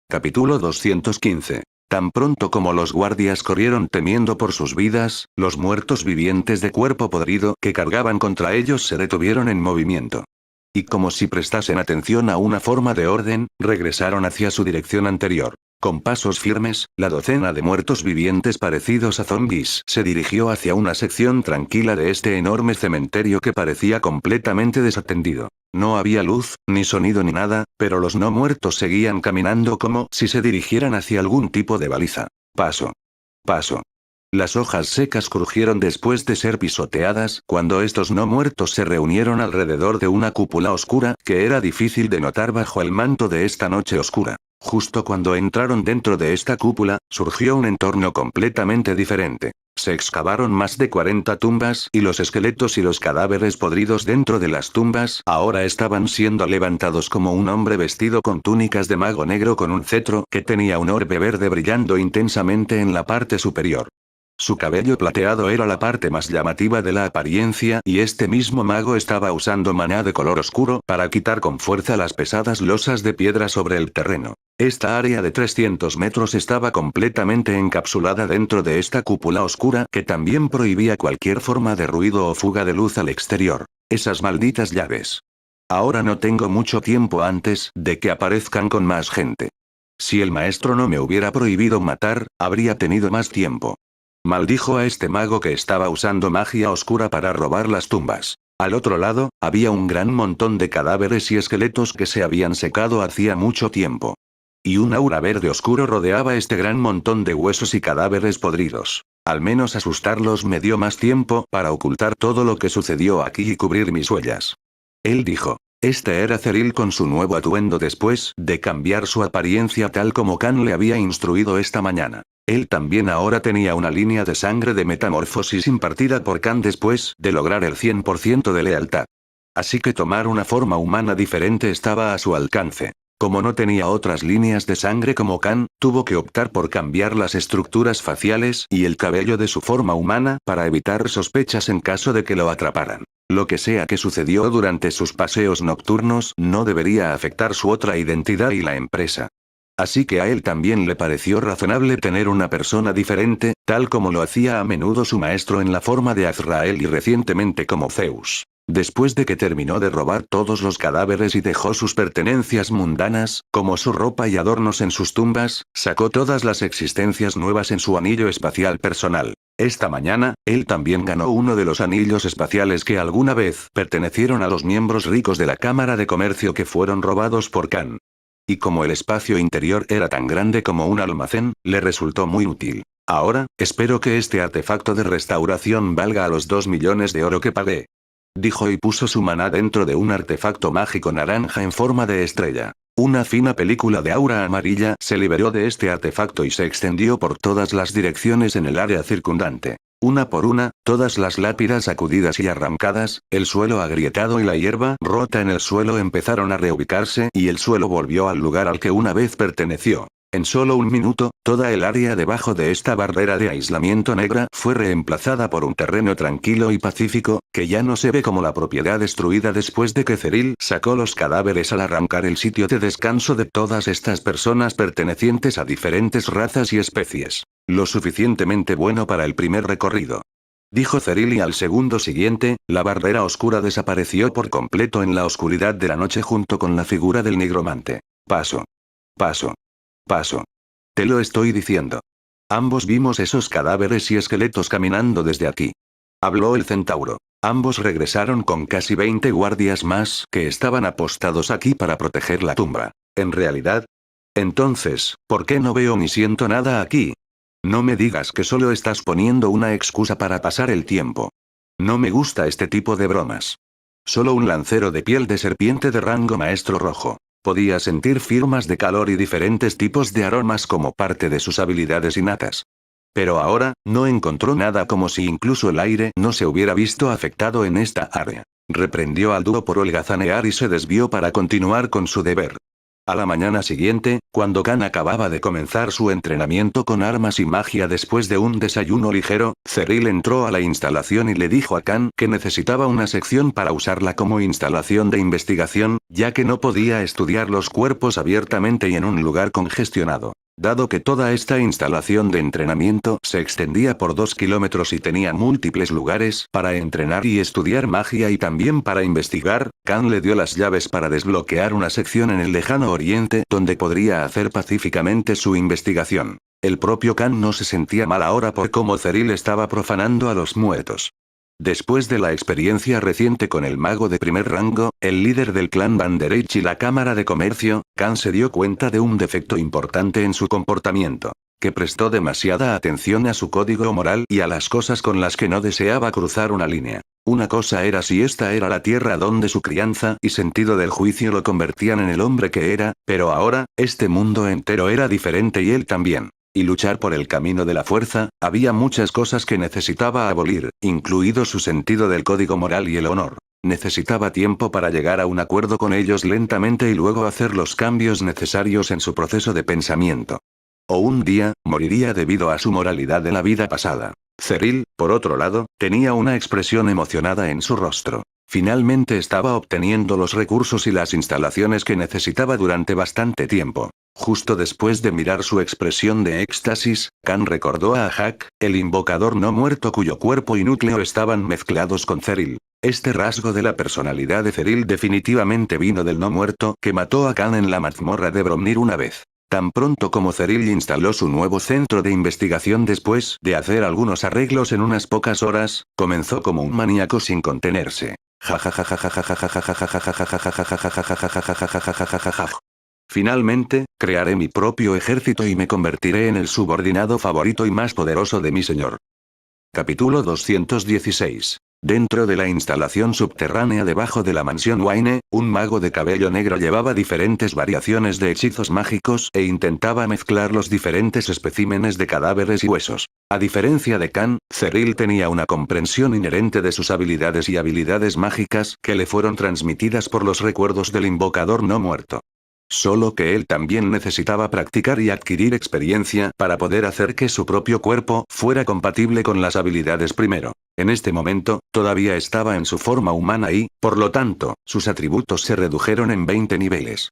Capítulo 215. Tan pronto como los guardias corrieron temiendo por sus vidas, los muertos vivientes de cuerpo podrido que cargaban contra ellos se detuvieron en movimiento. Y como si prestasen atención a una forma de orden, regresaron hacia su dirección anterior. Con pasos firmes, la docena de muertos vivientes parecidos a zombies se dirigió hacia una sección tranquila de este enorme cementerio que parecía completamente desatendido. No había luz, ni sonido ni nada, pero los no muertos seguían caminando como si se dirigieran hacia algún tipo de baliza. Paso. Paso. Las hojas secas crujieron después de ser pisoteadas cuando estos no muertos se reunieron alrededor de una cúpula oscura que era difícil de notar bajo el manto de esta noche oscura. Justo cuando entraron dentro de esta cúpula, surgió un entorno completamente diferente. Se excavaron más de 40 tumbas y los esqueletos y los cadáveres podridos dentro de las tumbas ahora estaban siendo levantados como un hombre vestido con túnicas de mago negro con un cetro que tenía un orbe verde brillando intensamente en la parte superior. Su cabello plateado era la parte más llamativa de la apariencia y este mismo mago estaba usando maná de color oscuro para quitar con fuerza las pesadas losas de piedra sobre el terreno. Esta área de 300 metros estaba completamente encapsulada dentro de esta cúpula oscura que también prohibía cualquier forma de ruido o fuga de luz al exterior. Esas malditas llaves. Ahora no tengo mucho tiempo antes de que aparezcan con más gente. Si el maestro no me hubiera prohibido matar, habría tenido más tiempo. Maldijo a este mago que estaba usando magia oscura para robar las tumbas. Al otro lado, había un gran montón de cadáveres y esqueletos que se habían secado hacía mucho tiempo. Y un aura verde oscuro rodeaba este gran montón de huesos y cadáveres podridos. Al menos asustarlos me dio más tiempo para ocultar todo lo que sucedió aquí y cubrir mis huellas. Él dijo. Este era Cyril con su nuevo atuendo después de cambiar su apariencia tal como Khan le había instruido esta mañana. Él también ahora tenía una línea de sangre de metamorfosis impartida por Khan después de lograr el 100% de lealtad. Así que tomar una forma humana diferente estaba a su alcance. Como no tenía otras líneas de sangre como Khan, tuvo que optar por cambiar las estructuras faciales y el cabello de su forma humana para evitar sospechas en caso de que lo atraparan. Lo que sea que sucedió durante sus paseos nocturnos no debería afectar su otra identidad y la empresa. Así que a él también le pareció razonable tener una persona diferente, tal como lo hacía a menudo su maestro en la forma de Azrael y recientemente como Zeus. Después de que terminó de robar todos los cadáveres y dejó sus pertenencias mundanas, como su ropa y adornos en sus tumbas, sacó todas las existencias nuevas en su anillo espacial personal. Esta mañana, él también ganó uno de los anillos espaciales que alguna vez pertenecieron a los miembros ricos de la Cámara de Comercio que fueron robados por Khan. Y como el espacio interior era tan grande como un almacén, le resultó muy útil. Ahora, espero que este artefacto de restauración valga a los 2 millones de oro que pagué. Dijo y puso su maná dentro de un artefacto mágico naranja en forma de estrella. Una fina película de aura amarilla se liberó de este artefacto y se extendió por todas las direcciones en el área circundante. Una por una, todas las lápidas sacudidas y arrancadas, el suelo agrietado y la hierba rota en el suelo empezaron a reubicarse y el suelo volvió al lugar al que una vez perteneció. En solo un minuto, toda el área debajo de esta barrera de aislamiento negra fue reemplazada por un terreno tranquilo y pacífico, que ya no se ve como la propiedad destruida después de que Cyril sacó los cadáveres al arrancar el sitio de descanso de todas estas personas pertenecientes a diferentes razas y especies. Lo suficientemente bueno para el primer recorrido. Dijo Cyril y al segundo siguiente, la barrera oscura desapareció por completo en la oscuridad de la noche junto con la figura del nigromante. Paso. Paso. Paso. Te lo estoy diciendo. Ambos vimos esos cadáveres y esqueletos caminando desde aquí. Habló el centauro. Ambos regresaron con casi 20 guardias más que estaban apostados aquí para proteger la tumba. ¿En realidad? Entonces, ¿por qué no veo ni siento nada aquí? No me digas que solo estás poniendo una excusa para pasar el tiempo. No me gusta este tipo de bromas. Solo un lancero de piel de serpiente de rango maestro rojo. Podía sentir firmas de calor y diferentes tipos de aromas como parte de sus habilidades innatas. Pero ahora, no encontró nada como si incluso el aire no se hubiera visto afectado en esta área. Reprendió al dúo por holgazanear y se desvió para continuar con su deber. A la mañana siguiente, cuando Khan acababa de comenzar su entrenamiento con armas y magia después de un desayuno ligero, Cyril entró a la instalación y le dijo a Khan que necesitaba una sección para usarla como instalación de investigación, ya que no podía estudiar los cuerpos abiertamente y en un lugar congestionado. Dado que toda esta instalación de entrenamiento se extendía por 2 kilómetros y tenía múltiples lugares para entrenar y estudiar magia y también para investigar, Khan le dio las llaves para desbloquear una sección en el lejano oriente donde podría hacer pacíficamente su investigación. El propio Khan no se sentía mal ahora por cómo Cyril estaba profanando a los muertos. Después de la experiencia reciente con el mago de primer rango, el líder del clan Vanderich y la Cámara de Comercio, Khan se dio cuenta de un defecto importante en su comportamiento. Que prestó demasiada atención a su código moral y a las cosas con las que no deseaba cruzar una línea. Una cosa era si esta era la tierra donde su crianza y sentido del juicio lo convertían en el hombre que era, pero ahora, este mundo entero era diferente y él también. Y luchar por el camino de la fuerza, había muchas cosas que necesitaba abolir, incluido su sentido del código moral y el honor. Necesitaba tiempo para llegar a un acuerdo con ellos lentamente y luego hacer los cambios necesarios en su proceso de pensamiento. O un día, moriría debido a su moralidad de la vida pasada. Cyril, por otro lado, tenía una expresión emocionada en su rostro. Finalmente estaba obteniendo los recursos y las instalaciones que necesitaba durante bastante tiempo. Justo después de mirar su expresión de éxtasis, Khan recordó a Ahak, el invocador no muerto cuyo cuerpo y núcleo estaban mezclados con Cyril. Este rasgo de la personalidad de Cyril definitivamente vino del no muerto que mató a Khan en la mazmorra de Bromnir una vez. Tan pronto como Cyril instaló su nuevo centro de investigación después de hacer algunos arreglos en unas pocas horas, comenzó como un maníaco sin contenerse. Finalmente, crearé mi propio ejército y me convertiré en el subordinado favorito y más poderoso de mi señor. Capítulo 216. Dentro de la instalación subterránea debajo de la mansión Wayne, un mago de cabello negro llevaba diferentes variaciones de hechizos mágicos e intentaba mezclar los diferentes especímenes de cadáveres y huesos. A diferencia de Khan, Cyril tenía una comprensión inherente de sus habilidades y habilidades mágicas que le fueron transmitidas por los recuerdos del invocador no muerto. Solo que él también necesitaba practicar y adquirir experiencia para poder hacer que su propio cuerpo fuera compatible con las habilidades primero. En este momento, todavía estaba en su forma humana y, por lo tanto, sus atributos se redujeron en 20 niveles.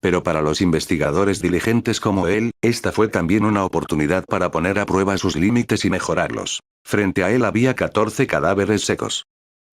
Pero para los investigadores diligentes como él, esta fue también una oportunidad para poner a prueba sus límites y mejorarlos. Frente a él había 14 cadáveres secos.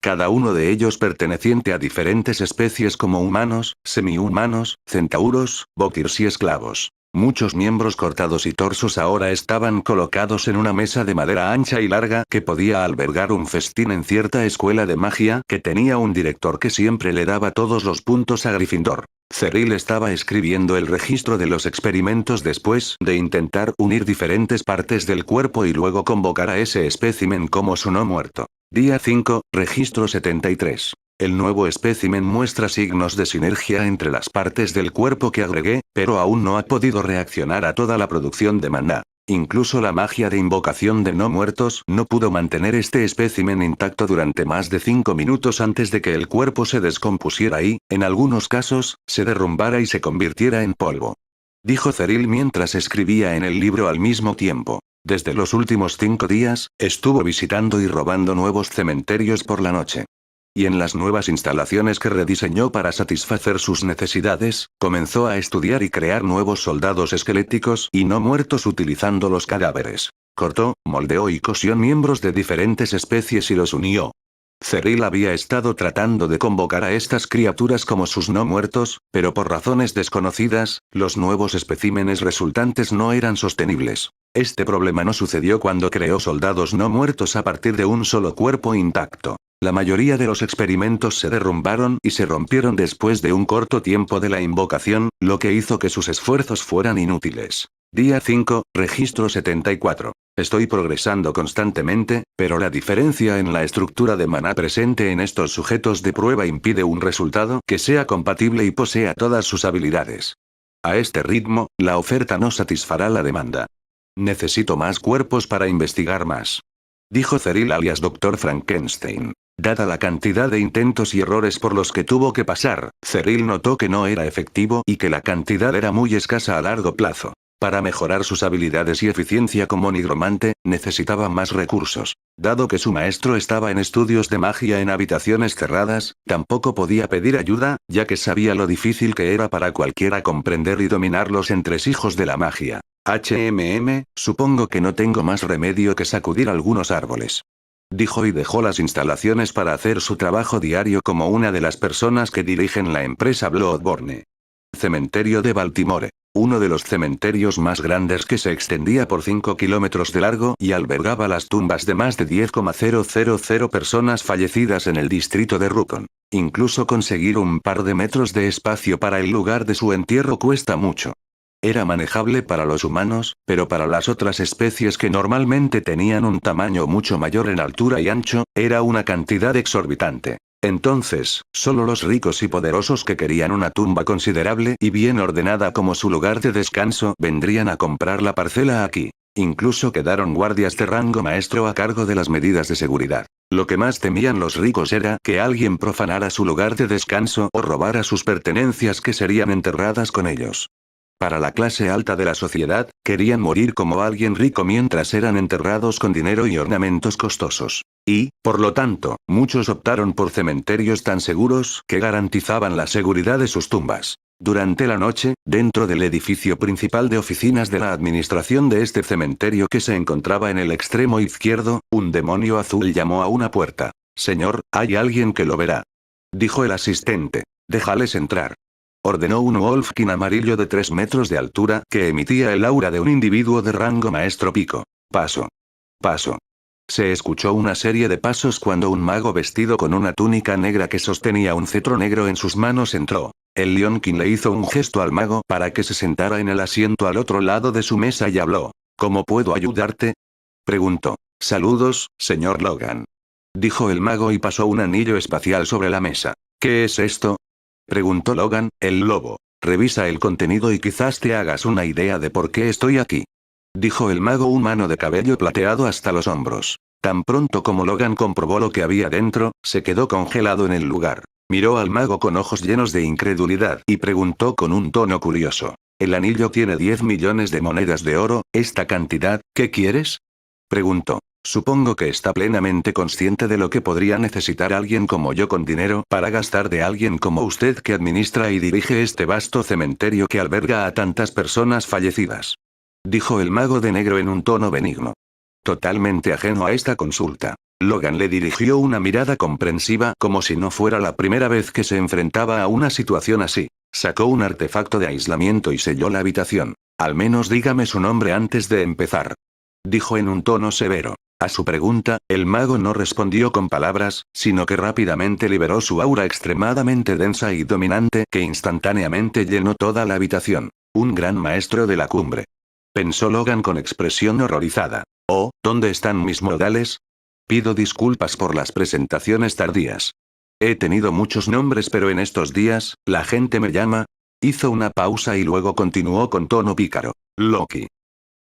cada uno de ellos perteneciente a diferentes especies como humanos, semi-humanos, centauros, botirs y esclavos. Muchos miembros cortados y torsos ahora estaban colocados en una mesa de madera ancha y larga que podía albergar un festín en cierta escuela de magia que tenía un director que siempre le daba todos los puntos a Gryffindor. Cyril estaba escribiendo el registro de los experimentos después de intentar unir diferentes partes del cuerpo y luego convocar a ese espécimen como su no muerto. Día 5, registro 73. El nuevo espécimen muestra signos de sinergia entre las partes del cuerpo que agregué, pero aún no ha podido reaccionar a toda la producción de maná. Incluso la magia de invocación de no muertos no pudo mantener este espécimen intacto durante más de 5 minutos antes de que el cuerpo se descompusiera y, en algunos casos, se derrumbara y se convirtiera en polvo. Dijo Cyril mientras escribía en el libro al mismo tiempo. Desde los últimos 5 días, estuvo visitando y robando nuevos cementerios por la noche. Y en las nuevas instalaciones que rediseñó para satisfacer sus necesidades, comenzó a estudiar y crear nuevos soldados esqueléticos y no muertos utilizando los cadáveres. Cortó, moldeó y cosió miembros de diferentes especies y los unió. Cyril había estado tratando de convocar a estas criaturas como sus no muertos, pero por razones desconocidas, los nuevos especímenes resultantes no eran sostenibles. Este problema no sucedió cuando creó soldados no muertos a partir de un solo cuerpo intacto. La mayoría de los experimentos se derrumbaron y se rompieron después de un corto tiempo de la invocación, lo que hizo que sus esfuerzos fueran inútiles. Día 5, registro 74. Estoy progresando constantemente, pero la diferencia en la estructura de maná presente en estos sujetos de prueba impide un resultado que sea compatible y posea todas sus habilidades. A este ritmo, la oferta no satisfará la demanda. Necesito más cuerpos para investigar más. Dijo Cyril alias Dr. Frankenstein. Dada la cantidad de intentos y errores por los que tuvo que pasar, Cyril notó que no era efectivo y que la cantidad era muy escasa a largo plazo. Para mejorar sus habilidades y eficiencia como nigromante, necesitaba más recursos. Dado que su maestro estaba en estudios de magia en habitaciones cerradas, tampoco podía pedir ayuda, ya que sabía lo difícil que era para cualquiera comprender y dominar los entresijos de la magia. Supongo que no tengo más remedio que sacudir algunos árboles. Dijo y dejó las instalaciones para hacer su trabajo diario como una de las personas que dirigen la empresa Bloodborne. Cementerio de Baltimore. Uno de los cementerios más grandes que se extendía por 5 kilómetros de largo y albergaba las tumbas de más de 10,000 personas fallecidas en el distrito de Rukon. Incluso conseguir un par de metros de espacio para el lugar de su entierro cuesta mucho. Era manejable para los humanos, pero para las otras especies que normalmente tenían un tamaño mucho mayor en altura y ancho, era una cantidad exorbitante. Entonces, solo los ricos y poderosos que querían una tumba considerable y bien ordenada como su lugar de descanso vendrían a comprar la parcela aquí. Incluso quedaron guardias de rango maestro a cargo de las medidas de seguridad. Lo que más temían los ricos era que alguien profanara su lugar de descanso o robara sus pertenencias que serían enterradas con ellos. Para la clase alta de la sociedad, querían morir como alguien rico mientras eran enterrados con dinero y ornamentos costosos. Y, por lo tanto, muchos optaron por cementerios tan seguros que garantizaban la seguridad de sus tumbas. Durante la noche, dentro del edificio principal de oficinas de la administración de este cementerio que se encontraba en el extremo izquierdo, un demonio azul llamó a una puerta. «Señor, hay alguien que lo verá», dijo el asistente. «Déjales entrar», ordenó un Wolfkin amarillo de 3 metros de altura que emitía el aura de un individuo de rango maestro pico. Paso. Paso. Se escuchó una serie de pasos cuando un mago vestido con una túnica negra que sostenía un cetro negro en sus manos entró. El Leonkin le hizo un gesto al mago para que se sentara en el asiento al otro lado de su mesa y habló. «¿Cómo puedo ayudarte?», preguntó. «Saludos, señor Logan», dijo el mago y pasó un anillo espacial sobre la mesa. «¿Qué es esto?», preguntó Logan, el lobo. «Revisa el contenido y quizás te hagas una idea de por qué estoy aquí», dijo el mago humano de cabello plateado hasta los hombros. Tan pronto como Logan comprobó lo que había dentro, se quedó congelado en el lugar. Miró al mago con ojos llenos de incredulidad y preguntó con un tono curioso. «El anillo tiene 10 millones de monedas de oro, ¿esta cantidad, qué quieres?», preguntó. «Supongo que está plenamente consciente de lo que podría necesitar alguien como yo con dinero para gastar de alguien como usted que administra y dirige este vasto cementerio que alberga a tantas personas fallecidas», dijo el mago de negro en un tono benigno. Totalmente ajeno a esta consulta, Logan le dirigió una mirada comprensiva como si no fuera la primera vez que se enfrentaba a una situación así. Sacó un artefacto de aislamiento y selló la habitación. Al menos dígame su nombre antes de empezar, dijo en un tono severo. A su pregunta, el mago no respondió con palabras, sino que rápidamente liberó su aura extremadamente densa y dominante que instantáneamente llenó toda la habitación. Un gran maestro de la cumbre. Pensó Logan con expresión horrorizada. Oh, ¿dónde están mis modales? Pido disculpas por las presentaciones tardías. He tenido muchos nombres, pero en estos días, la gente me llama. Hizo una pausa y luego continuó con tono pícaro. Loki.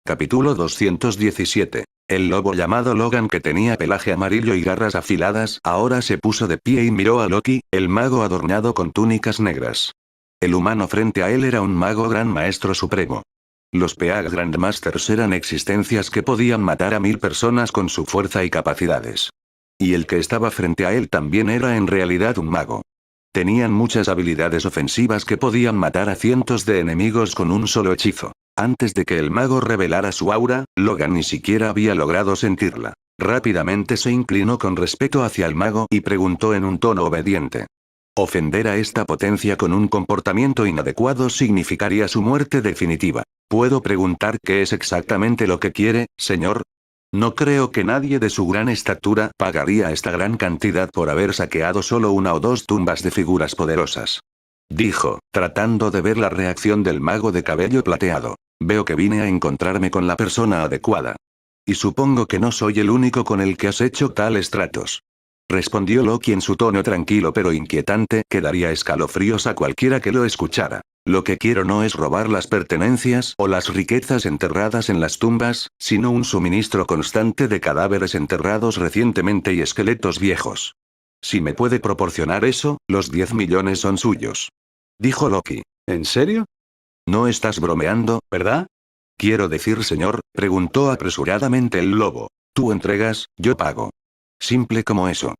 Capítulo 217. El lobo llamado Logan, que tenía pelaje amarillo y garras afiladas, ahora se puso de pie y miró a Loki, el mago adornado con túnicas negras. El humano frente a él era un mago gran maestro supremo. Los Peak Grandmasters eran existencias que podían matar a 1000 personas con su fuerza y capacidades. Y el que estaba frente a él también era en realidad un mago. Tenían muchas habilidades ofensivas que podían matar a cientos de enemigos con un solo hechizo. Antes de que el mago revelara su aura, Logan ni siquiera había logrado sentirla. Rápidamente se inclinó con respeto hacia el mago y preguntó en un tono obediente. Ofender a esta potencia con un comportamiento inadecuado significaría su muerte definitiva. ¿Puedo preguntar qué es exactamente lo que quiere, señor? No creo que nadie de su gran estatura pagaría esta gran cantidad por haber saqueado solo una o dos tumbas de figuras poderosas. Dijo, tratando de ver la reacción del mago de cabello plateado. Veo que vine a encontrarme con la persona adecuada. Y supongo que no soy el único con el que has hecho tales tratos. Respondió Loki en su tono tranquilo pero inquietante que daría escalofríos a cualquiera que lo escuchara. Lo que quiero no es robar las pertenencias o las riquezas enterradas en las tumbas, sino un suministro constante de cadáveres enterrados recientemente y esqueletos viejos. Si me puede proporcionar eso, los 10 millones son suyos. Dijo Loki. ¿En serio? No estás bromeando, ¿verdad? Quiero decir, señor, preguntó apresuradamente el lobo. Tú entregas, yo pago. Simple como eso.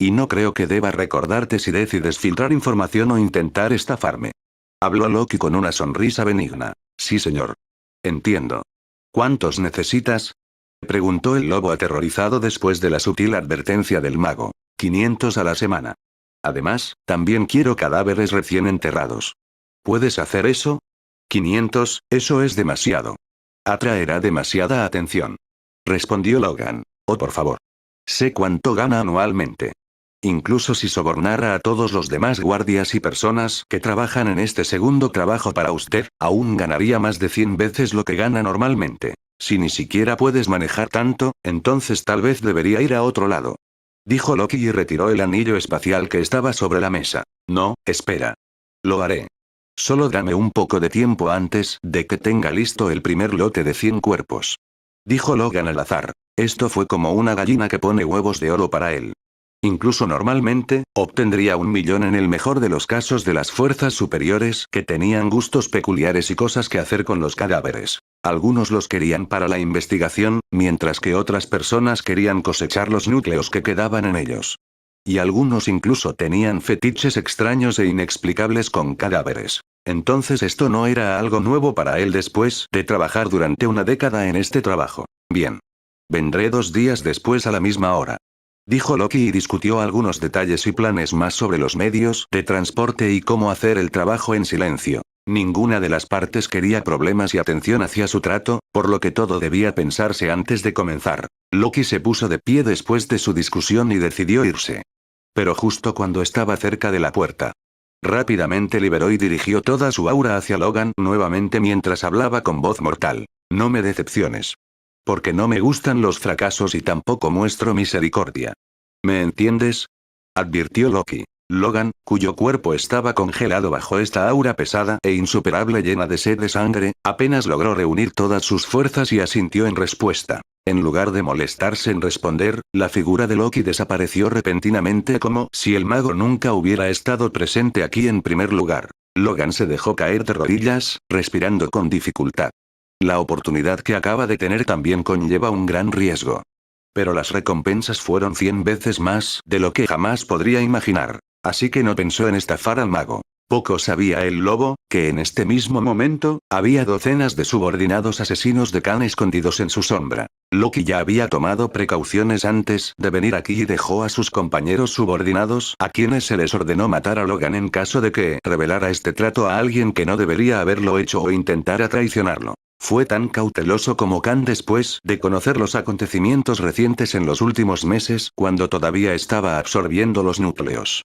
Y no creo que deba recordarte si decides filtrar información o intentar estafarme. Habló Loki con una sonrisa benigna. Sí, señor. Entiendo. ¿Cuántos necesitas? Preguntó el lobo aterrorizado después de la sutil advertencia del mago. 500 a la semana. Además, también quiero cadáveres recién enterrados. ¿Puedes hacer eso? 500, eso es demasiado. Atraerá demasiada atención. Respondió Logan. Oh, por favor. Sé cuánto gana anualmente. Incluso si sobornara a todos los demás guardias y personas que trabajan en este segundo trabajo para usted, aún ganaría más de 100 veces lo que gana normalmente. Si ni siquiera puedes manejar tanto, entonces tal vez debería ir a otro lado. Dijo Loki y retiró el anillo espacial que estaba sobre la mesa. No, espera. Lo haré. Solo dame un poco de tiempo antes de que tenga listo el primer lote de 100 cuerpos. Dijo Logan al azar. Esto fue como una gallina que pone huevos de oro para él. Incluso normalmente, obtendría 1 millón en el mejor de los casos de las fuerzas superiores que tenían gustos peculiares y cosas que hacer con los cadáveres. Algunos los querían para la investigación, mientras que otras personas querían cosechar los núcleos que quedaban en ellos. Y algunos incluso tenían fetiches extraños e inexplicables con cadáveres. Entonces esto no era algo nuevo para él después de trabajar durante una década en este trabajo. Bien. Vendré 2 días después a la misma hora. Dijo Loki y discutió algunos detalles y planes más sobre los medios de transporte y cómo hacer el trabajo en silencio. Ninguna de las partes quería problemas y atención hacia su trato, por lo que todo debía pensarse antes de comenzar. Loki se puso de pie después de su discusión y decidió irse. Pero justo cuando estaba cerca de la puerta. Rápidamente liberó y dirigió toda su aura hacia Logan nuevamente mientras hablaba con voz mortal. No me decepciones. Porque no me gustan los fracasos y tampoco muestro misericordia. ¿Me entiendes? Advirtió Loki. Logan, cuyo cuerpo estaba congelado bajo esta aura pesada e insuperable llena de sed de sangre, apenas logró reunir todas sus fuerzas y asintió en respuesta. En lugar de molestarse en responder, la figura de Loki desapareció repentinamente como si el mago nunca hubiera estado presente aquí en primer lugar. Logan se dejó caer de rodillas, respirando con dificultad. La oportunidad que acaba de tener también conlleva un gran riesgo. Pero las recompensas fueron 100 veces más de lo que jamás podría imaginar. Así que no pensó en estafar al mago. Poco sabía el lobo, que en este mismo momento, había docenas de subordinados asesinos de Khan escondidos en su sombra. Loki ya había tomado precauciones antes de venir aquí y dejó a sus compañeros subordinados, a quienes se les ordenó matar a Logan en caso de que revelara este trato a alguien que no debería haberlo hecho o intentara traicionarlo. Fue tan cauteloso como Khan después de conocer los acontecimientos recientes en los últimos meses, cuando todavía estaba absorbiendo los núcleos.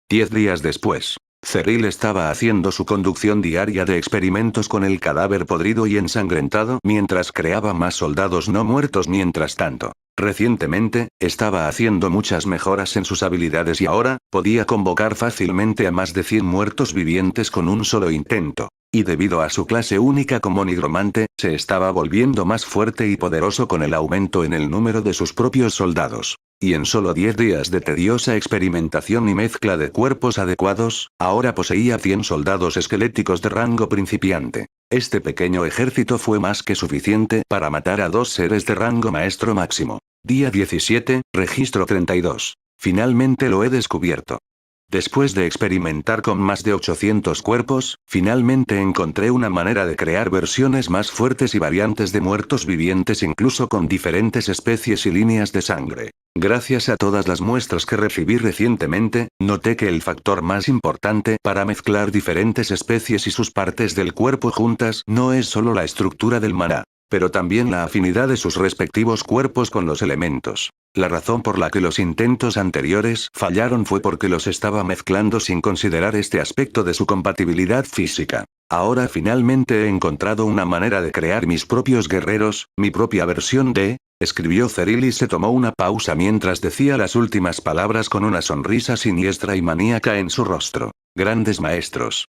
10 días después. Cyril estaba haciendo su conducción diaria de experimentos con el cadáver podrido y ensangrentado mientras creaba más soldados no muertos mientras tanto. Recientemente, estaba haciendo muchas mejoras en sus habilidades y ahora, podía convocar fácilmente a más de 100 muertos vivientes con un solo intento. Y debido a su clase única como nigromante, se estaba volviendo más fuerte y poderoso con el aumento en el número de sus propios soldados. Y en solo 10 días de tediosa experimentación y mezcla de cuerpos adecuados, ahora poseía 100 soldados esqueléticos de rango principiante. Este pequeño ejército fue más que suficiente para matar a 2 seres de rango maestro máximo. Día 17, registro 32. Finalmente lo he descubierto. Después de experimentar con más de 800 cuerpos, finalmente encontré una manera de crear versiones más fuertes y variantes de muertos vivientes incluso con diferentes especies y líneas de sangre. Gracias a todas las muestras que recibí recientemente, noté que el factor más importante para mezclar diferentes especies y sus partes del cuerpo juntas no es solo la estructura del maná, pero también la afinidad de sus respectivos cuerpos con los elementos. La razón por la que los intentos anteriores fallaron fue porque los estaba mezclando sin considerar este aspecto de su compatibilidad física. Ahora finalmente he encontrado una manera de crear mis propios guerreros, mi propia versión de... escribió Cyril y se tomó una pausa mientras decía las últimas palabras con una sonrisa siniestra y maníaca en su rostro. Grandes maestros.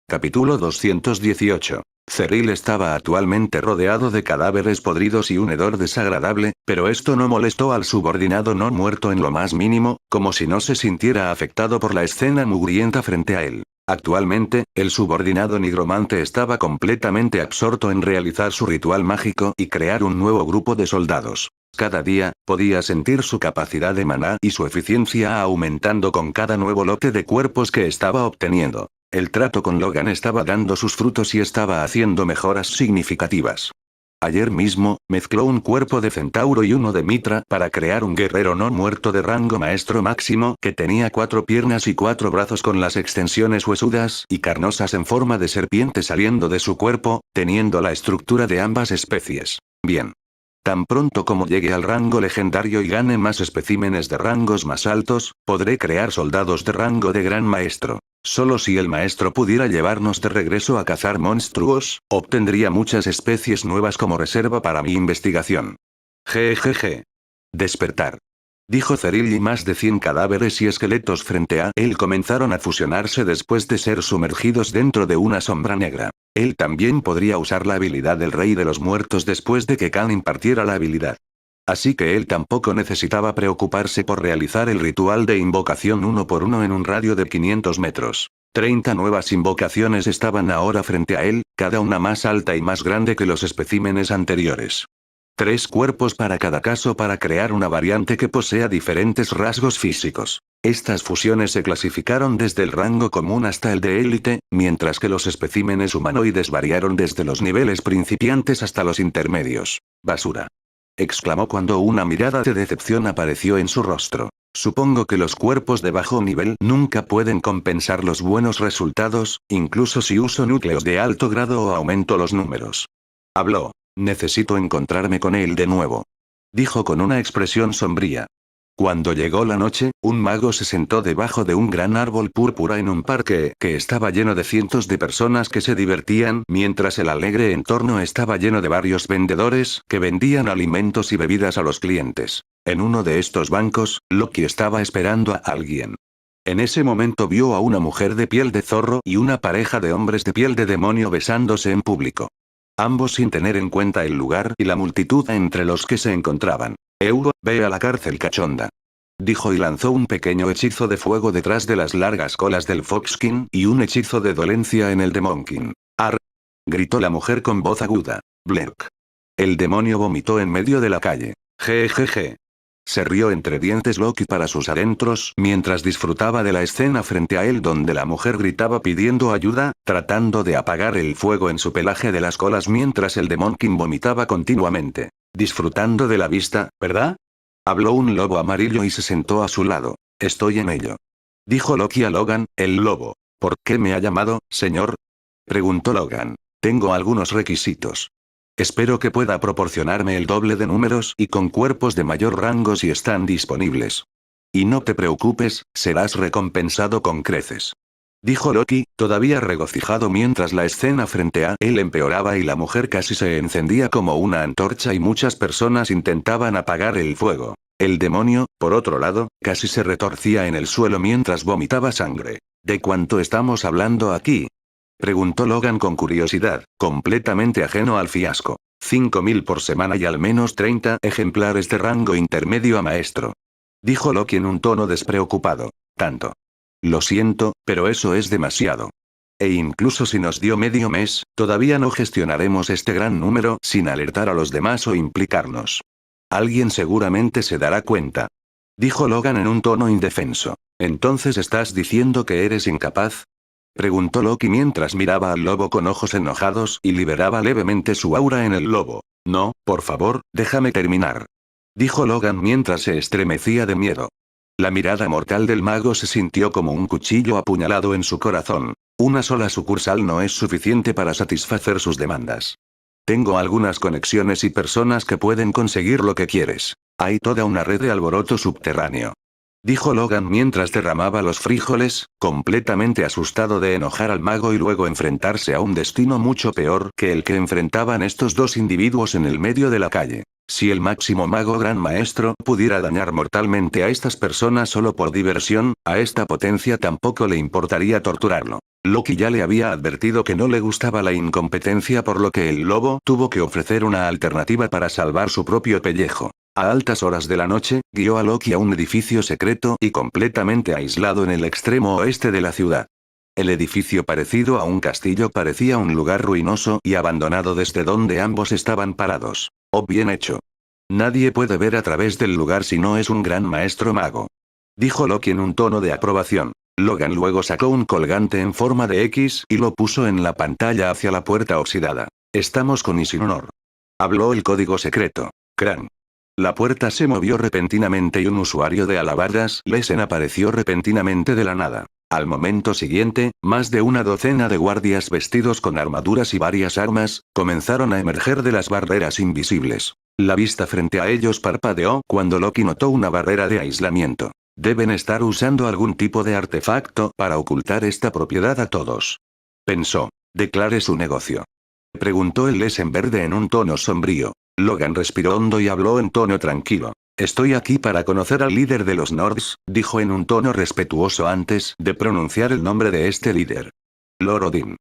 Capítulo 218. Cyril estaba actualmente rodeado de cadáveres podridos y un hedor desagradable, pero esto no molestó al subordinado no muerto en lo más mínimo, como si no se sintiera afectado por la escena mugrienta frente a él. Actualmente, el subordinado nigromante estaba completamente absorto en realizar su ritual mágico y crear un nuevo grupo de soldados. Cada día, podía sentir su capacidad de maná y su eficiencia aumentando con cada nuevo lote de cuerpos que estaba obteniendo. El trato con Logan estaba dando sus frutos y estaba haciendo mejoras significativas. Ayer mismo, mezcló un cuerpo de centauro y uno de mitra para crear un guerrero no muerto de rango maestro máximo que tenía 4 piernas y 4 brazos con las extensiones huesudas y carnosas en forma de serpiente saliendo de su cuerpo, teniendo la estructura de ambas especies. Bien. Tan pronto como llegue al rango legendario y gane más especímenes de rangos más altos, podré crear soldados de rango de gran maestro. Solo si el maestro pudiera llevarnos de regreso a cazar monstruos, obtendría muchas especies nuevas como reserva para mi investigación. Jejeje. Despertar. Dijo Cyril y más de 100 cadáveres y esqueletos frente a él comenzaron a fusionarse después de ser sumergidos dentro de una sombra negra. Él también podría usar la habilidad del Rey de los Muertos después de que Khan impartiera la habilidad. Así que él tampoco necesitaba preocuparse por realizar el ritual de invocación uno por uno en un radio de 500 metros. 30 nuevas invocaciones estaban ahora frente a él, cada una más alta y más grande que los especímenes anteriores. 3 cuerpos para cada caso para crear una variante que posea diferentes rasgos físicos. Estas fusiones se clasificaron desde el rango común hasta el de élite, mientras que los especímenes humanoides variaron desde los niveles principiantes hasta los intermedios. Basura. Exclamó cuando una mirada de decepción apareció en su rostro. Supongo que los cuerpos de bajo nivel nunca pueden compensar los buenos resultados, incluso si uso núcleos de alto grado o aumento los números. Habló. Necesito encontrarme con él de nuevo. Dijo con una expresión sombría. Cuando llegó la noche, un mago se sentó debajo de un gran árbol púrpura en un parque que estaba lleno de cientos de personas que se divertían mientras el alegre entorno estaba lleno de varios vendedores que vendían alimentos y bebidas a los clientes. En uno de estos bancos, Loki estaba esperando a alguien. En ese momento vio a una mujer de piel de zorro y una pareja de hombres de piel de demonio besándose en público. Ambos sin tener en cuenta el lugar y la multitud entre los que se encontraban. Ve a la cárcel cachonda. Dijo y lanzó un pequeño hechizo de fuego detrás de las largas colas del Foxkin y un hechizo de dolencia en el Demonkin. ¡Ar! Gritó la mujer con voz aguda. Blerk. El demonio vomitó en medio de la calle. Jejeje. Se rió entre dientes Loki para sus adentros mientras disfrutaba de la escena frente a él donde la mujer gritaba pidiendo ayuda, tratando de apagar el fuego en su pelaje de las colas mientras el Demonkin vomitaba continuamente. Disfrutando de la vista, ¿verdad? Habló un lobo amarillo y se sentó a su lado. Estoy en ello. Dijo Loki a Logan, el lobo. ¿Por qué me ha llamado, señor? Preguntó Logan. Tengo algunos requisitos. Espero que pueda proporcionarme el doble de números y con cuerpos de mayor rango si están disponibles. Y no te preocupes, serás recompensado con creces. Dijo Loki, todavía regocijado mientras la escena frente a él empeoraba y la mujer casi se encendía como una antorcha y muchas personas intentaban apagar el fuego. El demonio, por otro lado, casi se retorcía en el suelo mientras vomitaba sangre. ¿De cuánto estamos hablando aquí? Preguntó Logan con curiosidad, completamente ajeno al fiasco. 5.000 por semana y al menos 30 ejemplares de rango intermedio a maestro. Dijo Loki en un tono despreocupado. Tanto. Lo siento, pero eso es demasiado. E incluso si nos dio medio mes, todavía no gestionaremos este gran número sin alertar a los demás o implicarnos. Alguien seguramente se dará cuenta. Dijo Logan en un tono indefenso. ¿Entonces estás diciendo que eres incapaz? Preguntó Loki mientras miraba al lobo con ojos enojados y liberaba levemente su aura en el lobo. No, por favor, déjame terminar. Dijo Logan mientras se estremecía de miedo. La mirada mortal del mago se sintió como un cuchillo apuñalado en su corazón. Una sola sucursal no es suficiente para satisfacer sus demandas. Tengo algunas conexiones y personas que pueden conseguir lo que quieres. Hay toda una red de alboroto subterráneo. Dijo Logan mientras derramaba los frijoles, completamente asustado de enojar al mago y luego enfrentarse a un destino mucho peor que el que enfrentaban estos dos individuos en el medio de la calle. Si el máximo mago gran maestro pudiera dañar mortalmente a estas personas solo por diversión, a esta potencia tampoco le importaría torturarlo. Loki ya le había advertido que no le gustaba la incompetencia por lo que el lobo tuvo que ofrecer una alternativa para salvar su propio pellejo. A altas horas de la noche, guió a Loki a un edificio secreto y completamente aislado en el extremo oeste de la ciudad. El edificio parecido a un castillo parecía un lugar ruinoso y abandonado desde donde ambos estaban parados. Oh, bien hecho. Nadie puede ver a través del lugar si no es un gran maestro mago. Dijo Loki en un tono de aprobación. Logan luego sacó un colgante en forma de X y lo puso en la pantalla hacia la puerta oxidada. Estamos con y sin honor. Habló el código secreto. Cran. La puerta se movió repentinamente y un usuario de alabardas Lesen apareció repentinamente de la nada. Al momento siguiente, más de una docena de guardias vestidos con armaduras y varias armas, comenzaron a emerger de las barreras invisibles. La vista frente a ellos parpadeó cuando Loki notó una barrera de aislamiento. Deben estar usando algún tipo de artefacto para ocultar esta propiedad a todos. Pensó. Declare su negocio. Preguntó el Lesen verde en un tono sombrío. Logan respiró hondo y habló en tono tranquilo. Estoy aquí para conocer al líder de los Nords, dijo en un tono respetuoso antes de pronunciar el nombre de este líder. Lord Odin.